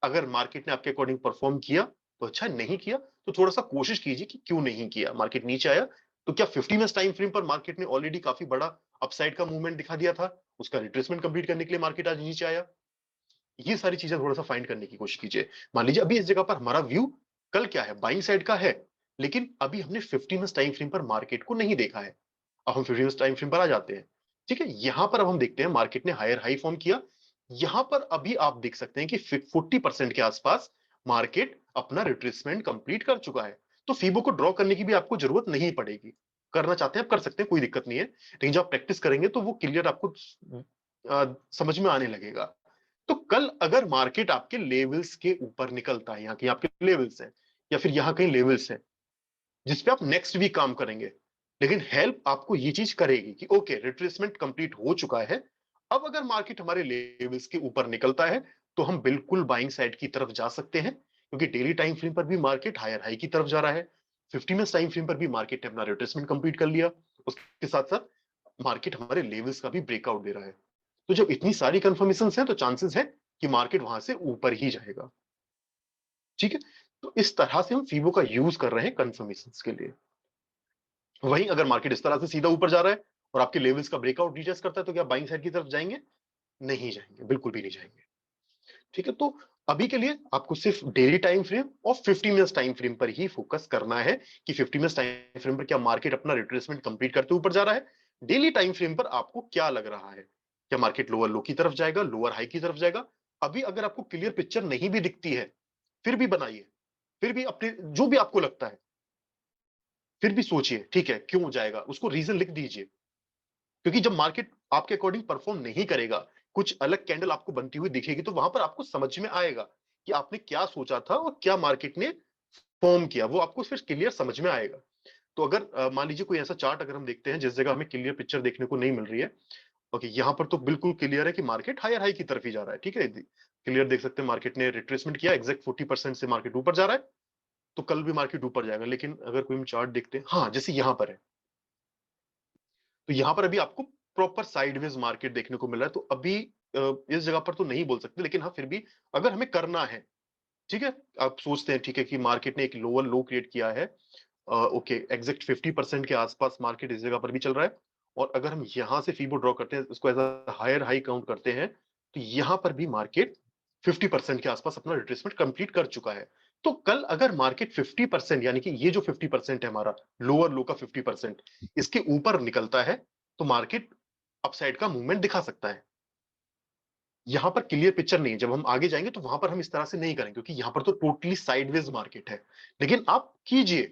अगर मार्केट ने आपके अकॉर्डिंग परफॉर्म किया तो अच्छा, नहीं किया तो थोड़ा सा कोशिश कीजिए कि क्यों नहीं किया। मार्केट नीचे आया तो क्या 50 मिनट टाइम फ्रेम पर मार्केट ने ऑलरेडी काफी बड़ा अपसाइड का मूवमेंट दिखा दिया था, उसका रिट्रेसमेंट कंप्लीट करने के लिए मार्केट आज नीचे आया। ये सारी चीजें थोड़ा सा फाइंड करने की कोशिश कीजिए। मान लीजिए अभी इस जगह पर हमारा व्यू कल क्या है, बाइंग साइड का है, लेकिन अभी हमने 50 मिनट टाइम फ्रेम पर मार्केट को नहीं देखा है। अब हम 50 मिनट टाइम फ्रेम पर आ जाते हैं। ठीक है, यहां पर अब हम देखते हैं मार्केट ने हायर हाई फॉर्म किया। यहां पर अभी आप देख सकते हैं कि 40% के आसपास मार्केट अपना रिट्रेसमेंट कंप्लीट कर चुका है। तो फीबो को ड्रॉ करने की भी आपको जरूरत नहीं पड़ेगी। करना चाहते हैं आप कर सकते हैं, कोई दिक्कत नहीं है, लेकिन जब आप प्रैक्टिस करेंगे तो वो क्लियर आपको समझ में आने लगेगा। तो कल अगर मार्केट आपके लेवल्स के ऊपर निकलता है, यहाँ की आपके लेवल्स है या फिर यहाँ कहीं लेवल्स है जिसपे आप नेक्स्ट वीक काम करेंगे, लेकिन हेल्प आपको ये चीज करेगी कि ओके रिट्रेसमेंट कंप्लीट हो चुका है। अब अगर मार्केट हमारे लेवल्स के ऊपर निकलता है तो हम बिल्कुल बाइंग साइड की तरफ जा सकते हैं, क्योंकि डेली टाइम फ्रेम पर भी मार्केट हायर हाई की तरफ जा रहा है, 50 मिनट टाइम फ्रेम पर भी मार्केट ने अपना रिट्रेसमेंट कंप्लीट कर लिया, उसके साथ साथ मार्केट हमारे लेवल्स का भी ब्रेकआउट दे रहा है। तो जब इतनी सारी कंफर्मेशन है तो चांसेस है कि मार्केट वहां से ऊपर ही जाएगा। ठीक है, तो इस तरह से हम फीबो का यूज कर रहे हैं कंफर्मेशन के लिए। वहीं अगर मार्केट इस तरह से सीधा ऊपर जा रहा है और आपके लेवल्स का ब्रेकआउट रीटेस्ट करता है तो क्या बाइंग साइड की तरफ जाएंगे? नहीं जाएंगे, बिल्कुल भी नहीं जाएंगे। ठीक है, तो अभी के लिए आपको सिर्फ डेली टाइम फ्रेम और 50 मिनट्स टाइम फ्रेम पर ही फोकस करना है कि 50 मिनट्स टाइम फ्रेम पर क्या मार्केट अपना रिट्रेसमेंट कंप्लीट करते ऊपर जा रहा है, डेली टाइम फ्रेम पर आपको क्या लग रहा है, क्या मार्केट लोअर लो की तरफ जाएगा, लोअर हाई की तरफ जाएगा। अभी अगर आपको क्लियर पिक्चर नहीं भी दिखती है फिर भी बनाइए, फिर भी अपने जो भी आपको लगता है फिर भी सोचिए, ठीक है क्यों जाएगा, उसको रीजन लिख दीजिए। क्योंकि जब मार्केट आपके अकॉर्डिंग परफॉर्म नहीं करेगा, कुछ अलग कैंडल आपको बनती हुई दिखेगी, तो वहां पर आपको समझ में आएगा कि आपने क्या सोचा था और क्या मार्केट ने फॉर्म किया, वो आपको फिर क्लियर समझ में आएगा। तो अगर मान लीजिए कोई ऐसा चार्ट अगर हम देखते हैं जिस जगह हमें क्लियर पिक्चर देखने को नहीं मिल रही है, ओके, यहाँ पर तो बिल्कुल क्लियर है कि मार्केट हायर हाई की तरफ ही जा रहा है, ठीक है, क्लियर देख सकते हैं मार्केट ने रिट्रेसमेंट किया, एग्जैक्ट 40% से मार्केट ऊपर जा रहा है, तो कल भी मार्केट ऊपर जाएगा। लेकिन अगर कोई हम चार्ट देखते हैं, हाँ जैसे यहाँ पर है, तो यहाँ पर अभी आपको प्रॉपर साइडवेज मार्केट देखने को मिल रहा है। तो अभी इस जगह पर तो नहीं बोल सकते, लेकिन हाँ फिर भी अगर हमें करना है, ठीक है, आप सोचते हैं ठीक है कि मार्केट ने एक लोअर लो क्रिएट किया है, ओके, एग्जैक्ट 50% के आसपास मार्केट इस जगह पर भी चल रहा है, और अगर हम यहाँ से फीबो ड्रॉ करते हैं, उसको as a higher high count करते हैं, तो यहाँ पर भी मार्केट 50% के आसपास अपना रिट्रेसमेंट कंप्लीट कर चुका है। तो कल अगर मार्केट 50%, यानी कि ये जो 50% है हमारा लोअर लो का 50%, इसके ऊपर निकलता है, तो मार्केट अपसाइड का मूवमेंट दिखा सकता है। यहां पर क्लियर पिक्चर नहीं है, जब हम आगे जाएंगे तो वहां पर हम इस तरह से नहीं करेंगे, क्योंकि यहां पर तो टोटली साइडवेज मार्केट है। लेकिन आप कीजिए,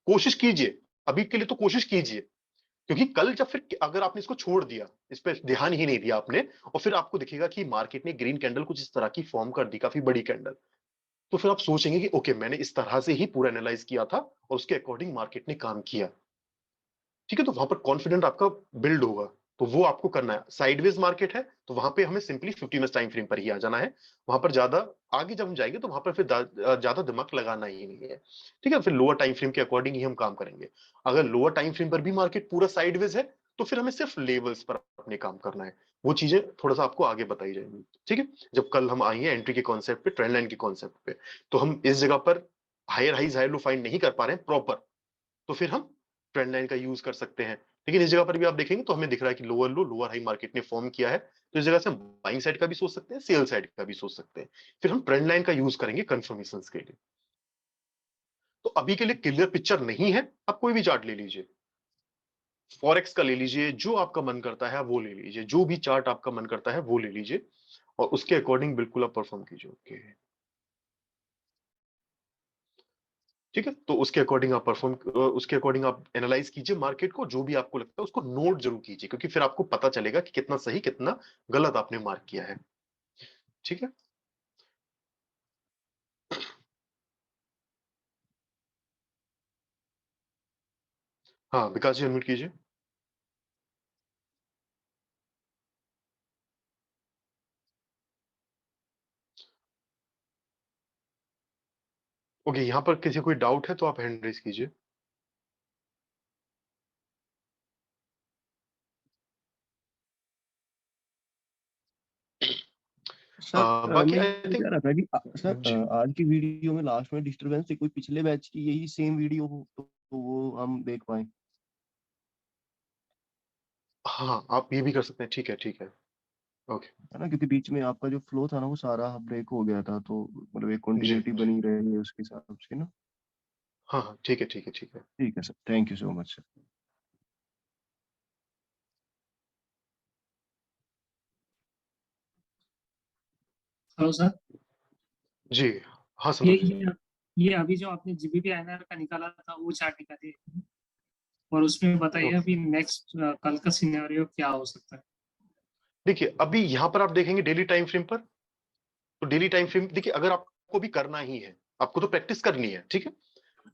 कोशिश कीजिए, अभी के लिए तो कोशिश कीजिए, क्योंकि कल जब फिर अगर आपने इसको छोड़ दिया, इस पर ध्यान ही नहीं दिया आपने, और फिर आपको दिखेगा कि मार्केट ने ग्रीन कैंडल कुछ इस तरह की फॉर्म कर दी, काफी बड़ी कैंडल, तो फिर आप सोचेंगे कि ओके, मैंने इस तरह से ही पूरा एनालाइज किया था और उसके अकॉर्डिंग मार्केट ने काम किया, ठीक है, तो वहां पर कॉन्फिडेंट आपका बिल्ड होगा। तो वो आपको करना है। साइडवेज मार्केट है तो वहां पे हमें सिंपली 50 मिनट टाइम फ्रेम पर ही आ जाना है, वहां पर ज्यादा आगे जब हम जाएंगे तो वहां पर फिर ज्यादा दिमाग लगाना ही नहीं है, ठीक है, फिर लोअर टाइम फ्रेम के अकॉर्डिंग ही हम काम करेंगे। अगर लोअर टाइम फ्रेम पर भी मार्केट पूरा साइडवेज है तो फिर हमें सिर्फ लेवल्स पर अपने काम करना है, वो चीजें थोड़ा सा आपको आगे बताई जाएंगी, ठीक है, जब कल हम आएंगे एंट्री के कॉन्सेप्ट पे, ट्रेंड लाइन के कॉन्सेप्ट पे। तो हम इस जगह पर higher highs higher low find नहीं कर पा रहे हैं प्रॉपर, तो फिर हम ट्रेंड लाइन का यूज कर सकते हैं। लेकिन इस जगह पर भी आप देखेंगे तो हमें दिख रहा है कि लोअर लो लोअर हाई मार्केट ने फॉर्म किया है, तो इस जगह से हम बाइंग साइड का भी सोच सकते हैं, सेल साइड का भी सोच सकते हैं। फिर हम ट्रेंड लाइन का यूज करेंगे कंफर्मेशन के लिए। तो अभी के लिए क्लियर पिक्चर नहीं है, आप कोई भी चार्ट ले लीजिए, फॉरेक्स का ले लीजिए, जो आपका मन करता है वो ले लीजिए, जो भी चार्ट आपका मन करता है वो ले लीजिए, और उसके अकॉर्डिंग बिल्कुल आप परफॉर्म कीजिए। ओके, ठीक है, तो उसके अकॉर्डिंग आप परफॉर्म, उसके अकॉर्डिंग आप एनालाइज कीजिए मार्केट को, जो भी आपको लगता है उसको नोट जरूर कीजिए, क्योंकि फिर आपको पता चलेगा कि कितना सही कितना गलत आपने मार्क किया है, ठीक है। हाँ विकास जी, अनम्यूट कीजिए। ओके, यहाँ पर किसी कोई डाउट है तो आप हैंड रेज कीजिए। सर बाकी मैं आई ये थिंक कह रहा था कि सर जी, आज की वीडियो में लास्ट में डिस्टरबेंस थी, कोई पिछले बैच की यही सेम वीडियो हो तो वो हम देख पाए। हाँ आप ये भी कर सकते हैं, ठीक है ठीक है, ओके, है ना, क्योंकि बीच में आपका जो फ्लो था ना वो सारा ब्रेक हो गया था, तो मतलब एक जी कंटिन्यूटी जी, बनी रहेगी उसके हिसाब से ना। हाँ हाँ ठीक है ठीक है ठीक है। ठीक है sir, thank you so much sir. Hello sir. जी हाँ ये संतोष जी। ये ये अभी जो आपने जीबीपी आईएनआर का निकाला था वो चार्ट निकालिए, और उसमें बताइए ओके, अभी नेक्स्ट कल का सिनेरियो क्या हो सकता है। देखिए अभी यहाँ पर आप देखेंगे डेली टाइम फ्रेम पर, तो डेली टाइम फ्रेम देखिए, अगर आपको भी करना ही है, आपको तो प्रैक्टिस करनी है, ठीक है,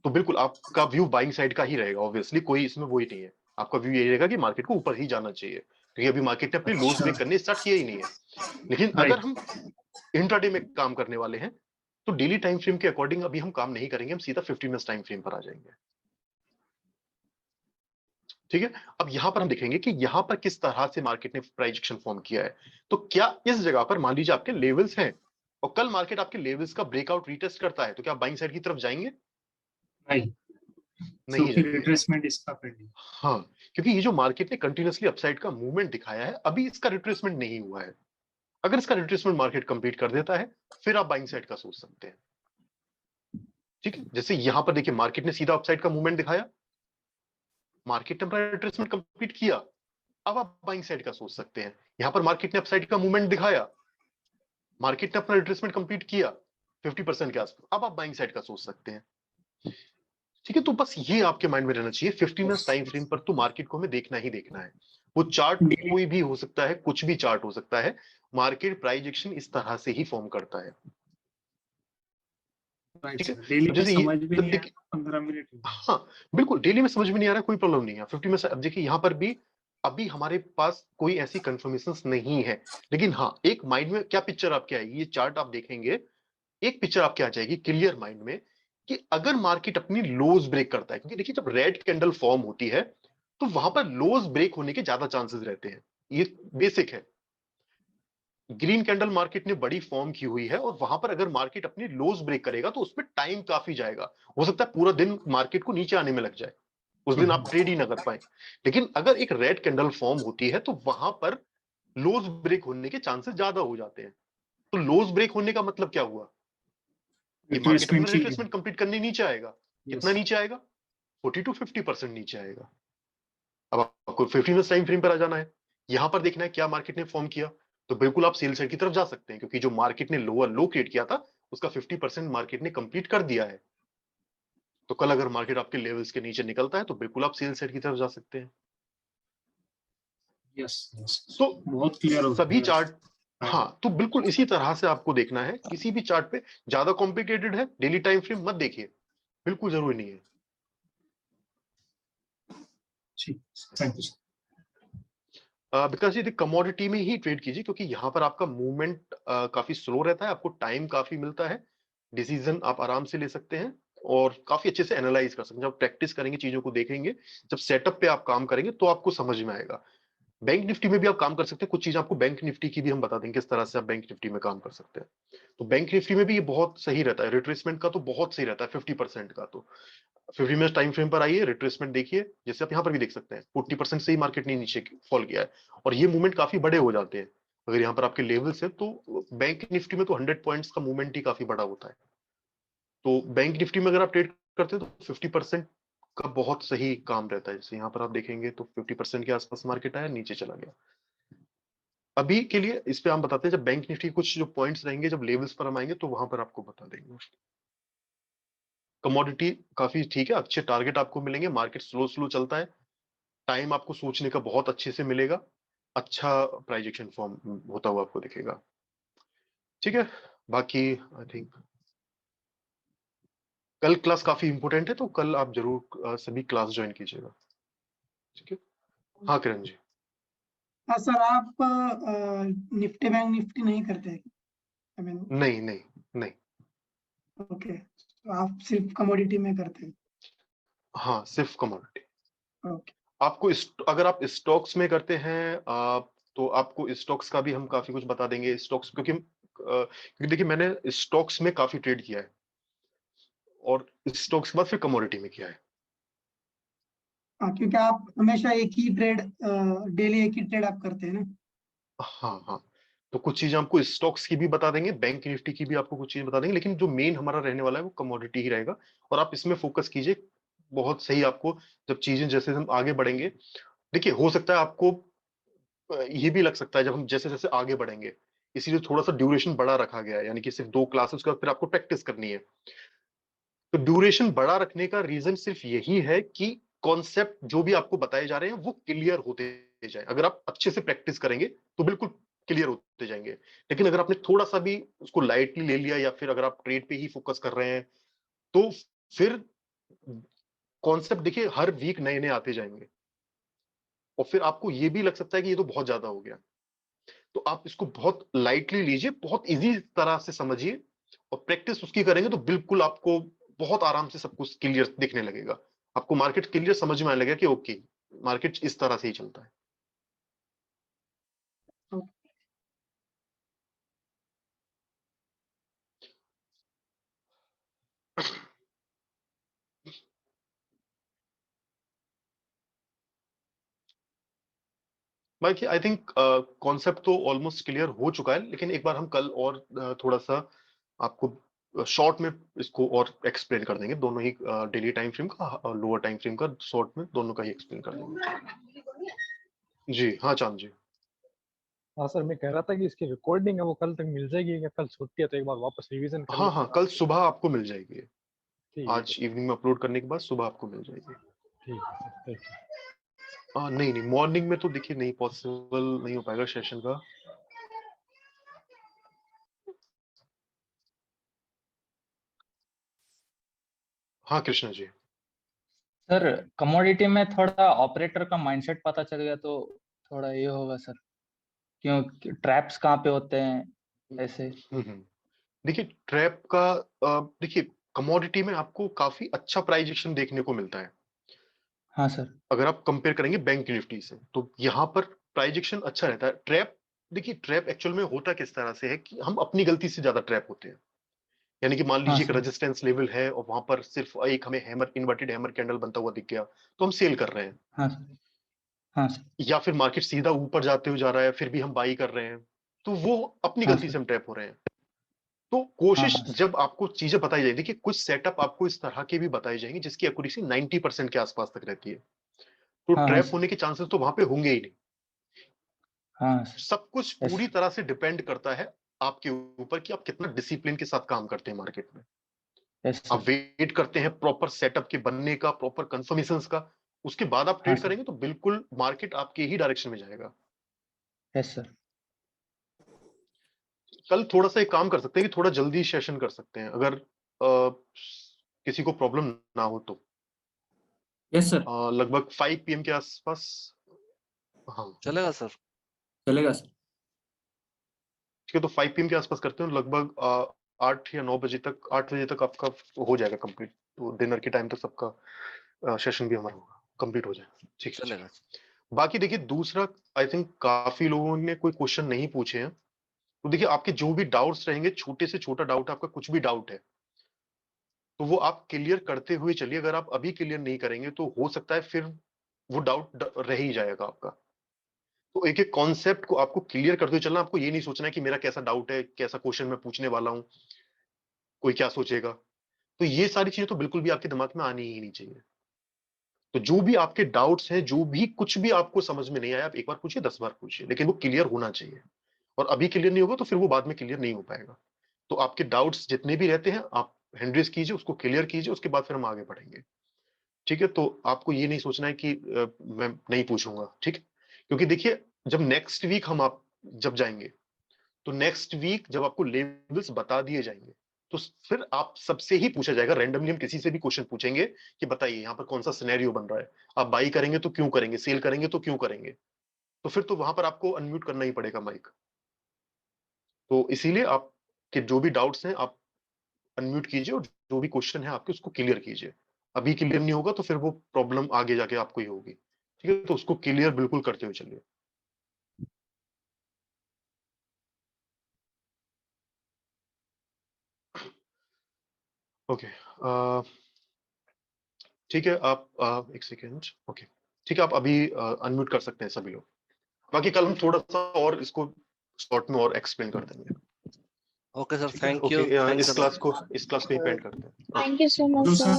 तो बिल्कुल आपका व्यू बाइंग साइड का ही रहेगा, ऑब्वियसली कोई इसमें वो ही नहीं है, आपका व्यू यही रहेगा कि मार्केट को ऊपर ही जाना चाहिए, क्योंकि अभी मार्केट ने अपने लोस अच्छा, ब्रेक करने स्टार्ट किया ही नहीं है। लेकिन अगर राइट। हम इंट्राडे में काम करने वाले हैं, तो डेली टाइम फ्रेम के अकॉर्डिंग अभी हम काम नहीं करेंगे, हम सीधा 15 मिनट टाइम फ्रेम पर आ जाएंगे, ठीक है। अब यहां पर हम देखेंगे कि यहां पर किस तरह से मार्केट ने प्राइस एक्शन फॉर्म किया है। तो क्या इस जगह पर मान लीजिए आपके लेवल्स हैं और कल मार्केट आपके लेवल्स का ब्रेकआउट रीटेस्ट करता है, तो क्या आप बाइंग साइड की तरफ जाएंगे? राइट, नहीं क्योंकि जाएंगे, रिट्रेसमेंट इसका पेंडिंग। हाँ, क्योंकि ये जो मार्केट ने कंटिन्यूअसली अपसाइड का मूवमेंट दिखाया है, अभी इसका रिट्रेसमेंट नहीं हुआ है। अगर इसका रिट्रेसमेंट मार्केट कंप्लीट कर देता है, फिर आप बाइंग साइड का सोच सकते हैं, ठीक है। जैसे यहां पर देखिए मार्केट ने सीधा अपसाइड का मूवमेंट दिखाया, मार्केट ने अपना रिट्रेसमेंट कंप्लीट किया, अब आप बाइंग साइड का सोच सकते हैं। यहां पर मार्केट ने अपसाइड का मूवमेंट दिखाया, मार्केट ने अपना रिट्रेसमेंट कंप्लीट किया 50% के आसपास, अब आप बाइंग साइड का सोच सकते हैं, ठीक है। तो बस ये आपके माइंड में रहना चाहिए, 50 मिनट टाइम फ्रेम पर तो मार्केट को हमें देखना ही देखना है। वो चार्ट कोई भी हो सकता है, कुछ भी चार्ट हो सकता है, मार्केट प्राइस एक्शन इस तरह से ही फॉर्म करता है। राइट ठीक है, सर, डेली अब में जैसे ये समझ भी तो नहीं आया, देखिए 15 मिनट हुए। हाँ बिल्कुल डेली में समझ में नहीं आ रहा, कोई प्रॉब्लम नहीं है 50 में से। अब देखिए यहाँ पर भी अभी हमारे पास कोई ऐसी कंफर्मेशंस नहीं है, लेकिन हाँ एक माइंड में क्या पिक्चर आपके आएगी, ये चार्ट आप देखेंगे एक पिक्चर आपके आ जाएगी क्लियर माइंड में कि अगर मार्केट अपनी लोज ब्रेक करता है, क्योंकि देखिए जब रेड कैंडल फॉर्म होती है तो वहां पर लोज ब्रेक होने के ज्यादा चांसेस रहते हैं, ये बेसिक है। ग्रीन कैंडल मार्केट ने बड़ी फॉर्म की हुई है और वहां पर अगर मार्केट अपनी लोज ब्रेक करेगा तो उसमें टाइम काफी जाएगा, हो सकता है पूरा दिन मार्केट को नीचे आने में लग जाए, उस दिन आप ट्रेड ही ना कर पाए। लेकिन अगर एक रेड कैंडल फॉर्म होती है तो वहां पर लोज ब्रेक होने के चांसेस ज्यादा हो जाते हैं। तो लोज ब्रेक होने का मतलब क्या हुआ, ये मार्केट रिट्रेसमेंट अपना चाहिए। रिट्रेसमेंट कंप्लीट करने नीचे आएगा। कितना यस। नीचे आएगा, 40 to 50% नीचे आएगा। अब आपको 15 मिनट टाइम फ्रेम पर आ जाना है, यहां पर देखना है क्या मार्केट ने फॉर्म किया, तो बिल्कुल आप सेल साइड की तरफ जा सकते हैं, क्योंकि जो मार्केट ने लोअर लो क्रिएट किया था उसका 50% मार्केट ने कंप्लीट कर दिया है। तो कल अगर मार्केट आपके लेवल्स के नीचे निकलता है तो बिल्कुल आप सेल साइड की तरफ जा सकते हैं। यस यस, तो बहुत क्लियर हो सभी गया। चार्ट, हाँ तो बिल्कुल इसी तरह से आपको देखना है, किसी भी चार्ट पे ज्यादा कॉम्प्लिकेटेड है डेली टाइम फ्रेम मत देखिए, बिल्कुल जरूरी नहीं है। ठीक, थैंक यू। बिकॉज ये कमोडिटी में ही ट्रेड कीजिए, क्योंकि यहाँ पर आपका मूवमेंट काफी स्लो रहता है, आपको टाइम काफी मिलता है, डिसीजन आप आराम से ले सकते हैं और काफी अच्छे से एनालाइज कर सकते हैं। जब प्रैक्टिस करेंगे, चीजों को देखेंगे, जब सेटअप पे आप काम करेंगे तो आपको समझ में आएगा। बैंक निफ्टी में भी आप काम कर सकते हैं, कुछ चीजें आपको बैंक निफ्टी की भी हम बता देंगे किस तरह से आप बैंक निफ्टी में काम कर सकते हैं। तो बैंक निफ्टी में भी ये बहुत सही रहता है, रिट्रेसमेंट का तो बहुत सही रहता है 50% का। तो 50 मिनट टाइम फ्रेम पर आइए, रिट्रेसमेंट देखिए, जैसे आप यहाँ पर भी देख सकते हैं 40% से ही मार्केट ने नीचे फॉल किया है और ये मूवमेंट काफी बड़े हो जाते हैं। अगर यहाँ पर आपके लेवल्स है तो बैंक निफ्टी में तो 100 पॉइंट्स का मूवमेंट ही काफी बड़ा होता है। तो बैंक निफ्टी में अगर आप ट्रेड करते हैं तो 50% का बहुत सही काम रहता है। जैसे यहाँ पर आप देखेंगे तो 50% के आसपास मार्केट आया, नीचे चला गया। अभी के लिए इस पे हम बताते हैं, जब बैंक निफ्टी कुछ जो पॉइंट्स रहेंगे, जब लेवल्स पर हम आएंगे तो वहां पर आपको बता देंगे। कमोडिटी काफी ठीक है, अच्छे टारगेट आपको मिलेंगे, मार्केट स्लो स्लो चलता है, टाइम आपको सोचने का बहुत अच्छे से मिलेगा, अच्छा प्राइस एक्शन फॉर्म होता हुआ आपको दिखेगा। ठीक है, बाकी आई थिंक कल क्लास काफी इंपोर्टेंट है, तो कल आप जरूर सभी क्लास ज्वाइन कीजिएगा। ठीक है, हाँ किरण जी। हाँ सर, आप निफ्टी बैंक निफ्टी नहीं करते? आई मीन, नहीं नहीं नहीं, ओके, तो आप सिर्फ कमोडिटी में करते हैं? हाँ सिर्फ कमोडिटी। ओके। आपको अगर आप स्टॉक्स में करते हैं तो आपको स्टॉक्स का भी हम काफी कुछ बता देंगे। स्टॉक्स क्योंकि देखिए मैंने स्टॉक्स में काफी ट्रेड किया है और स्टॉक्स के बाद फिर कमोडिटी में किया है। हाँ, क्योंकि आप हमेशा एक ही ट्रेड, डेली एक ही ट्रेड आप करते हैं ना? हाँ हाँ, तो कुछ चीजें आपको स्टॉक्स की भी बता देंगे, बैंक निफ्टी की भी आपको कुछ चीजें बता देंगे, लेकिन जो मेन हमारा रहने वाला है वो कमोडिटी ही रहेगा और आप इसमें फोकस कीजिए। बहुत सही आपको, जब चीजें जैसे हम आगे बढ़ेंगे, देखिए हो सकता है आपको ये भी लग सकता है जब हम जैसे जैसे आगे बढ़ेंगे, इसीलिए थोड़ा सा ड्यूरेशन बड़ा रखा गया है, यानी कि सिर्फ 2 क्लासेस का फिर आपको प्रैक्टिस करनी है। तो ड्यूरेशन बड़ा रखने का रीजन सिर्फ यही है कि कॉन्सेप्ट जो भी आपको बताए जा रहे हैं वो क्लियर होते जाए। अगर आप अच्छे से प्रैक्टिस करेंगे तो बिल्कुल क्लियर होते जाएंगे, लेकिन अगर आपने थोड़ा सा भी उसको लाइटली ले लिया या फिर अगर आप ट्रेड पे ही फोकस कर रहे हैं तो फिर कॉन्सेप्ट देखिए हर वीक नए नए आते जाएंगे और फिर आपको ये भी लग सकता है कि ये तो बहुत ज्यादा हो गया। तो आप इसको बहुत लाइटली लीजिए, बहुत इजी तरह से समझिए और प्रैक्टिस उसकी करेंगे तो बिल्कुल आपको बहुत आराम से सब कुछ क्लियर दिखने लगेगा। आपको मार्केट क्लियर समझ में आने लगेगा कि ओके मार्केट इस तरह से ही चलता है। बाकी आई थिंक कॉन्सेप्ट तो ऑलमोस्ट क्लियर हो चुका है, लेकिन एक बार हम कल और थोड़ा सा आपको शॉर्ट में इसको और एक्सप्लेन कर देंगे, दोनों ही डेली टाइम फ्रेम का और लोअर टाइम फ्रेम का, शॉर्ट में दोनों का ही एक्सप्लेन कर देंगे। जी हाँ चांद जी। हाँ सर, मैं कह रहा था कि इसकी रिकॉर्डिंग है वो कल तक मिल जाएगी, क्या कल छुट्टी है तो एक बार वापस रिवीजन कर हाँ लेते हाँ हैं? कल सुबह आपको मिल जाएगी, ठीक आज इवनिंग में अपलोड करने के बाद सुबह आपको मिल जाएगी। ठीक है सर, थैंक यू। नहीं नहीं, मॉर्निंग में तो देखिए नहीं पॉसिबल नहीं हो पाएगा सेशन का। हाँ कृष्णा जी। सर कमोडिटी में थोड़ा ऑपरेटर का माइंडसेट पता चल गया तो थोड़ा ये होगा सर, क्यों ट्रैप्स कहाँ पे होते हैं ऐसे। देखिए ट्रैप का देखिए कमोडिटी में आपको काफी अच्छा प्राइस एक्शन देखने को मिलता है। हाँ सर। अगर आप कंपेयर करेंगे बैंक निफ्टी से तो यहाँ पर प्राइस एक्शन अच्छा रहता है। ट्रैप देखिए ट्रैप एक्चुअल में होता किस तरह से है कि हम अपनी गलती से ज्यादा ट्रैप होते हैं। यानी कि मान हाँ लीजिए एक सर। रेजिस्टेंस लेवल है और वहां पर सिर्फ एक हमें हैमर इन्वर्टेड हैमर कैंडल बनता हुआ दिख गया तो हम सेल कर रहे हैं, हाँ सर। हाँ सर। या फिर मार्केट सीधा ऊपर जाते हुए जा रहा है फिर भी हम बाई कर रहे हैं, तो वो अपनी हाँ गलती सर। से हम ट्रैप हो रहे हैं। तो हाँ कोशिश हाँ सर। जब आपको चीजें बताई जाएगी, देखिए कुछ सेटअप आपको इस तरह के भी बताई जाएंगे जिसकी एक्यूरेसी 90% के आसपास तक रहती है, तो हाँ हाँ ट्रैप सर। होने के चांसेस तो वहां पे होंगे ही नहीं। हाँ सर। सब कुछ यस पूरी सर। तरह से डिपेंड करता है आपके ऊपर कि आप कितना डिसिप्लिन के साथ काम करते हैं मार्केट में। यस आप सर। वेट करते हैं प्रॉपर सेटअप के बनने का, प्रॉपर कंफर्मेशंस का, उसके बाद आप हाँ ट्रेड सर। करेंगे तो बिल्कुल मार्केट आपके ही डायरेक्शन में जाएगा। Yes sir. कल थोड़ा सा एक काम कर सकते हैं कि थोड़ा जल्दी सेशन कर सकते हैं अगर किसी को प्रॉब्लम ना हो तो। Yes sir. लगभग 5 PM के आसपास। हाँ चलेगा सर। चलेगा सर। ठीक है, तो 5 PM के आसपास करते हैं, लगभग 8 या 9 बजे तक, 8 बजे तक आपका हो जाएगा कंप्लीट, तो डिनर के टाइम तक सबका सेशन भी हमारा होगा कंप्लीट हो जाएगा। ठीक है चलेगा। बाकी देखिए दूसरा, आई थिंक काफी लोगों ने कोई क्वेश्चन नहीं पूछे हैं, तो देखिए आपके जो भी डाउट्स रहेंगे, छोटे से छोटा डाउट, आपका कुछ भी डाउट है तो वो आप क्लियर करते हुए चलिए। अगर आप अभी क्लियर नहीं करेंगे तो हो सकता है फिर वो डाउट रह ही जाएगा आपका। तो एक एक कॉन्सेप्ट को आपको क्लियर करते हुए चलना। आपको ये नहीं सोचना है कि मेरा कैसा डाउट है, कैसा क्वेश्चन मैं पूछने वाला हूं, कोई क्या सोचेगा। तो ये सारी चीजें तो बिल्कुल भी आपके दिमाग में आनी ही नहीं चाहिए। तो जो भी आपके डाउट्स हैं, जो भी कुछ भी आपको समझ में नहीं आया, आप एक बार पूछिए, 10 बार पूछिए, लेकिन वो क्लियर होना चाहिए। और अभी क्लियर नहीं होगा तो फिर वो बाद में क्लियर नहीं हो पाएगा। तो आपके डाउट्स जितने भी रहते हैं आप हैंड रेज कीजिए, उसको क्लियर कीजिए, उसके बाद फिर हम आगे बढ़ेंगे। ठीक है, तो आपको ये नहीं सोचना है कि मैं नहीं पूछूंगा, ठीक है? क्योंकि देखिए जब नेक्स्ट वीक हम आप जब जाएंगे तो नेक्स्ट वीक जब आपको लेवल्स बता दिए जाएंगे तो फिर आप सबसे ही पूछा जाएगा, रैंडमली हम किसी से भी क्वेश्चन पूछेंगे कि बताइए यहाँ पर कौन सा सिनेरियो बन रहा है, आप बाई करेंगे तो क्यों करेंगे, सेल करेंगे तो क्यों करेंगे। तो फिर तो वहां पर आपको अनम्यूट करना ही पड़ेगा माइक। तो इसीलिए आपके जो भी डाउट्स हैं आप अनम्यूट कीजिए और जो भी क्वेश्चन है आपके उसको क्लियर कीजिए। अभी क्लियर नहीं होगा तो फिर वो प्रॉब्लम आगे जाके आपको ही होगी। ठीक है, तो उसको क्लियर बिल्कुल करते हुए चलिए। ओके ठीक है, आप एक सेकेंड। ओके ठीक है, आप अभी अनम्यूट कर सकते हैं सभी लोग। बाकी कल हम थोड़ा सा और इसको शॉर्ट में और एक्सप्लेन कर देंगे। ओके सर, ठीक है, थैंक यू। ओके इस क्लास को ही पेंट करते हैं। Thank you so much, hello sir. sir.